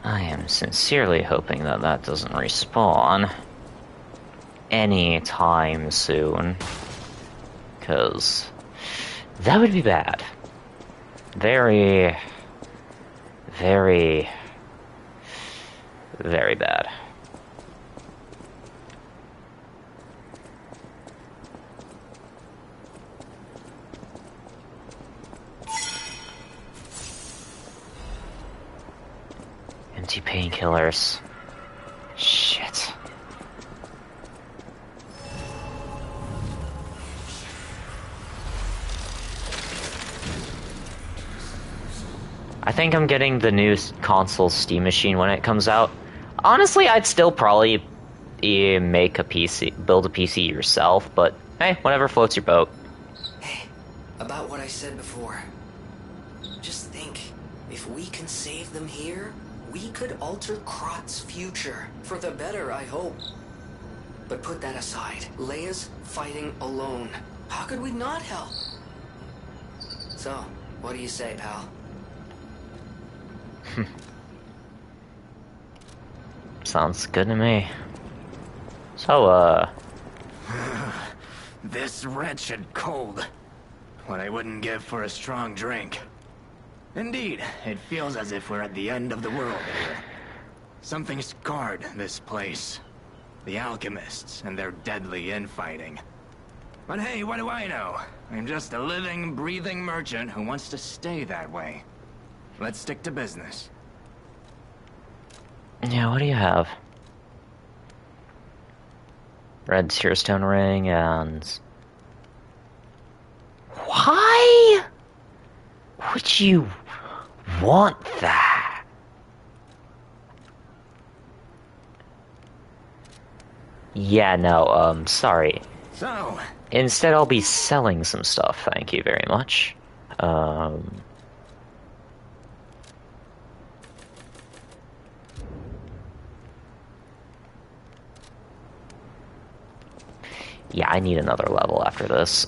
I am sincerely hoping that that doesn't respawn anytime soon, because that would be bad. Very, very, very bad. Empty painkillers. Shit. I think I'm getting the new console Steam machine when it comes out. Honestly, I'd still probably make a PC, build a PC yourself, but hey, whatever floats your boat. Hey, about what I said before. Just think, if we can save them here, we could alter Krot's future. For the better, I hope. But put that aside. Leia's fighting alone. How could we not help? So, what do you say, pal? Sounds good to me. So, This wretched cold. What I wouldn't give for a strong drink. Indeed, it feels as if we're at the end of the world here. Something scarred this place. The alchemists and their deadly infighting. But hey, what do I know? I'm just a living, breathing merchant who wants to stay that way. Let's stick to business. yeah, what do you have? Red Tearstone Ring and... Why would you want that? Yeah, no, sorry. So, Instead, I'll be selling some stuff, thank you very much. Yeah, I need another level after this.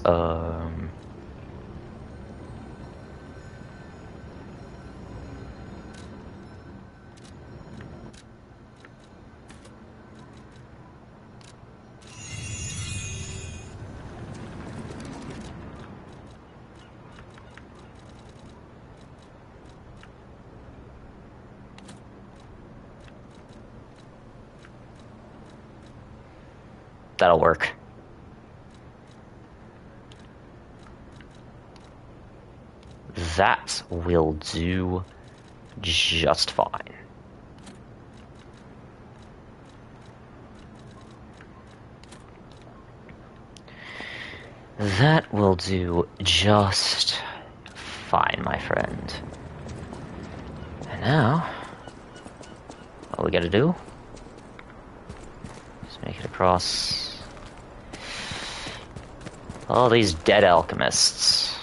That'll work. That will do just fine. That will do just fine, my friend. And now, all we gotta do is make it across all these dead alchemists.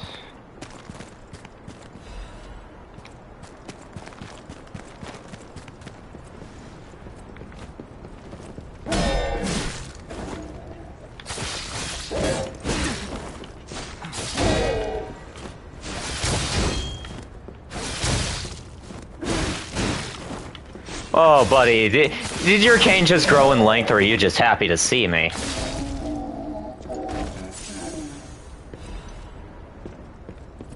Oh, buddy, did your cane just grow in length, or are you just happy to see me?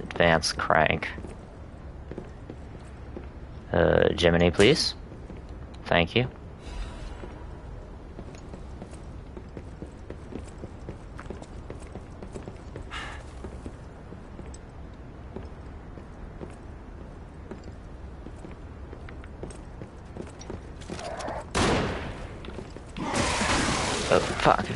Advance crank. Gemini, please. Thank you. Oh, fuck.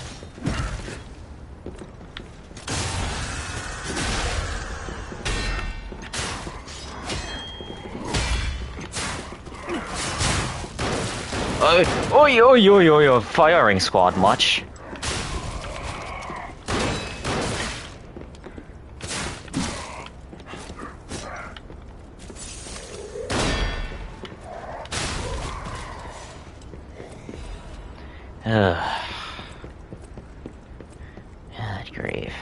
Oi, firing squad much. Good grief.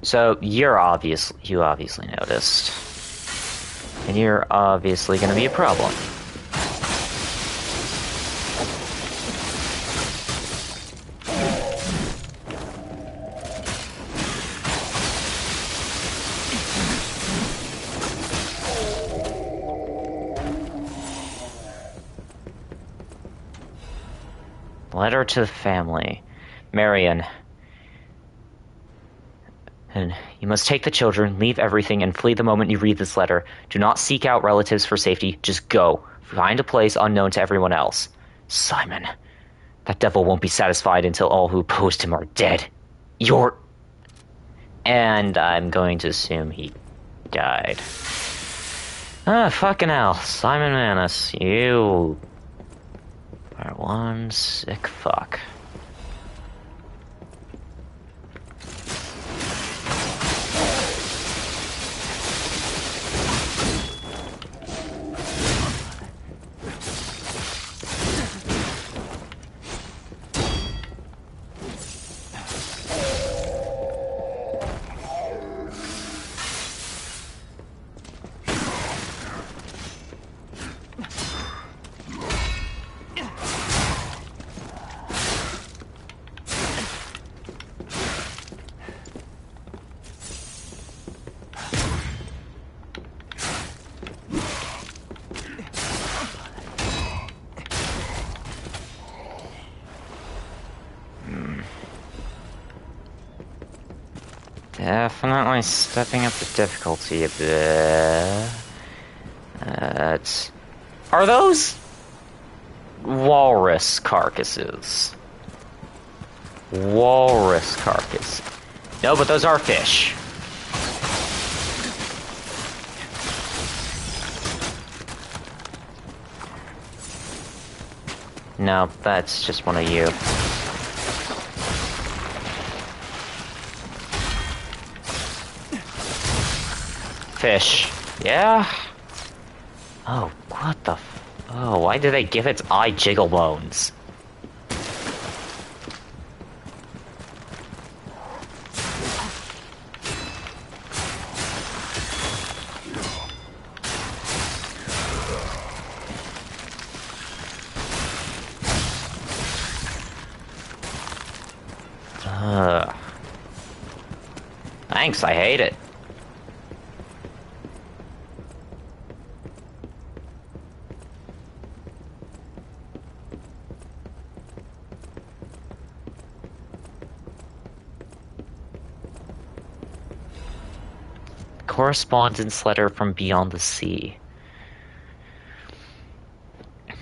So you obviously noticed, and you're obviously going to be a problem. Letter to the family. Marion. And you must take the children, leave everything, and flee the moment you read this letter. Do not seek out relatives for safety. Just go. Find a place unknown to everyone else. Simon. That devil won't be satisfied until all who opposed him are dead. And I'm going to assume he died. Ah, fucking hell. Simon Manus, you are one sick fuck. Definitely stepping up the difficulty a bit. Are those walrus carcasses? Walrus carcass. No, but those are fish. no, that's just one of you. Fish. Yeah? Oh, what the oh, why did they give its eye jiggle bones? Thanks, I hate it. Correspondence letter from beyond the sea.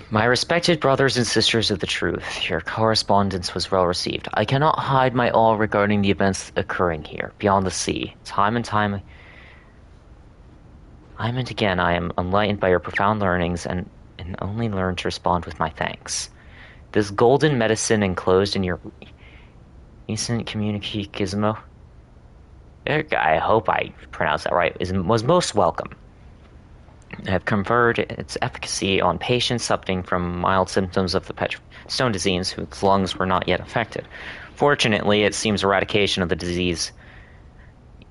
My respected brothers and sisters of the truth, your correspondence was well received. I cannot hide my awe regarding the events occurring here, beyond the sea. Time and again, I am enlightened by your profound learnings and only learn to respond with my thanks. This golden medicine enclosed in your recent communique gizmo, I hope I pronounced that right, was most welcome. I have conferred its efficacy on patients suffering from mild symptoms of the stone disease whose lungs were not yet affected. Fortunately, it seems eradication of the disease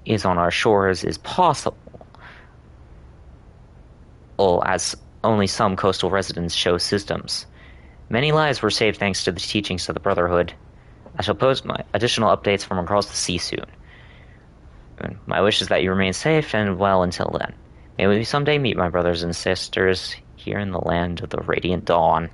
is on our shores is possible, as only some coastal residents show symptoms. Many lives were saved thanks to the teachings of the Brotherhood. I shall post my additional updates from across the sea soon. My wish is that you remain safe and well until then. May we someday meet, my brothers and sisters, here in the land of the Radiant Dawn.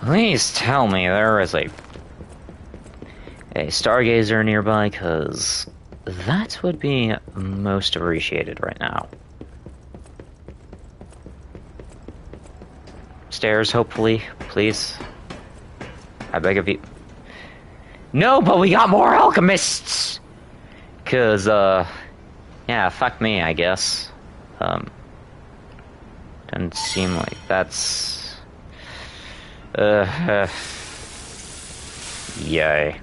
Please tell me there is a stargazer nearby, cause that would be most appreciated right now. Stairs, hopefully, please. I beg of you. No, but we got more alchemists! Cause, yeah, fuck me, I guess. Doesn't seem like that's... yay.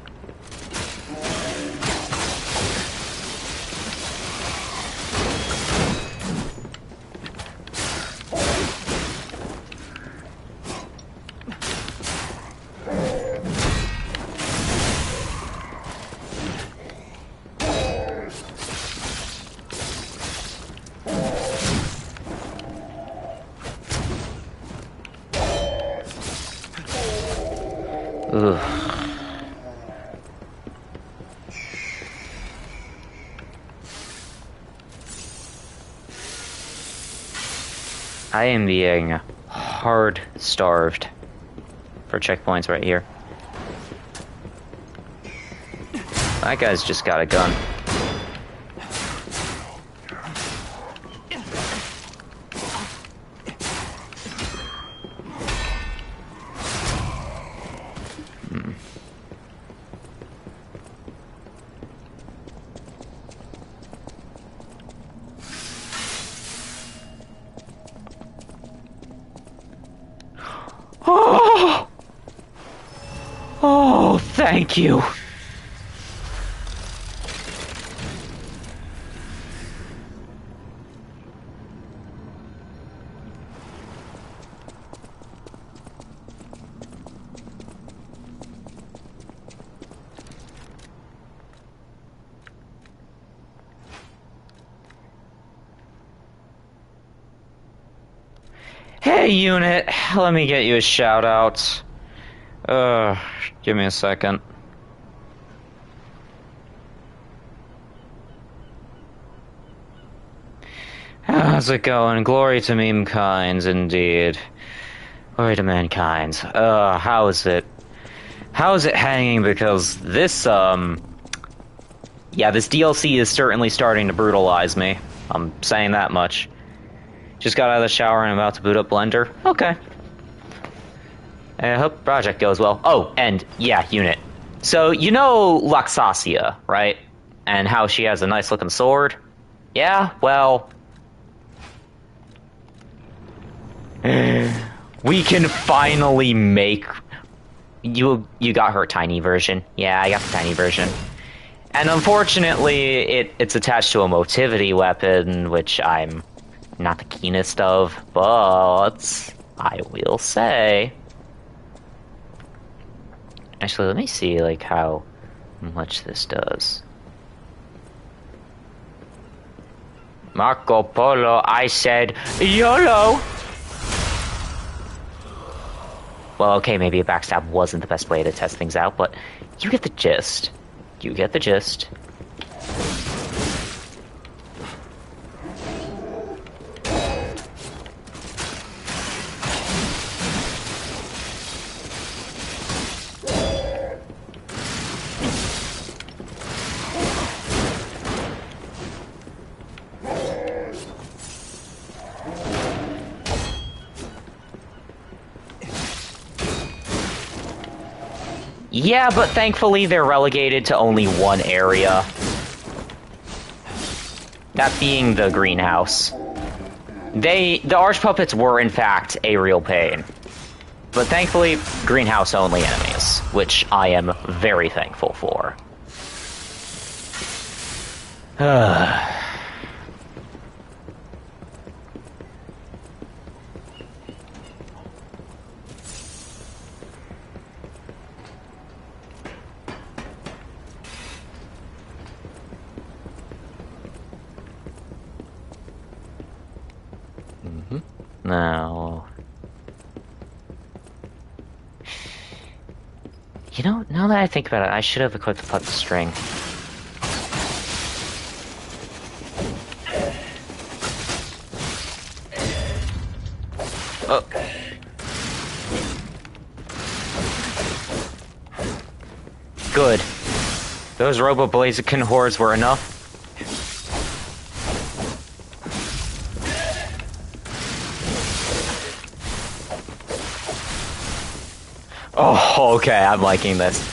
I am being hard starved for checkpoints right here. That guy's just got a gun. Thank you. Hey, unit, let me get you a shout out. Give me a second. How's it going? Glory to memekinds, indeed. Glory to mankind. How is it? How is it hanging? Because this, yeah, this DLC is certainly starting to brutalize me. I'm saying that much. Just got out of the shower and I'm about to boot up Blender. Okay. I hope the project goes well. Oh, and, yeah, unit. So, you know Luxasia, right? And how she has a nice looking sword? Yeah, well... we can finally make... You got her tiny version. Yeah, I got the tiny version. And unfortunately, it's attached to a motivity weapon, which I'm not the keenest of, but I will say... Actually, let me see, like, how much this does. Marco Polo, I said YOLO! Well, okay, maybe a backstab wasn't the best way to test things out, but you get the gist. You get the gist. Yeah, but thankfully they're relegated to only one area. That being the greenhouse. The Archpuppets were in fact a real pain. But thankfully, greenhouse only enemies, which I am very thankful for. Now... You know, now that I think about it, I should have equipped the putt string. Oh. Good. Those Robo-Blaziken hordes were enough. Oh, okay, I'm liking this.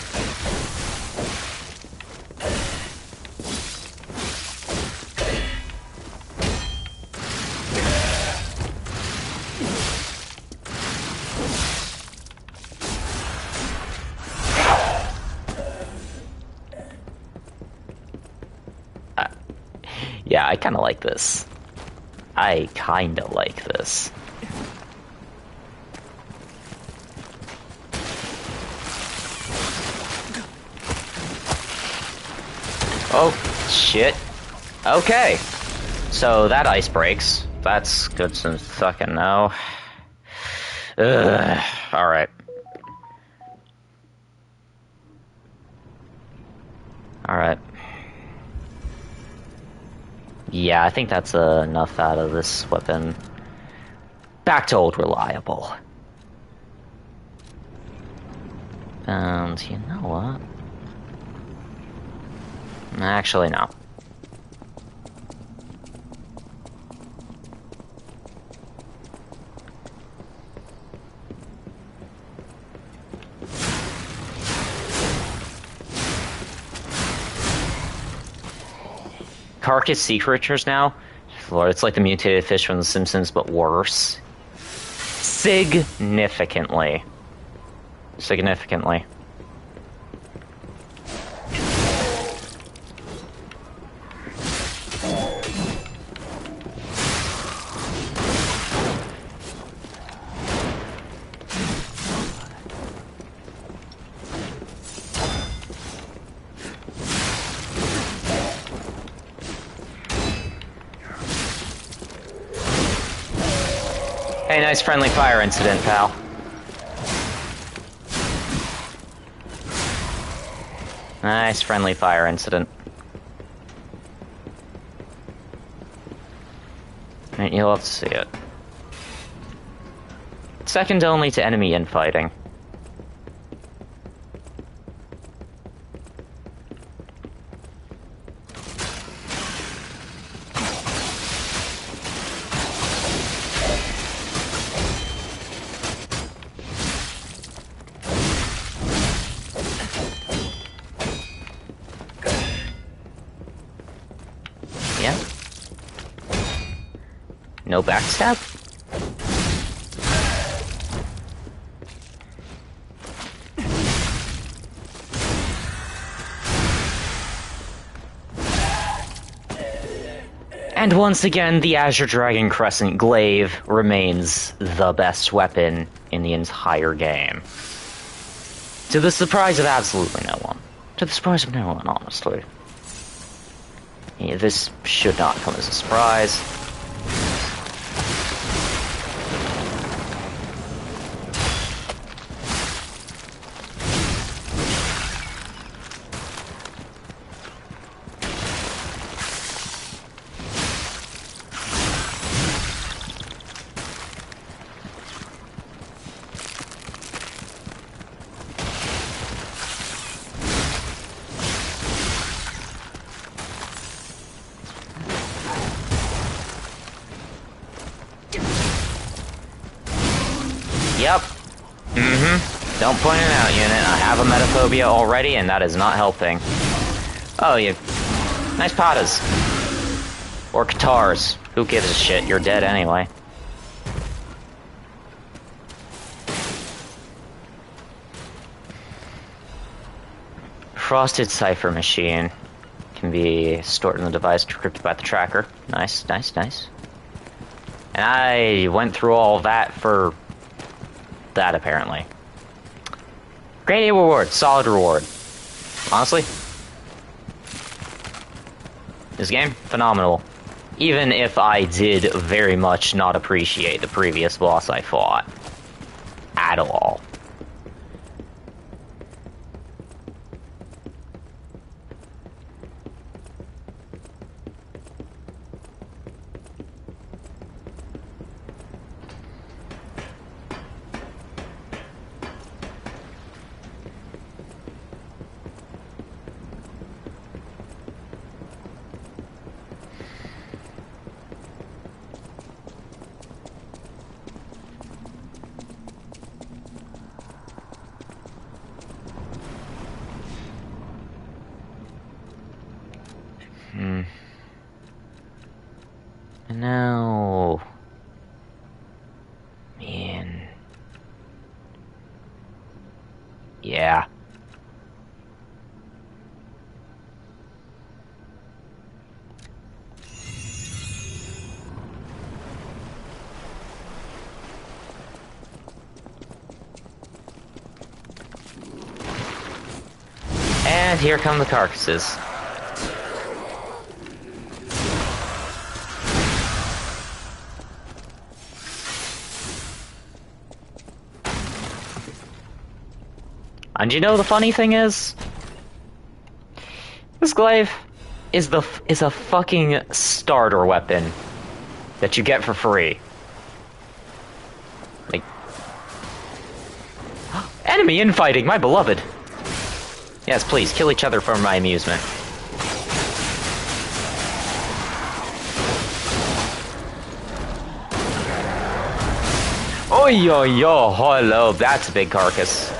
Yeah, I kinda like this. I kinda like this. Oh, shit. Okay. So that ice breaks. That's good to fucking know. Ugh. Alright. Alright. Yeah, I think that's enough out of this weapon. Back to old reliable. And you know what? Actually, no. Carcass sea creatures now? Lord, it's like the mutated fish from The Simpsons, but worse. Significantly. Significantly. Hey, nice friendly fire incident, pal. Nice friendly fire incident. You'll have to see it. Second only to enemy infighting. Yeah. No backstab? And once again, the Azure Dragon Crescent Glaive remains the best weapon in the entire game. To the surprise of absolutely no one. To the surprise of no one, honestly. Yeah, this should not come as a surprise. Yep. Don't point it out, unit. I have a metaphobia already, and that is not helping. Oh, you... Nice patas. Or guitars. Who gives a shit? You're dead anyway. Frosted Cipher Machine. Can be stored in the device, decrypted by the tracker. Nice, nice, nice. And I went through all that for... that, apparently. Great reward. Solid reward. Honestly. This game, phenomenal. Even if I did very much not appreciate the previous boss I fought. At all. No. Man. Yeah. And here come the carcasses. And you know the funny thing is? This glaive is a fucking starter weapon that you get for free. Like... Enemy infighting, my beloved! Yes, please, kill each other for my amusement. Oh, yo, hello, that's a big carcass.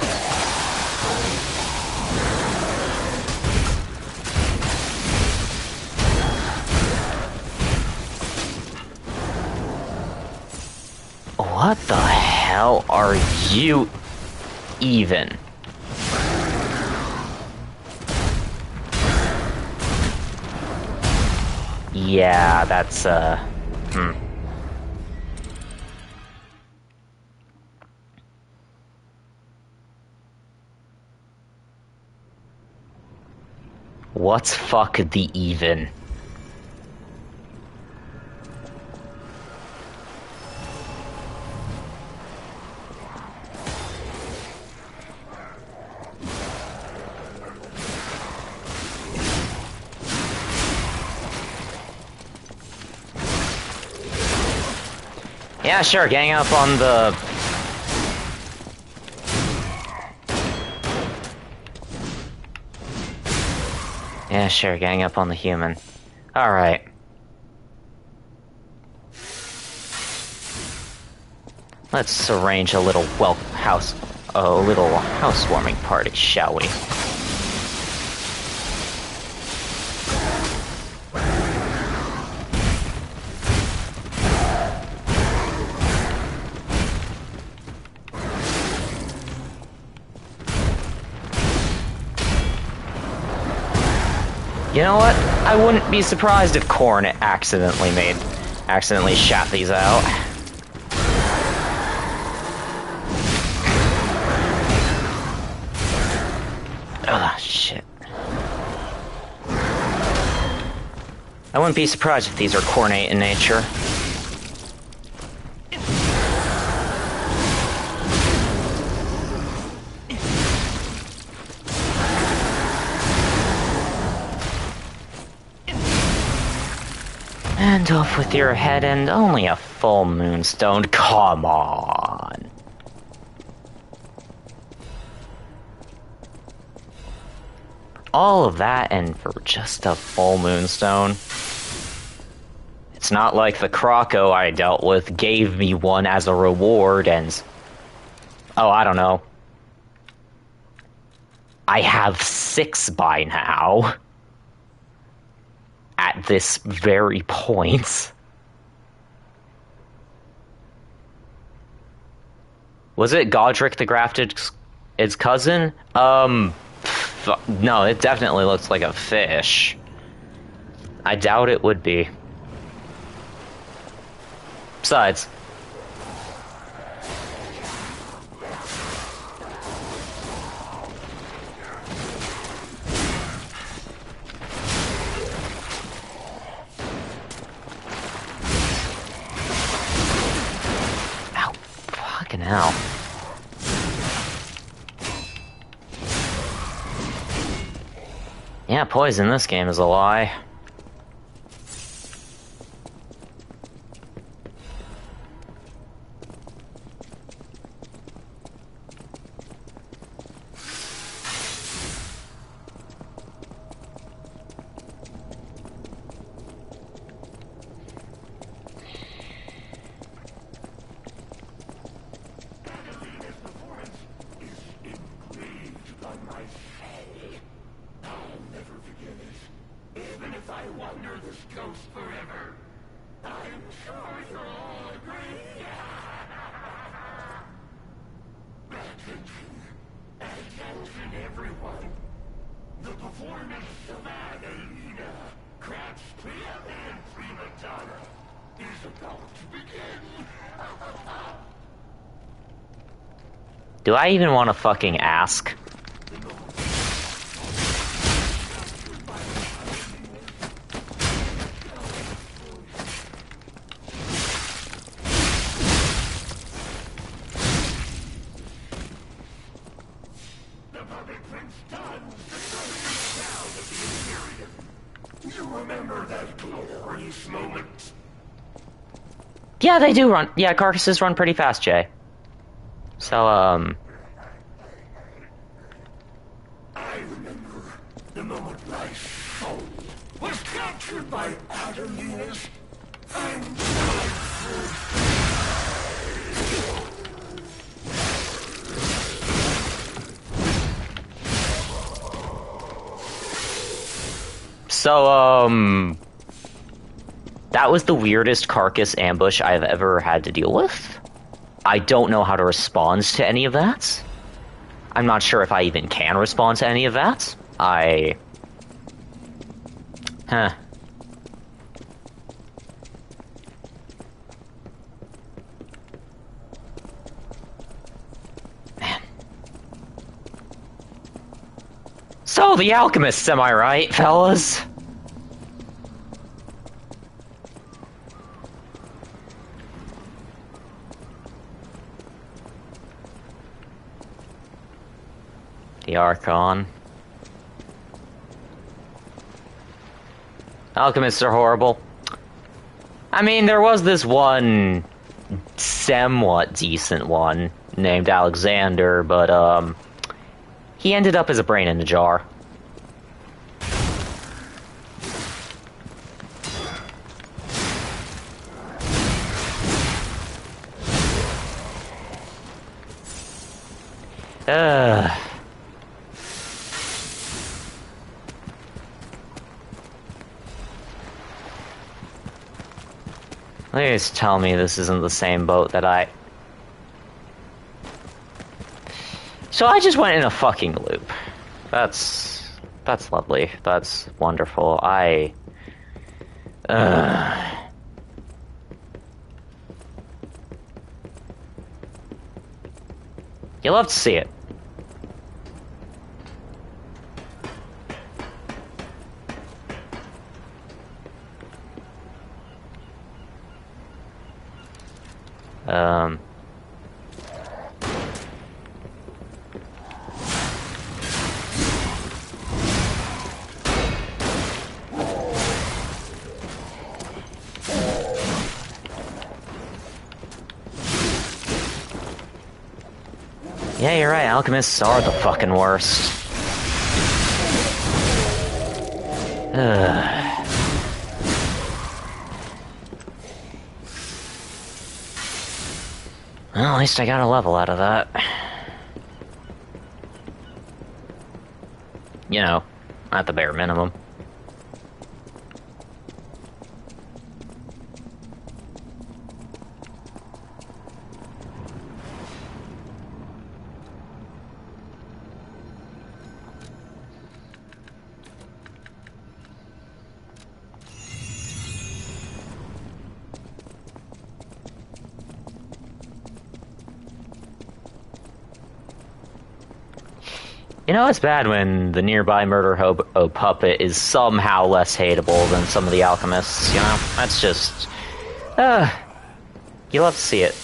What the hell are you even? Yeah, that's, What's fuck the even? Yeah, sure, gang up on the... Yeah, sure, gang up on the human. Alright. Let's arrange a little housewarming party, shall we? You know what? I wouldn't be surprised if Korn accidentally shat these out. Ah, shit. I wouldn't be surprised if these are cornate in nature. And off with your head and only a full moonstone. Come on. All of that and for just a full moonstone. It's not like the Croco I dealt with gave me one as a reward and... Oh, I don't know. I have 6 by now. At this very point. Was it Godric the Grafted's cousin? No, it definitely looks like a fish. I doubt it would be. Besides... Fucking hell. Yeah, poison in this game is a lie. Do I even want to fucking ask? Yeah, they do run. Yeah, carcasses run pretty fast, Jay. So, I remember the moment my soul was captured by Adam's and So, that was the weirdest carcass ambush I've ever had to deal with. I don't know how to respond to any of that. I'm not sure if I even can respond to any of that. Huh. Man. So, the alchemists, am I right, fellas? The Archon. Alchemists are horrible. I mean, there was this one somewhat decent one named Alexander, but he ended up as a brain in a jar. Please tell me this isn't the same boat that I... So I just went in a fucking loop. That's lovely. That's wonderful. You love to see it. Yeah, you're right, alchemists are the fucking worst. Well, at least I got a level out of that. You know, at the bare minimum. You know, it's bad when the nearby murder hobo puppet is somehow less hateable than some of the alchemists, you know? That's just... you love to see it.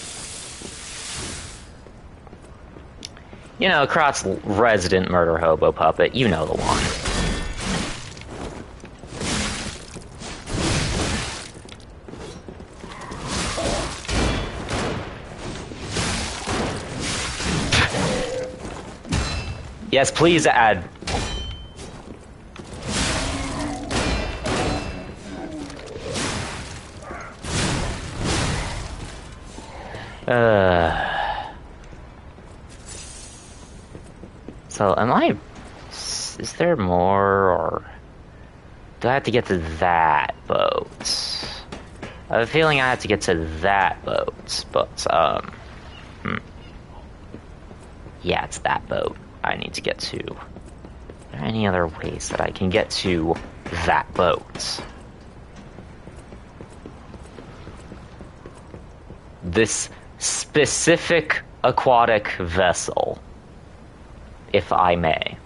You know, Krot's resident murder hobo puppet, you know the one. Yes, please add. So, am I... Is there more, or... Do I have to get to that boat? I have a feeling I have to get to that boat, but, Yeah, it's that boat I need to get to. Are there any other ways that I can get to that boat? This specific aquatic vessel, if I may.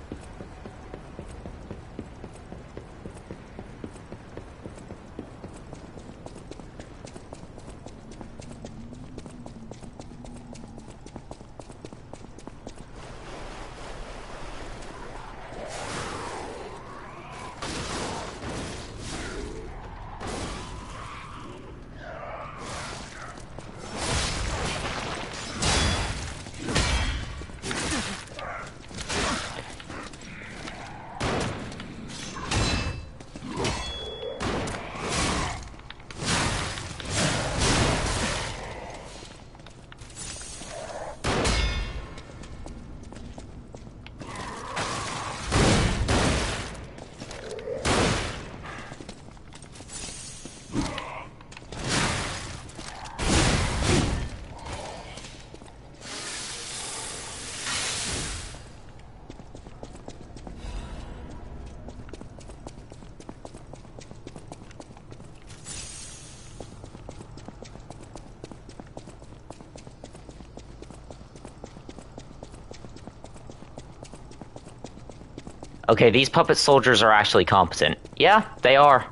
Okay, these puppet soldiers are actually competent. Yeah, they are.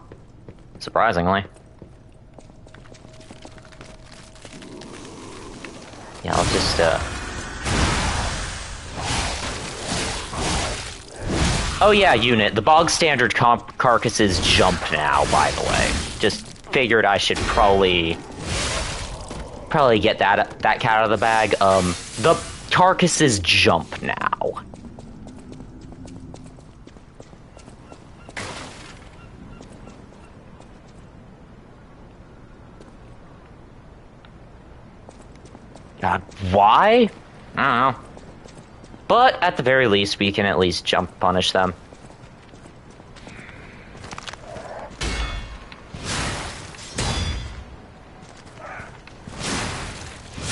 Surprisingly. Yeah, I'll just, Oh yeah, unit. The bog standard carcasses jump now, by the way. Just figured I should probably probably get that cat out of the bag. The carcasses jump now. God, why? I don't know. But at the very least, we can at least jump punish them.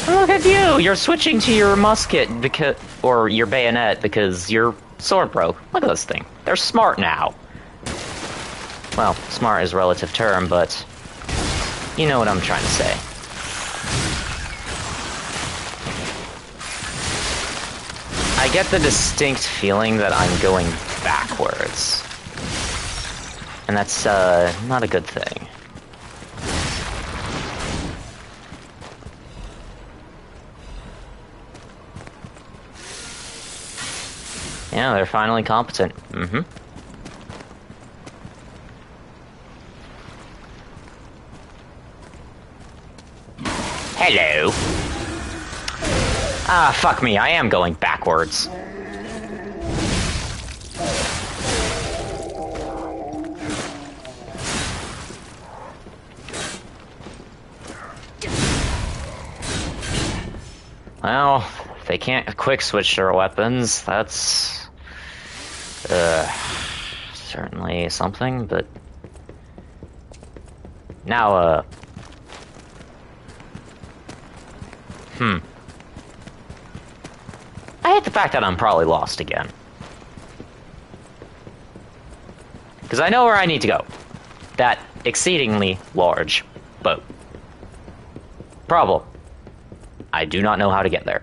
Look at you! You're switching to your musket or your bayonet because your sword broke. Look at this thing. They're smart now. Well, smart is a relative term, but you know what I'm trying to say. I get the distinct feeling that I'm going backwards. And that's, not a good thing. Yeah, they're finally competent. Mm-hmm. Hello. Ah, fuck me, I am going backwards. Well, if they can't quick switch their weapons, that's certainly something, but now, I hate the fact that I'm probably lost again. Because I know where I need to go. That exceedingly large boat. Problem. I do not know how to get there.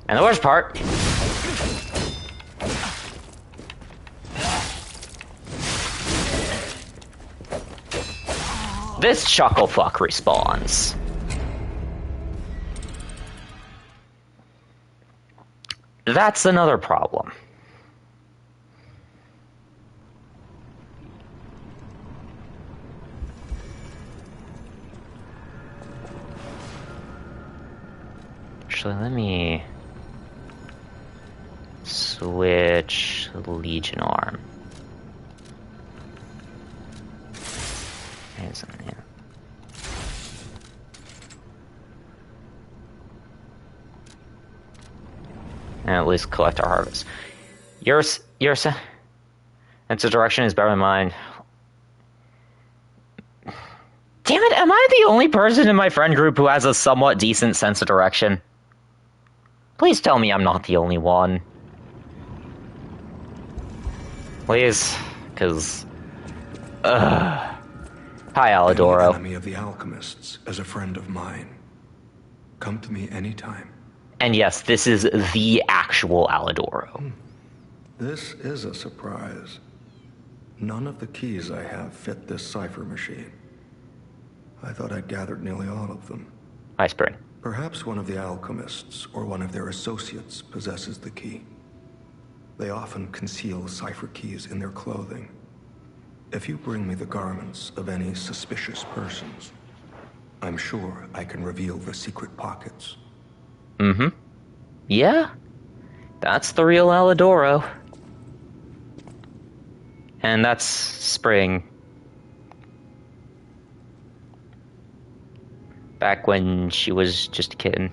And the worst part... this chucklefuck respawns. That's another problem. Actually, let me switch Legion Arm. Yeah. And at least collect our harvest. Your sense of direction is better than mine. Damn it, am I the only person in my friend group who has a somewhat decent sense of direction? Please tell me I'm not the only one. Please, because... Hi, Alidoro. Any enemy of the alchemists as a friend of mine. Come to me anytime. And yes, this is the actual Alidoro. This is a surprise. None of the keys I have fit this cipher machine. I thought I'd gathered nearly all of them. Hi, Spring. Perhaps one of the alchemists or one of their associates possesses the key. They often conceal cipher keys in their clothing. If you bring me the garments of any suspicious persons, I'm sure I can reveal the secret pockets. Mm-hmm. Yeah. That's the real Alidoro. And that's Spring. Back when she was just a kitten.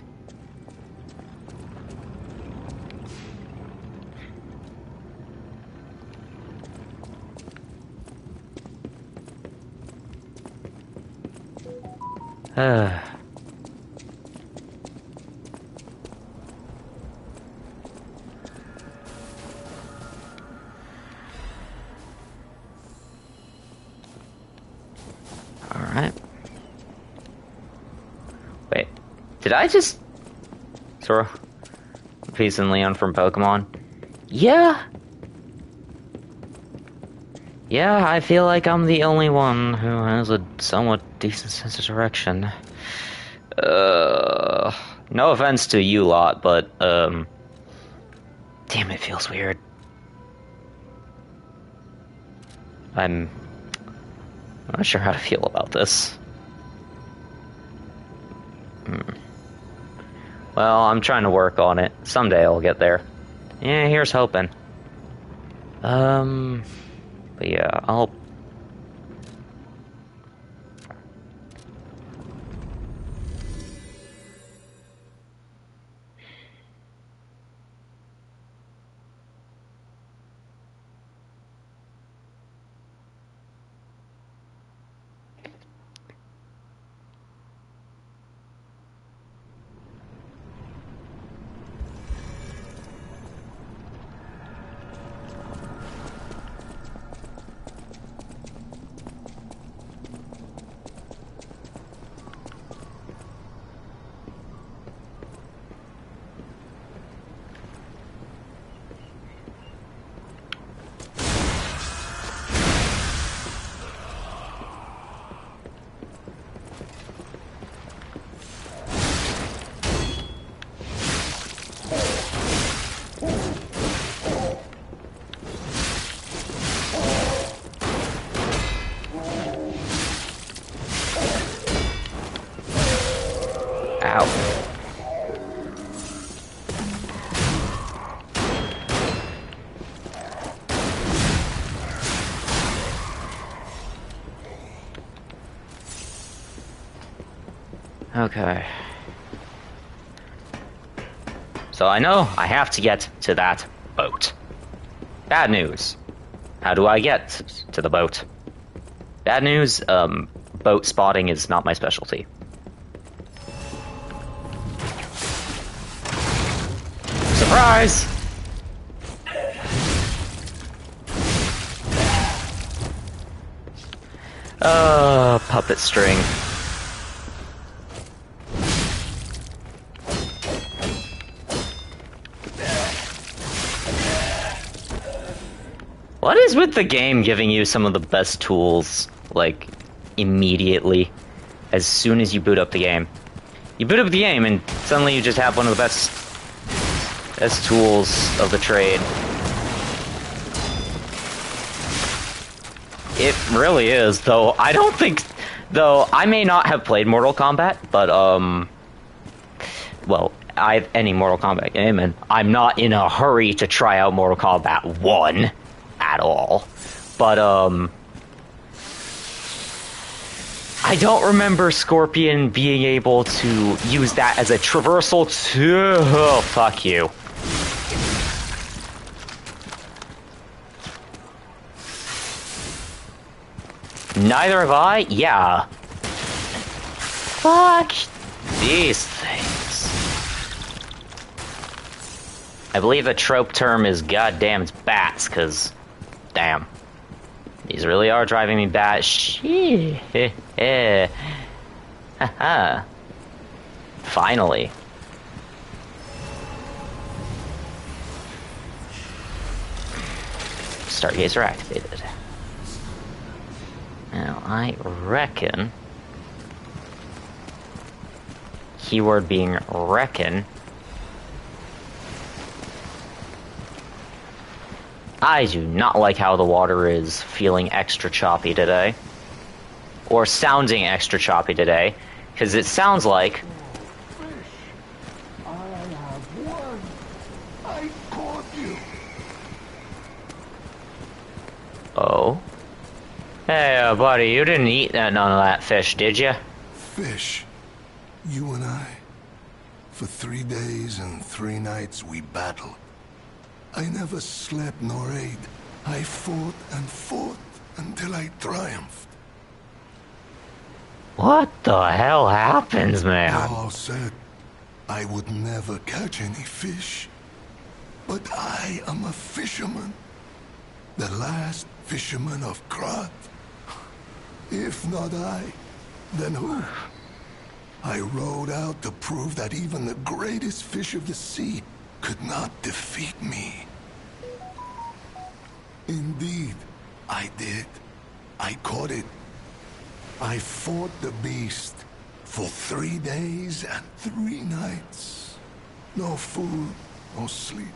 Alright. Wait, did I just throw Peace and Leon from Pokemon? Yeah. Yeah, I feel like I'm the only one who has a somewhat decent sense of direction. No offense to you lot, but, damn, it feels weird. I'm not sure how to feel about this. Well, I'm trying to work on it. Someday I'll get there. Yeah, here's hoping. But yeah, I'll... Ow. Okay. So I know I have to get to that boat. Bad news. How do I get to the boat? Bad news, boat spotting is not my specialty. Surprise! Puppet string. What is with the game giving you some of the best tools, like, immediately, as soon as you boot up the game? You boot up the game and suddenly you just have one of the best tools of the trade. It really is, though I don't think... Though, I may not have played Mortal Kombat, but, well, any Mortal Kombat game, and I'm not in a hurry to try out Mortal Kombat 1 at all. But, I don't remember Scorpion being able to use that as a traversal to... Oh, fuck you. Neither have I? Yeah. Fuck these things. I believe the trope term is goddamn bats, cause damn. These really are driving me batshit. Haha. Finally. Stargazer activated. Now, I reckon... Keyword being reckon... I do not like how the water is feeling extra choppy today. Or sounding extra choppy today. Because it sounds like... I have won. I caught you. Oh? Hey, buddy, you didn't eat none of that fish, did you? Fish. You and I. For 3 days and 3 nights we battled. I never slept nor ate. I fought and fought until I triumphed. What the hell happens, man? All said I would never catch any fish. But I am a fisherman. The last fisherman of Krat. If not I, then who? I rowed out to prove that even the greatest fish of the sea could not defeat me. Indeed, I did. I caught it. I fought the beast for 3 days and 3 nights. No food, no sleep.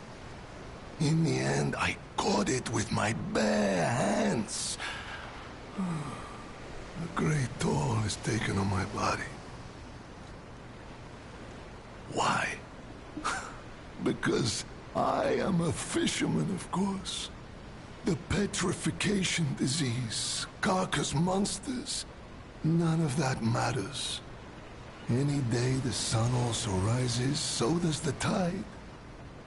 In the end, I caught it with my bare hands. A great toll is taken on my body. Why? Because I am a fisherman, of course. The petrification disease, carcass monsters, none of that matters. Any day the sun also rises, so does the tide.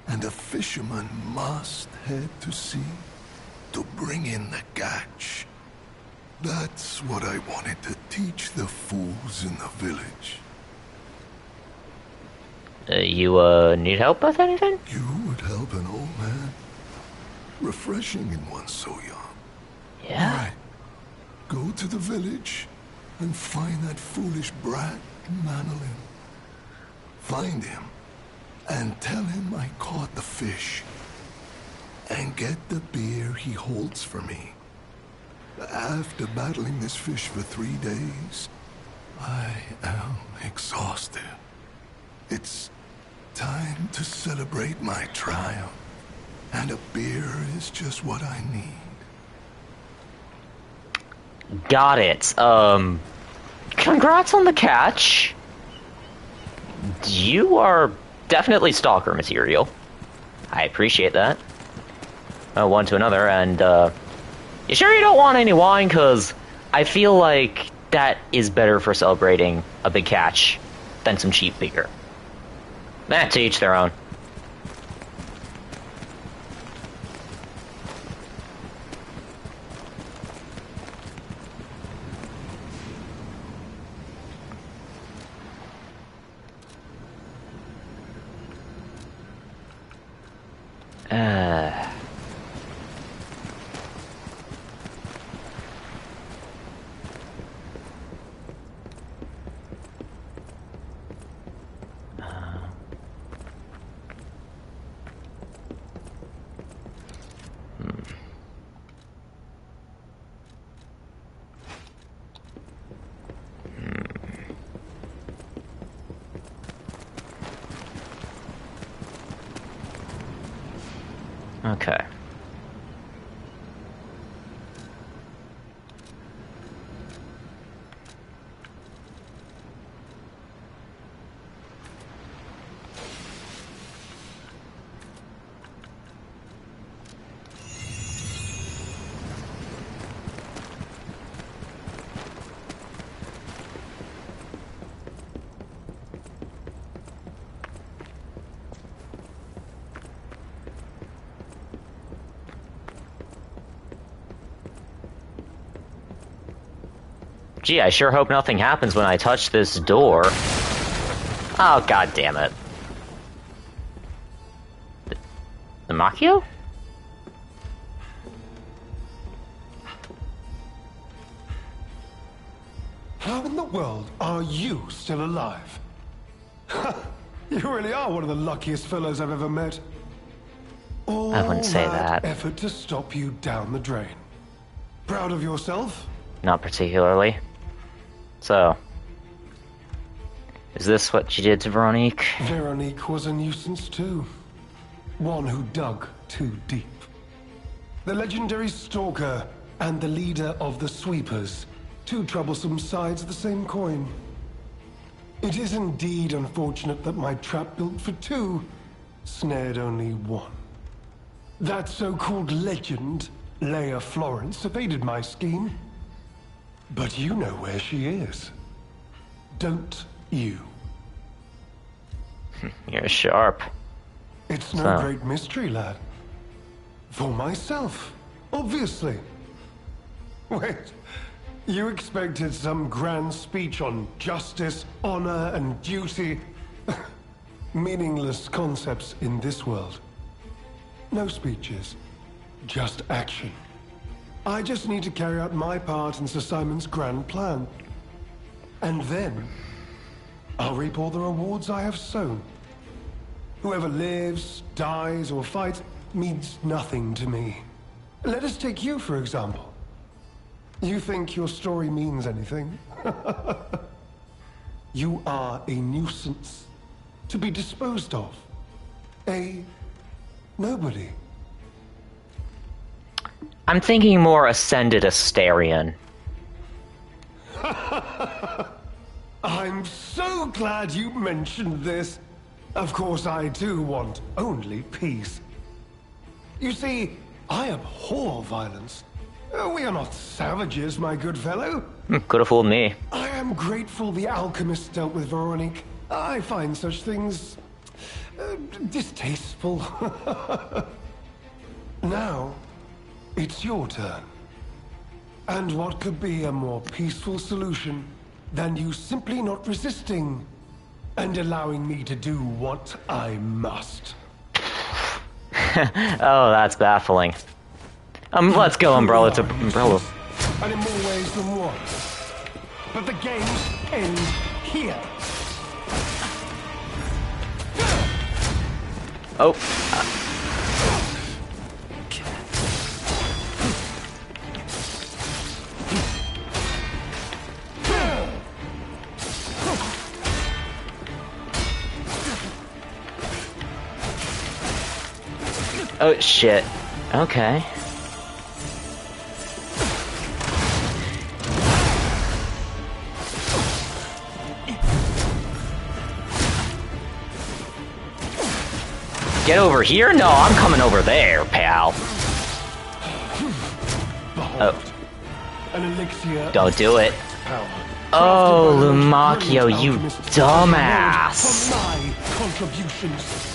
And a fisherman must head to sea to bring in the catch. That's what I wanted to teach the fools in the village. You need help with anything? You would help an old man. Refreshing in one so young. Yeah. All right. Go to the village and find that foolish brat, Manolin. Find him and tell him I caught the fish. And get the beer he holds for me. After battling this fish for 3 days, I am exhausted. It's time to celebrate my triumph. And a beer is just what I need. Got it. Congrats on the catch. You are definitely stalker material. I appreciate that. One to another, and, you sure you don't want any wine? Cause I feel like that is better for celebrating a big catch than some cheap beer. To each their own. Okay. Gee, I sure hope nothing happens when I touch this door. Oh, god damn it. Lumacchio? How in the world are you still alive? You really are one of the luckiest fellows I've ever met. All I wouldn't say that. effort to stop you down the drain. Proud of yourself? Not particularly. So, is this what you did to Veronique? Veronique was a nuisance too. One who dug too deep. The legendary stalker and the leader of the sweepers. Two troublesome sides of the same coin. It is indeed unfortunate that my trap built for two snared only one. That so-called legend, Leia Florence, evaded my scheme. But you know where she is. Don't you? You're sharp. It's no great mystery, lad. For myself, obviously. Wait, you expected some grand speech on justice, honor, and duty? Meaningless concepts in this world. No speeches, just action. I just need to carry out my part in Sir Simon's grand plan. And then, I'll reap all the rewards I have sown. Whoever lives, dies, or fights means nothing to me. Let us take you, for example. You think your story means anything? You are a nuisance, to be disposed of. A nobody. I'm thinking more ascended Astarion I'm so glad you mentioned this. Of course, I do want only peace. You see, I abhor violence. We are not savages, my good fellow. Could have fooled me. I am grateful the alchemist dealt with Veronique. I find such things distasteful. Now, it's your turn. And what could be a more peaceful solution than you simply not resisting and allowing me to do what I must? Oh, that's baffling. Let's go, Umbrella to Umbrella. And in more ways than one. But the games end here. Oh. Oh, shit. Okay. Get over here? No, I'm coming over there, pal. Oh. An elixir. Don't do it. Power. Oh, Lumacchio, you dumbass. For my contributions.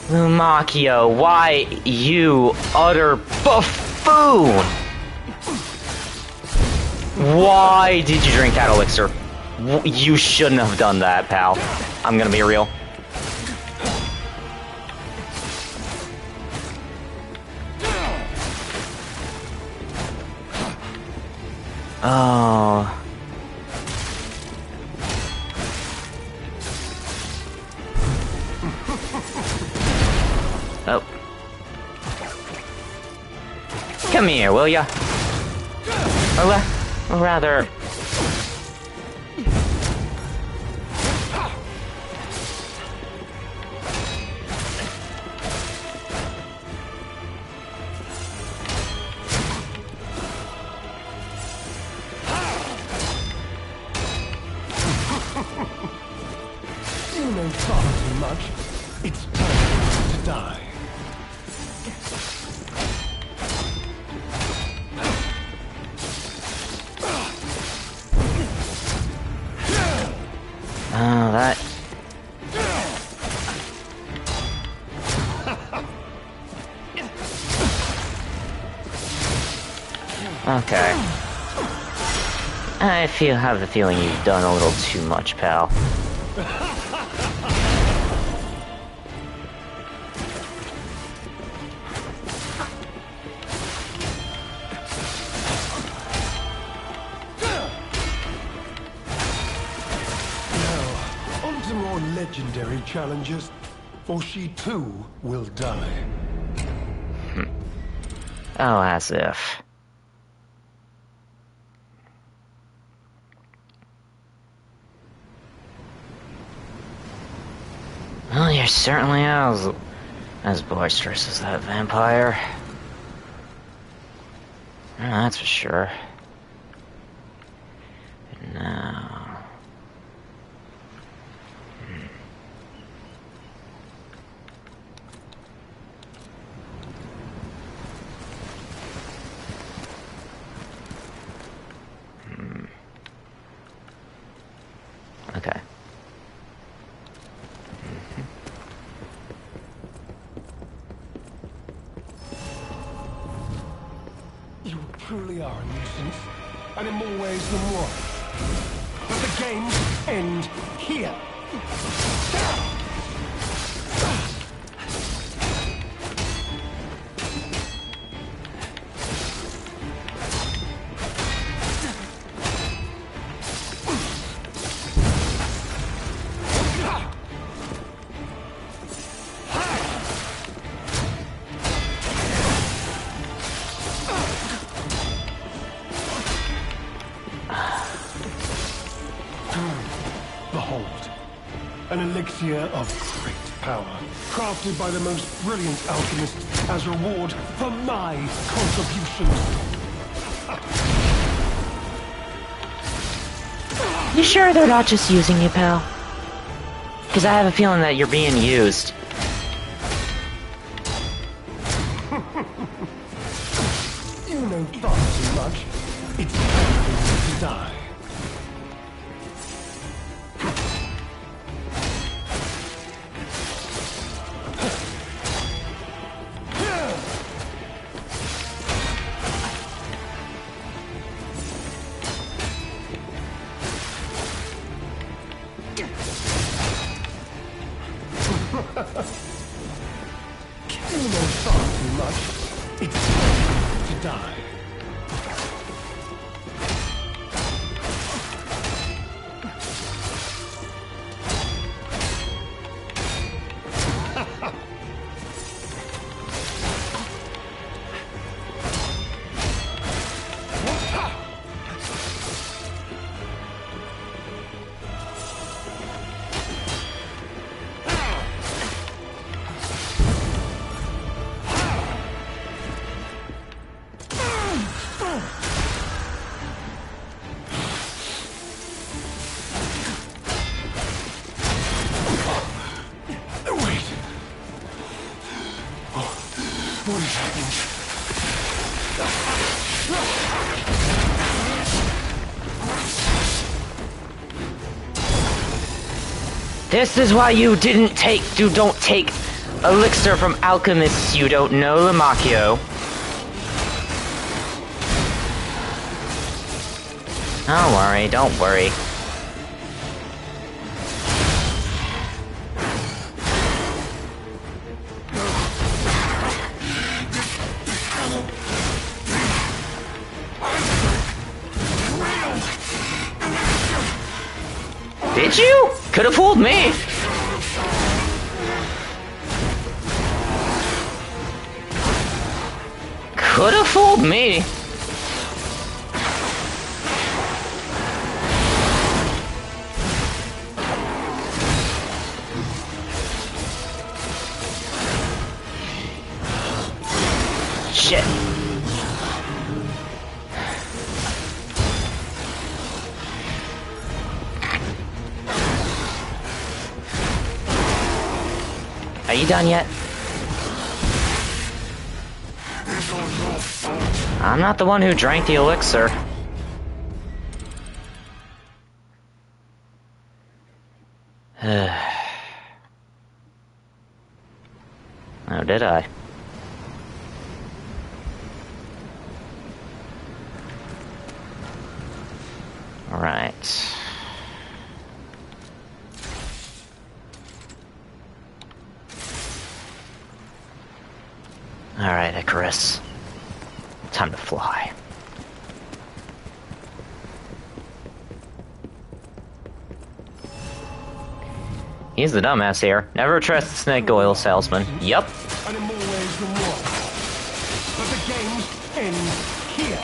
Lumacchio, why, you utter buffoon? Why did you drink that elixir? You shouldn't have done that, pal. I'm gonna be real. Oh. Oh. Come here, will ya? Or rather... You know far too much. It's time to die. Oh, that... Okay. I have the feeling you've done a little too much, pal. Now, on to more legendary challenges, for she too will die. Oh, as if. Well, you're certainly as boisterous as that vampire. That's for sure. Now... Okay. You truly are a nuisance, and in more ways than one. But the games end here. Behold, an elixir of great power, crafted by the most brilliant alchemists as reward for my contributions. You sure they're not just using you, pal? Because I have a feeling that you're being used. You know far too much. It's time to die. You know far too much. It's time to die. What is happening? This is why you don't take elixir from alchemists you don't know, Lumacchio. Don't worry. Did you? Could have fooled me. Could have fooled me. Shit. Are you done yet? I'm not the one who drank the elixir. Oh, did I? Alright. Alright, Icarus. Time to fly. He's the dumbass here. Never trust the snake oil salesman. Yup. And in more ways than one. But the games end here.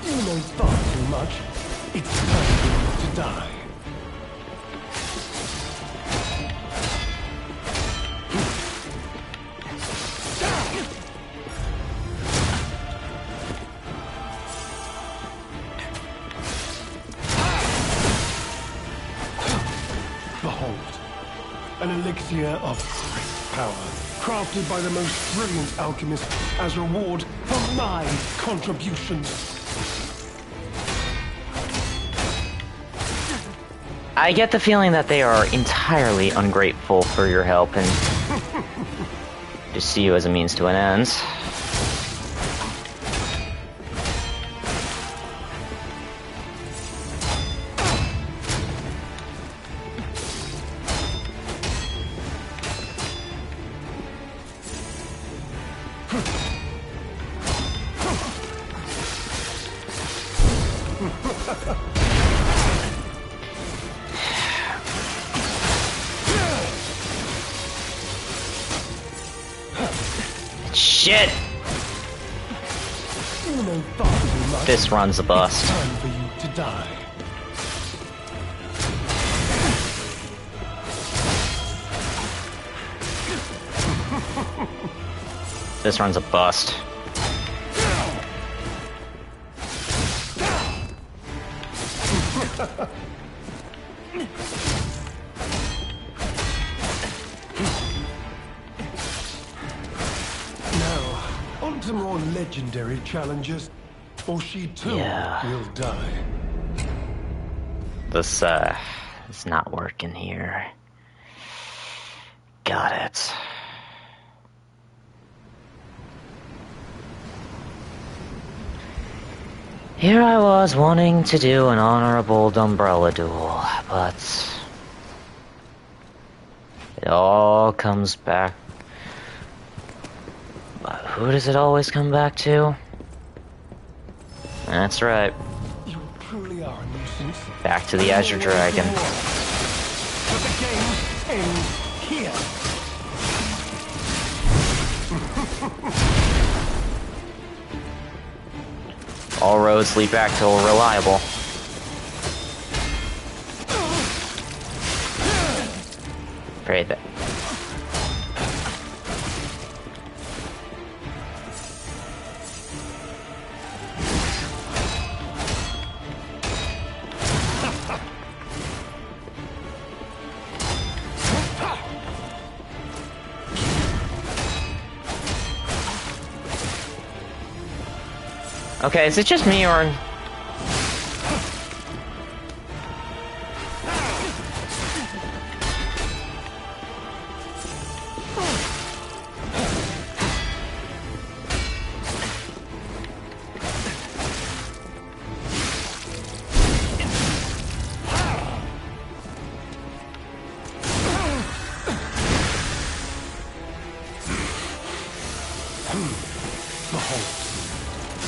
You know far too much. It's time to die. Behold, an elixir of power, crafted by the most brilliant alchemist as reward for my contributions. I get the feeling that they are entirely ungrateful for your help and just see you as a means to an end. shit! You know far too much. This run's a bust. It's time for you to die. This run's a bust. Now, on to more legendary challenges, or she too will die. This, it's not working here. Got it. Here I was wanting to do an honorable umbrella duel, but it all comes back. Who does it always come back to? That's right. You truly are a nuisance. Back to the Azure Dragon. But the games end here. All roads lead back to Reliable. Great. Okay, is it just me or...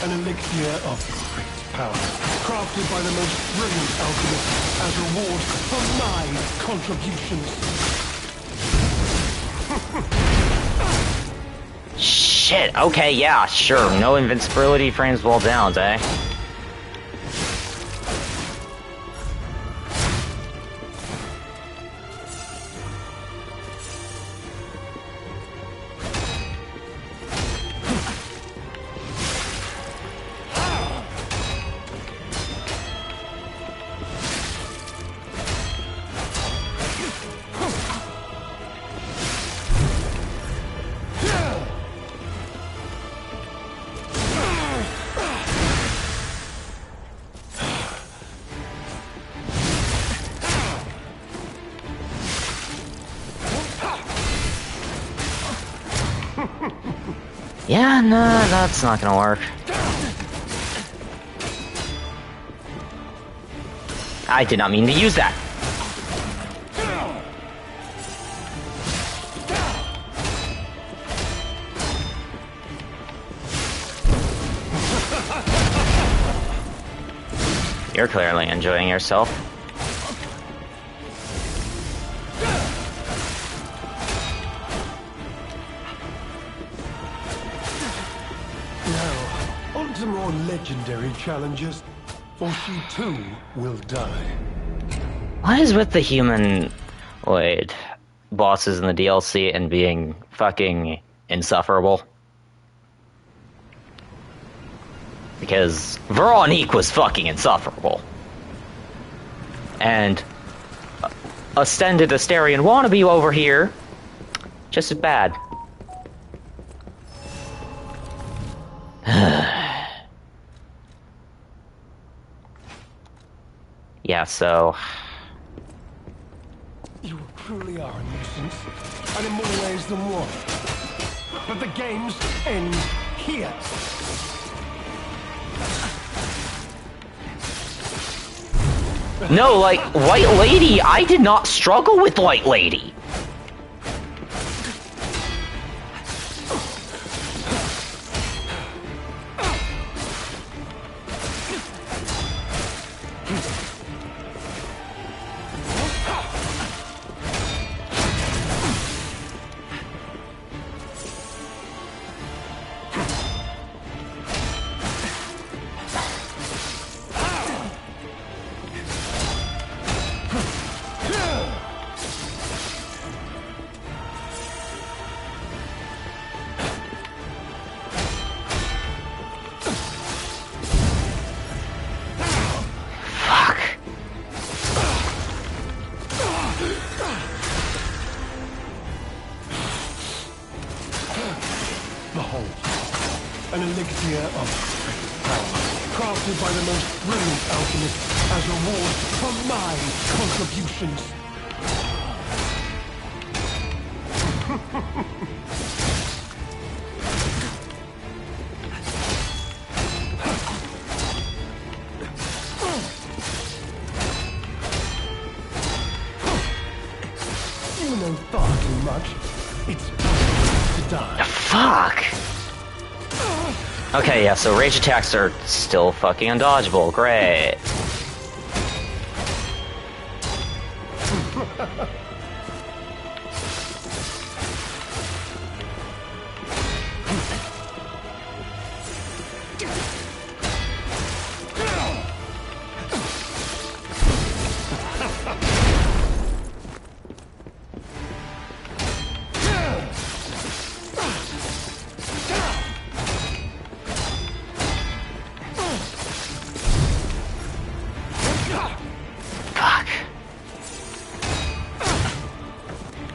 An elixir of great power, crafted by the most brilliant alchemists as reward for my contributions. Shit, okay, yeah, sure. No invincibility frames wall downs, eh? Yeah, no, that's not gonna work. I did not mean to use that. You're clearly enjoying yourself. More legendary challenges, or she too will die. What is with the humanoid bosses in the DLC and being fucking insufferable? Because Veronique was fucking insufferable. And Ascended Asterian wannabe over here, just as bad. Yeah, so... You truly are a nuisance, and in more ways than one. But the games end here. No, like, White Lady, I did not struggle with White Lady. An elixir of power, crafted by the most brilliant alchemist as reward for my contributions. You know far too much. It's time to die. Fuck! Okay, yeah, so rage attacks are still fucking undodgeable. Great.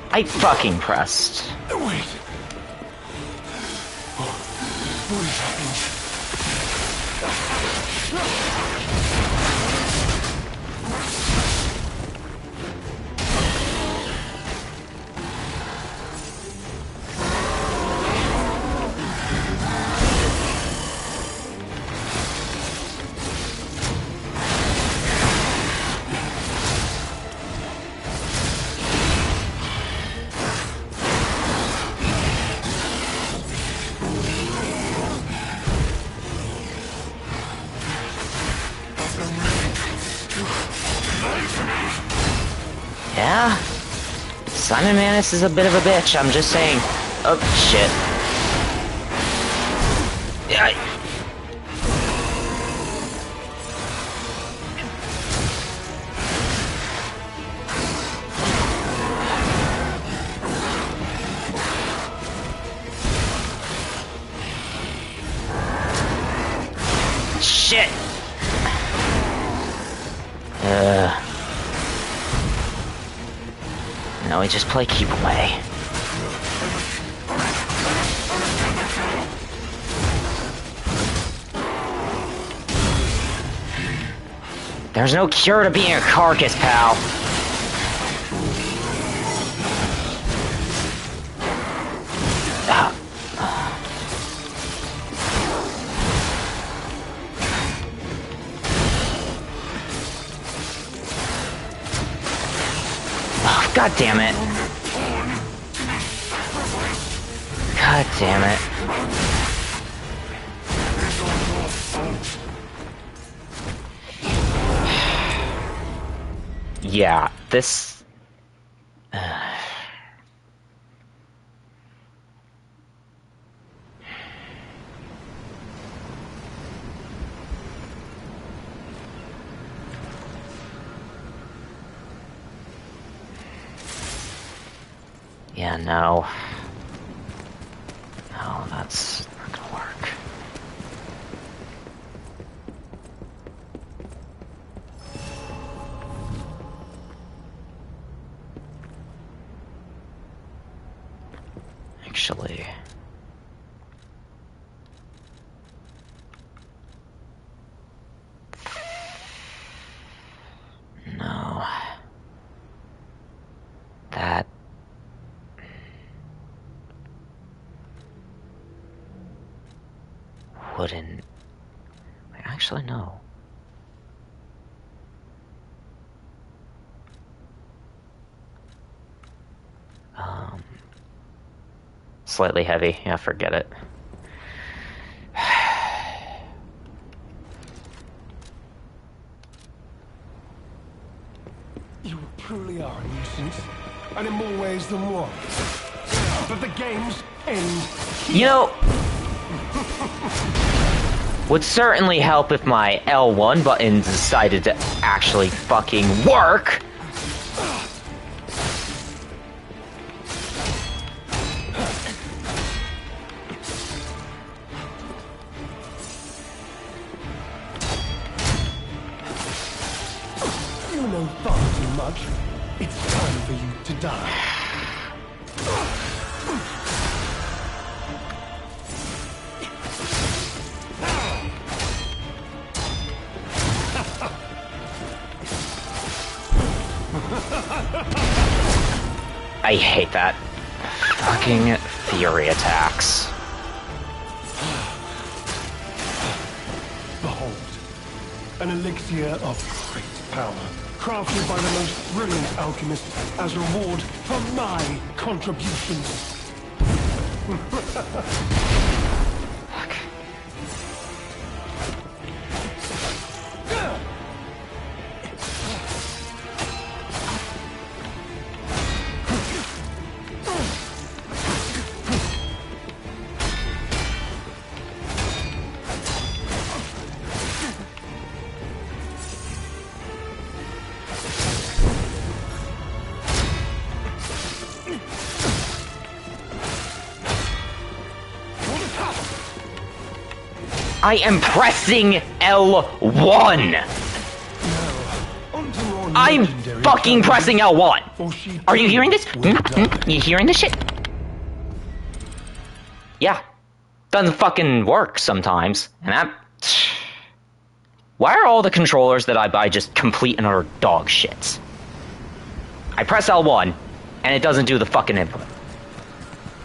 I fucking pressed. Wait. What is happening? Yeah? Simon Manus is a bit of a bitch, I'm just saying. Oh, shit. Yeah. Shit! No, we just play keep away. There's no cure to being a carcass, pal. God damn it. God damn it. Yeah, this... Yeah, no. No, that's not gonna work. Actually... No. That... wouldn't... Actually, no. Slightly heavy. Yeah, forget it. You truly are a nuisance, and in more ways than one. But the game's end. You know... would certainly help if my L1 button decided to actually fucking work! You know far too much. It's time for you to die. I hate that. Fucking fury attacks. Behold, an elixir of great power, crafted by the most brilliant alchemist as reward for my contributions. Fuck. I am pressing L1! I'm fucking pressing L1! Are you hearing this? You hearing this shit? Yeah. Doesn't fucking work sometimes. And that... Why are all the controllers that I buy just complete and utter dog shits? I press L1, and it doesn't do the fucking input.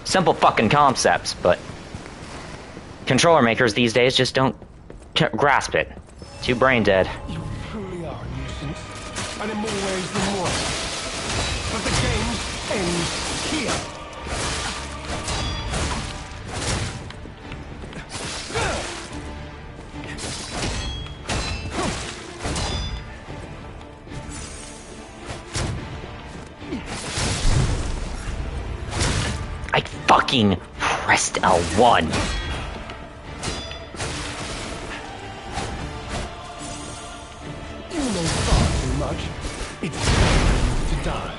Simple fucking concepts, but... Controller makers these days just don't grasp it. Too brain dead. You truly are a nuisance, and in more ways than one. But the games end here. I fucking pressed L1. It's time to die.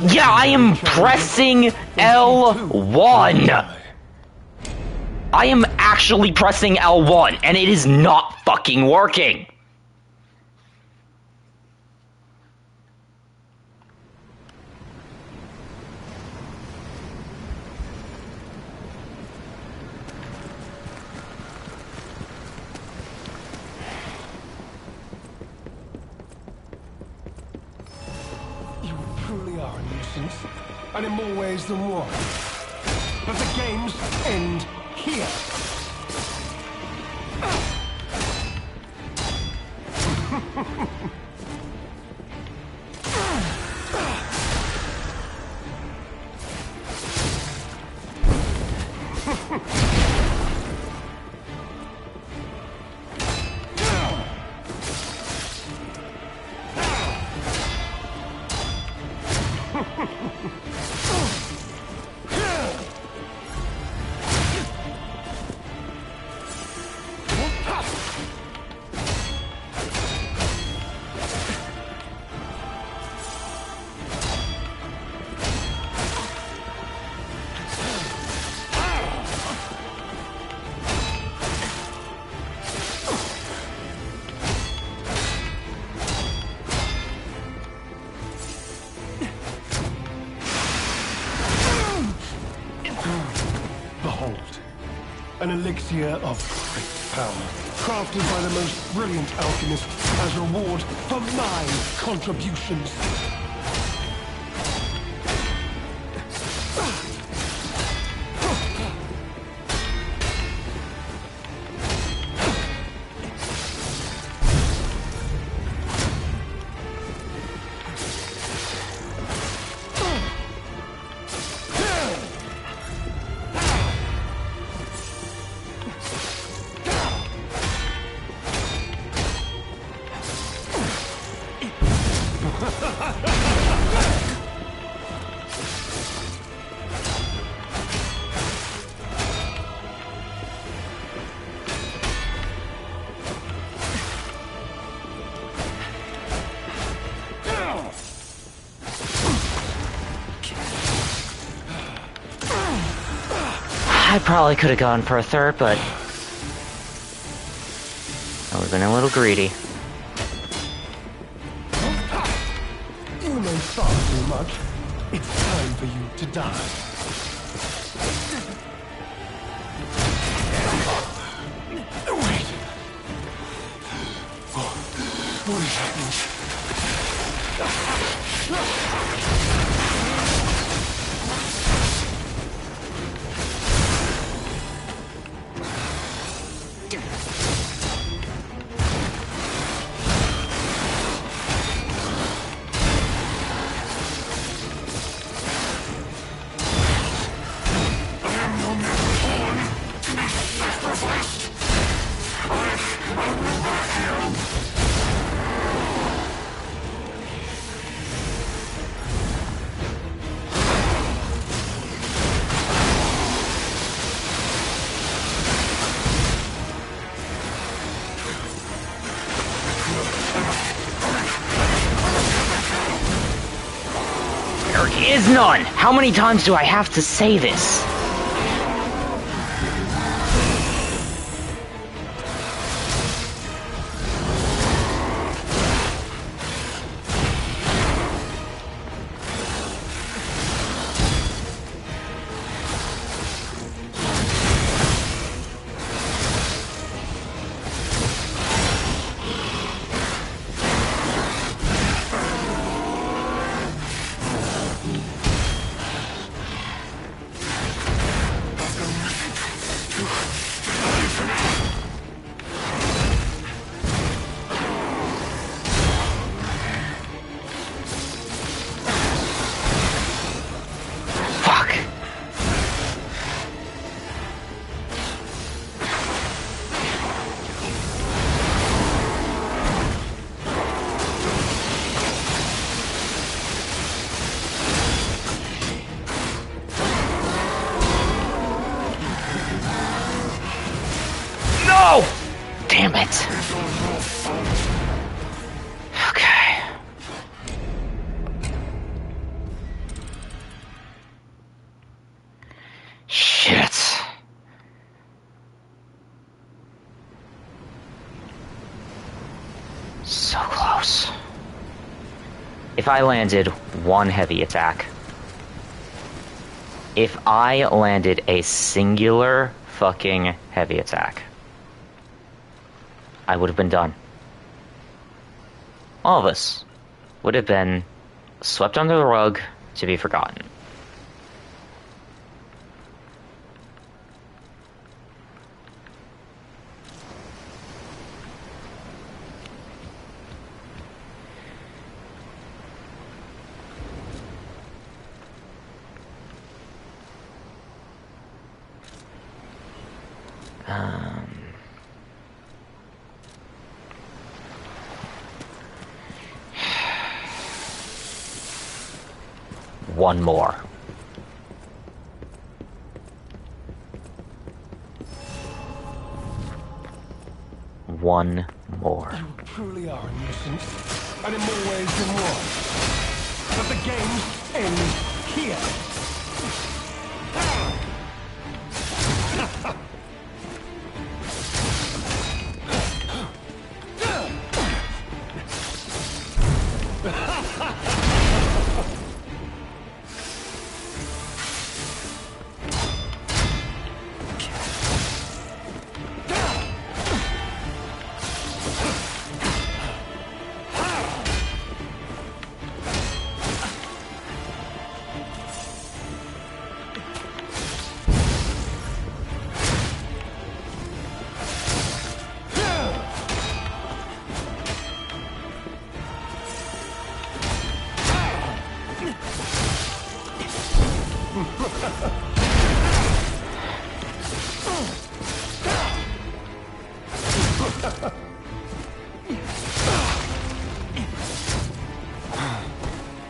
Yeah, I am pressing L1. I am actually pressing L1, and it is not fucking working. And in more ways than one. But the games end here. An elixir of great power, crafted by the most brilliant alchemist as reward for my contributions. I probably could have gone for a third, but I would have been a little greedy. thought too much. It's time for you to die. Wait. What is happening? There is none! How many times do I have to say this? Damn it. Okay. Shit. So close. If I landed one heavy attack, if I landed a singular fucking heavy attack, I would have been done. All of us would have been swept under the rug to be forgotten. One more. One more. You truly are a nuisance, and in more ways than one. But the game ends here.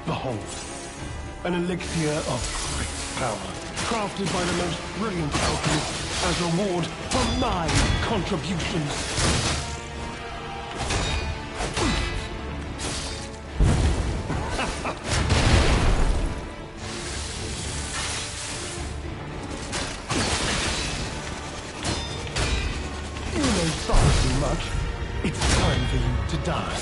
Behold, an elixir of great power, crafted by the most brilliant alchemist as reward for my contributions. You may thought too much. It's time for you to die.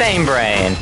Same brain.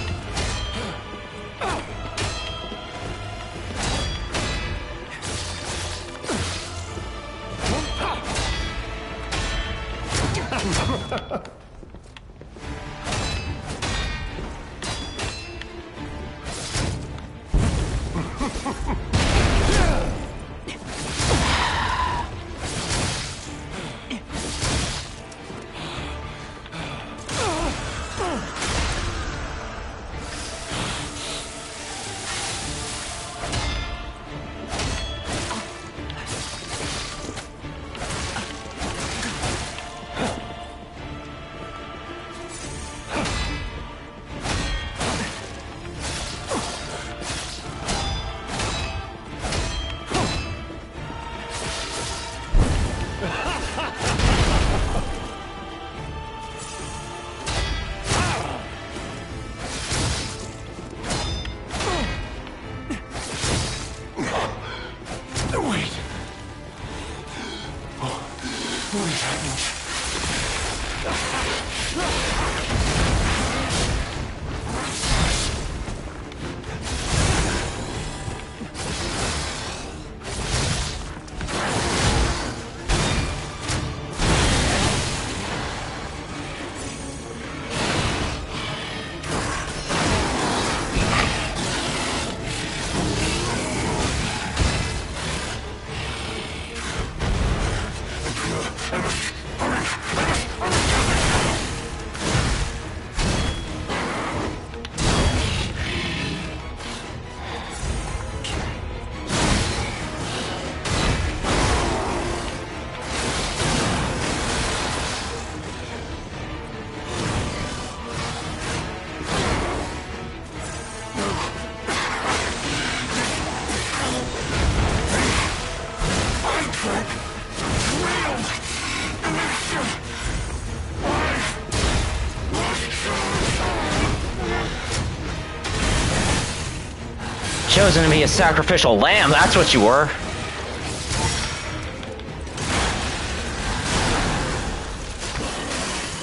Chosen to be a sacrificial lamb, that's what you were.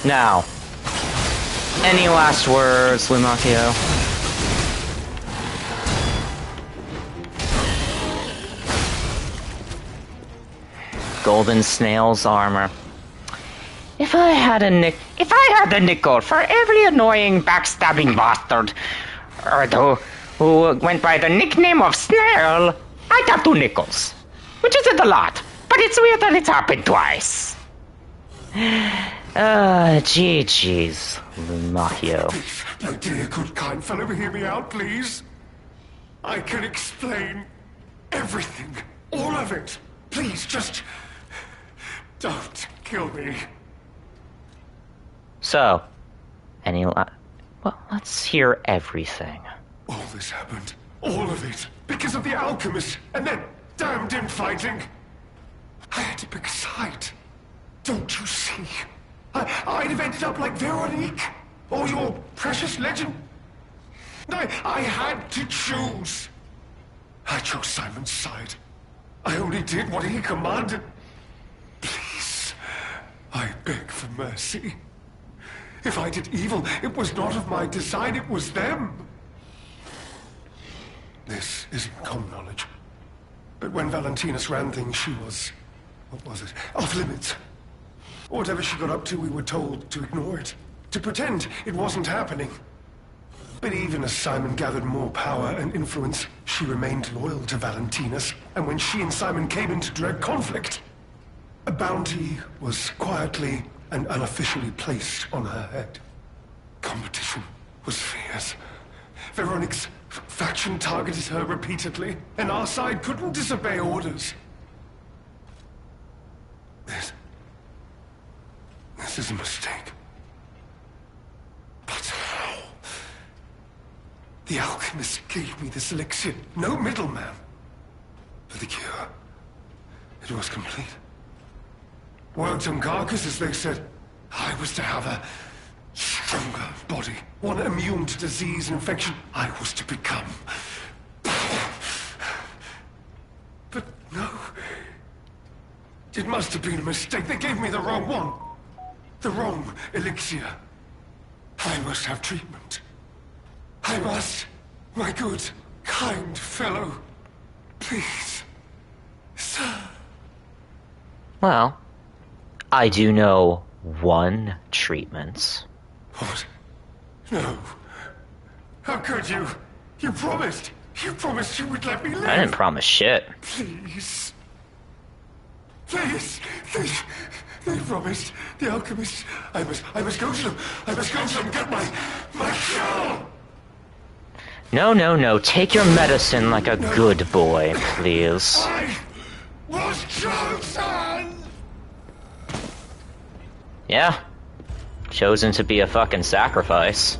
Now, any last words, Lumacchio? Golden snail's armor. If I had a nickel for every annoying backstabbing bastard, who went by the nickname of Snail, I'd have 2 nickels. Which isn't a lot, but it's weird that it's happened twice. GG's, Lumacchio. My dear, good, kind fellow, hear me out, please. I can explain everything. All of it. Please, just don't kill me. So, well, let's hear everything. All this happened. All of it. Because of the alchemist and that damned infighting. I had to pick a side. Don't you see? I'd have ended up like Veronique. Or your precious legend. I had to choose. I chose Simon's side. I only did what he commanded. Please, I beg for mercy. If I did evil, it was not of my design, it was them. This isn't common knowledge. But when Valentinus ran things, she was... what was it? Off limits. Whatever she got up to, we were told to ignore it. To pretend it wasn't happening. But even as Simon gathered more power and influence, she remained loyal to Valentinus. And when she and Simon came into direct conflict, a bounty was quietly and unofficially placed on her head. Competition was fierce. Veronique's faction targeted her repeatedly, and our side couldn't disobey orders. This is a mistake. But how? The alchemist gave me this elixir, no middleman. For the cure, it was complete. Worked on carcass, as they said. I was to have a stronger body, one immune to disease and infection. I was to become. But no. It must have been a mistake. They gave me the wrong one. The wrong elixir. I must have treatment. must. My good, kind fellow. Please. Sir. Well, I do know one treatment. What? No. How could you? You promised. You promised you would let me live. I didn't promise shit. Please. Please. They promised. The alchemist. I must go to them. I must go to them and get my cure. No. Take your medicine like a good boy, please. I was chosen. Yeah. Chosen to be a fucking sacrifice.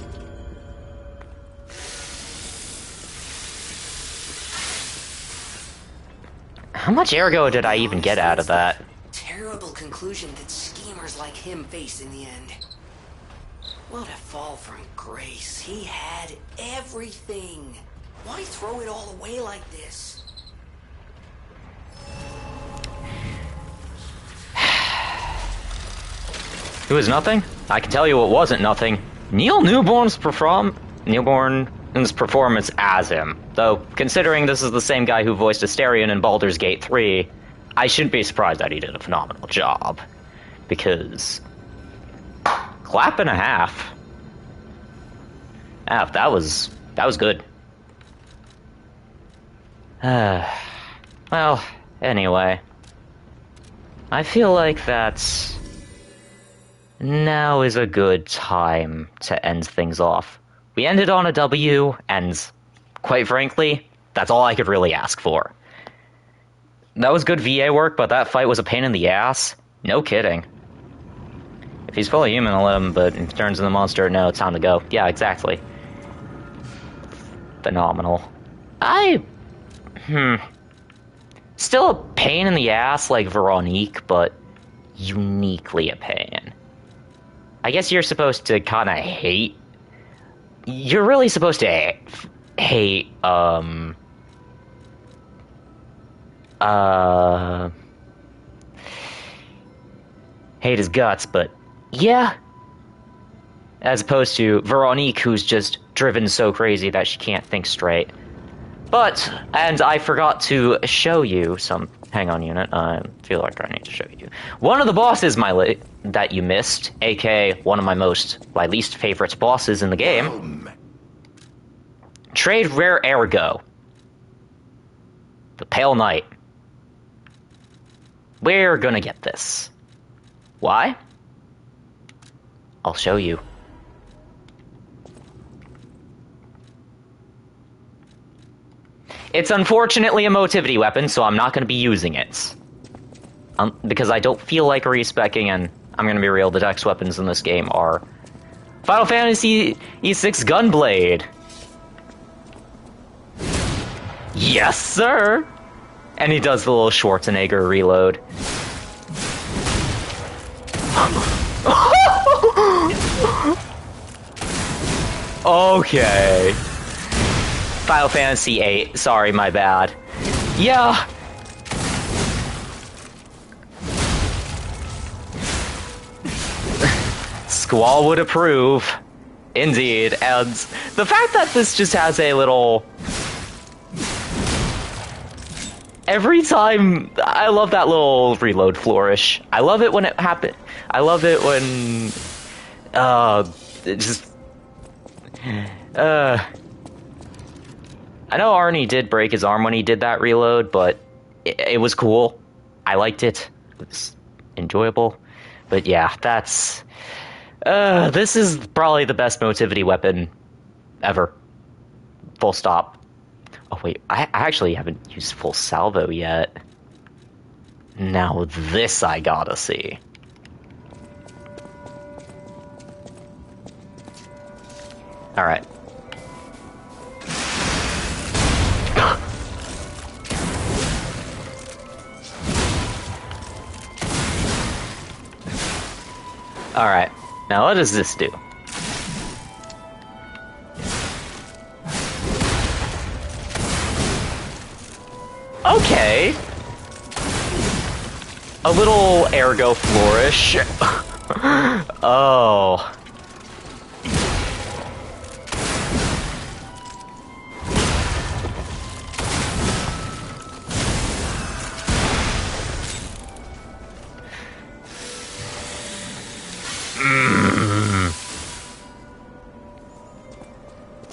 How much ergo did I even get out of that? Terrible conclusion that schemers like him face in the end. What a fall from grace. He had everything. Why throw it all away like this? It was nothing? I can tell you it wasn't nothing. Neil Newborn's performance as him. Though, considering this is the same guy who voiced Asterion in Baldur's Gate 3, I shouldn't be surprised that he did a phenomenal job. Because... clap and a half. That was good. Well, anyway. I feel like that's... now is a good time to end things off. We ended on a W, and quite frankly, that's all I could really ask for. That was good VA work, but that fight was a pain in the ass. No kidding. If he's fully human, I'll let him, but if he turns into a monster, no, it's time to go. Yeah, exactly. Phenomenal. Still a pain in the ass like Veronique, but uniquely a pain. I guess you're supposed to kind of hate... You're really supposed to hate, hate his guts, but yeah. As opposed to Veronique, who's just driven so crazy that she can't think straight. But, and I forgot to show you some... Hang on, unit. I feel like I need to show you. One of the bosses that you missed, aka one of my least favorite bosses in the game. Trade Rare Ergo. The Pale Knight. We're gonna get this. Why? I'll show you. It's unfortunately a motivity weapon, so I'm not going to be using it. Because I don't feel like respecking, and I'm going to be real, the dex weapons in this game are... Final Fantasy E6 Gunblade! Yes, sir! And he does the little Schwarzenegger reload. Okay. Final Fantasy VIII. Sorry, my bad. Yeah. Squall would approve. Indeed. And the fact that this just has a little... Every time... I love that little reload flourish. I love it when it happens. I love it when... it just... I know Arnie did break his arm when he did that reload, but it was cool. I liked it. It was enjoyable. But yeah, that's... this is probably the best motivity weapon ever. Full stop. Oh wait, I actually haven't used full salvo yet. Now this I gotta see. Alright. Alright, now what does this do? Okay. A little ergo flourish. Oh.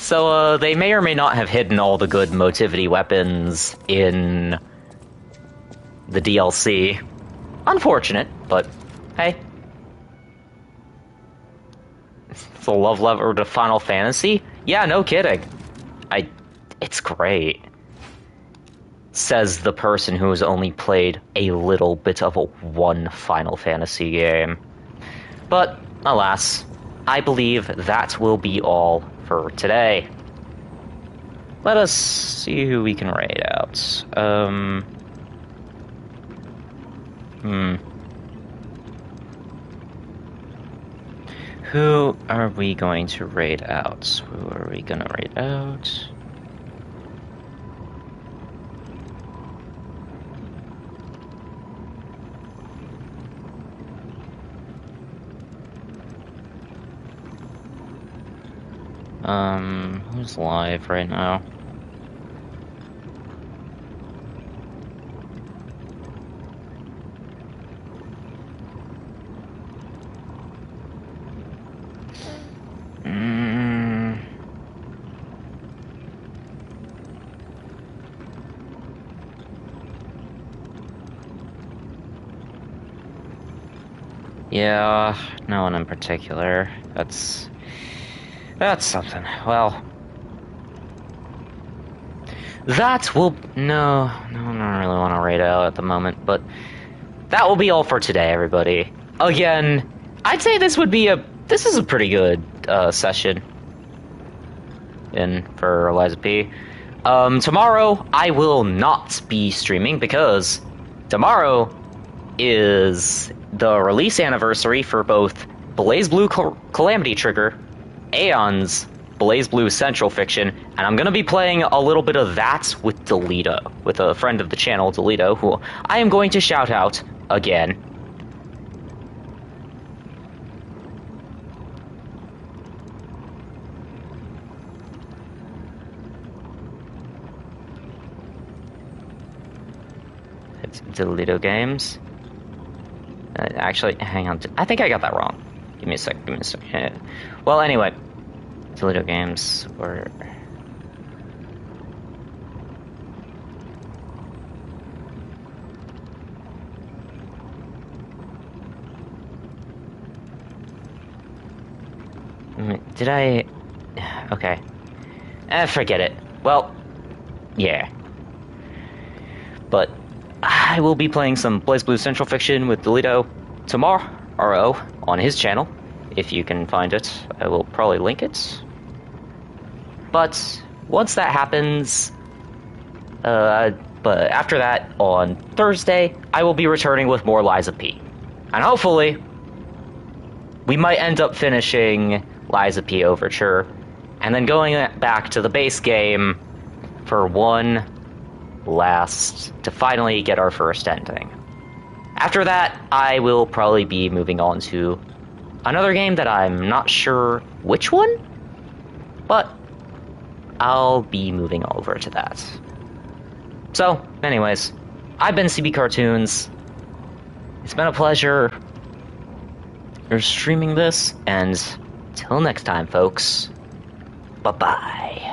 So, they may or may not have hidden all the good motivity weapons in the DLC. Unfortunate, but hey. It's a love letter to Final Fantasy? Yeah, no kidding. It's great. Says the person who has only played a little bit of one Final Fantasy game. But, alas, I believe that will be all for today. Let us see who we can raid out. Who are we going to raid out? Who are we gonna raid out? Who's live right now? Yeah, no one in particular. That's something. Well, that will... No, I don't really want to raid out at the moment, but that will be all for today, everybody. Again, I'd say this is a pretty good session for Eliza P. Tomorrow, I will not be streaming because tomorrow is the release anniversary for both BlazBlue Calamity Trigger, Aeon's BlazBlue Central Fiction, and I'm going to be playing a little bit of that with Delito, with a friend of the channel, Delito, who I am going to shout out again. It's Delito Games. Actually, hang on. I think I got that wrong. Give me a sec. Well, anyway. Delito Games were... Did I... Okay. Forget it. Well, yeah. But I will be playing some BlazBlue Central Fiction with Delito tomorrow on his channel. If you can find it, I will probably link it. But once that happens, but after that, on Thursday, I will be returning with more Liza P. And hopefully, we might end up finishing Liza P Overture, and then going back to the base game for one last, to finally get our first ending. After that, I will probably be moving on to another game that I'm not sure which one, but I'll be moving over to that. So, anyways, I've been CB Cartoons. It's been a pleasure streaming this, and till next time, folks, bye-bye.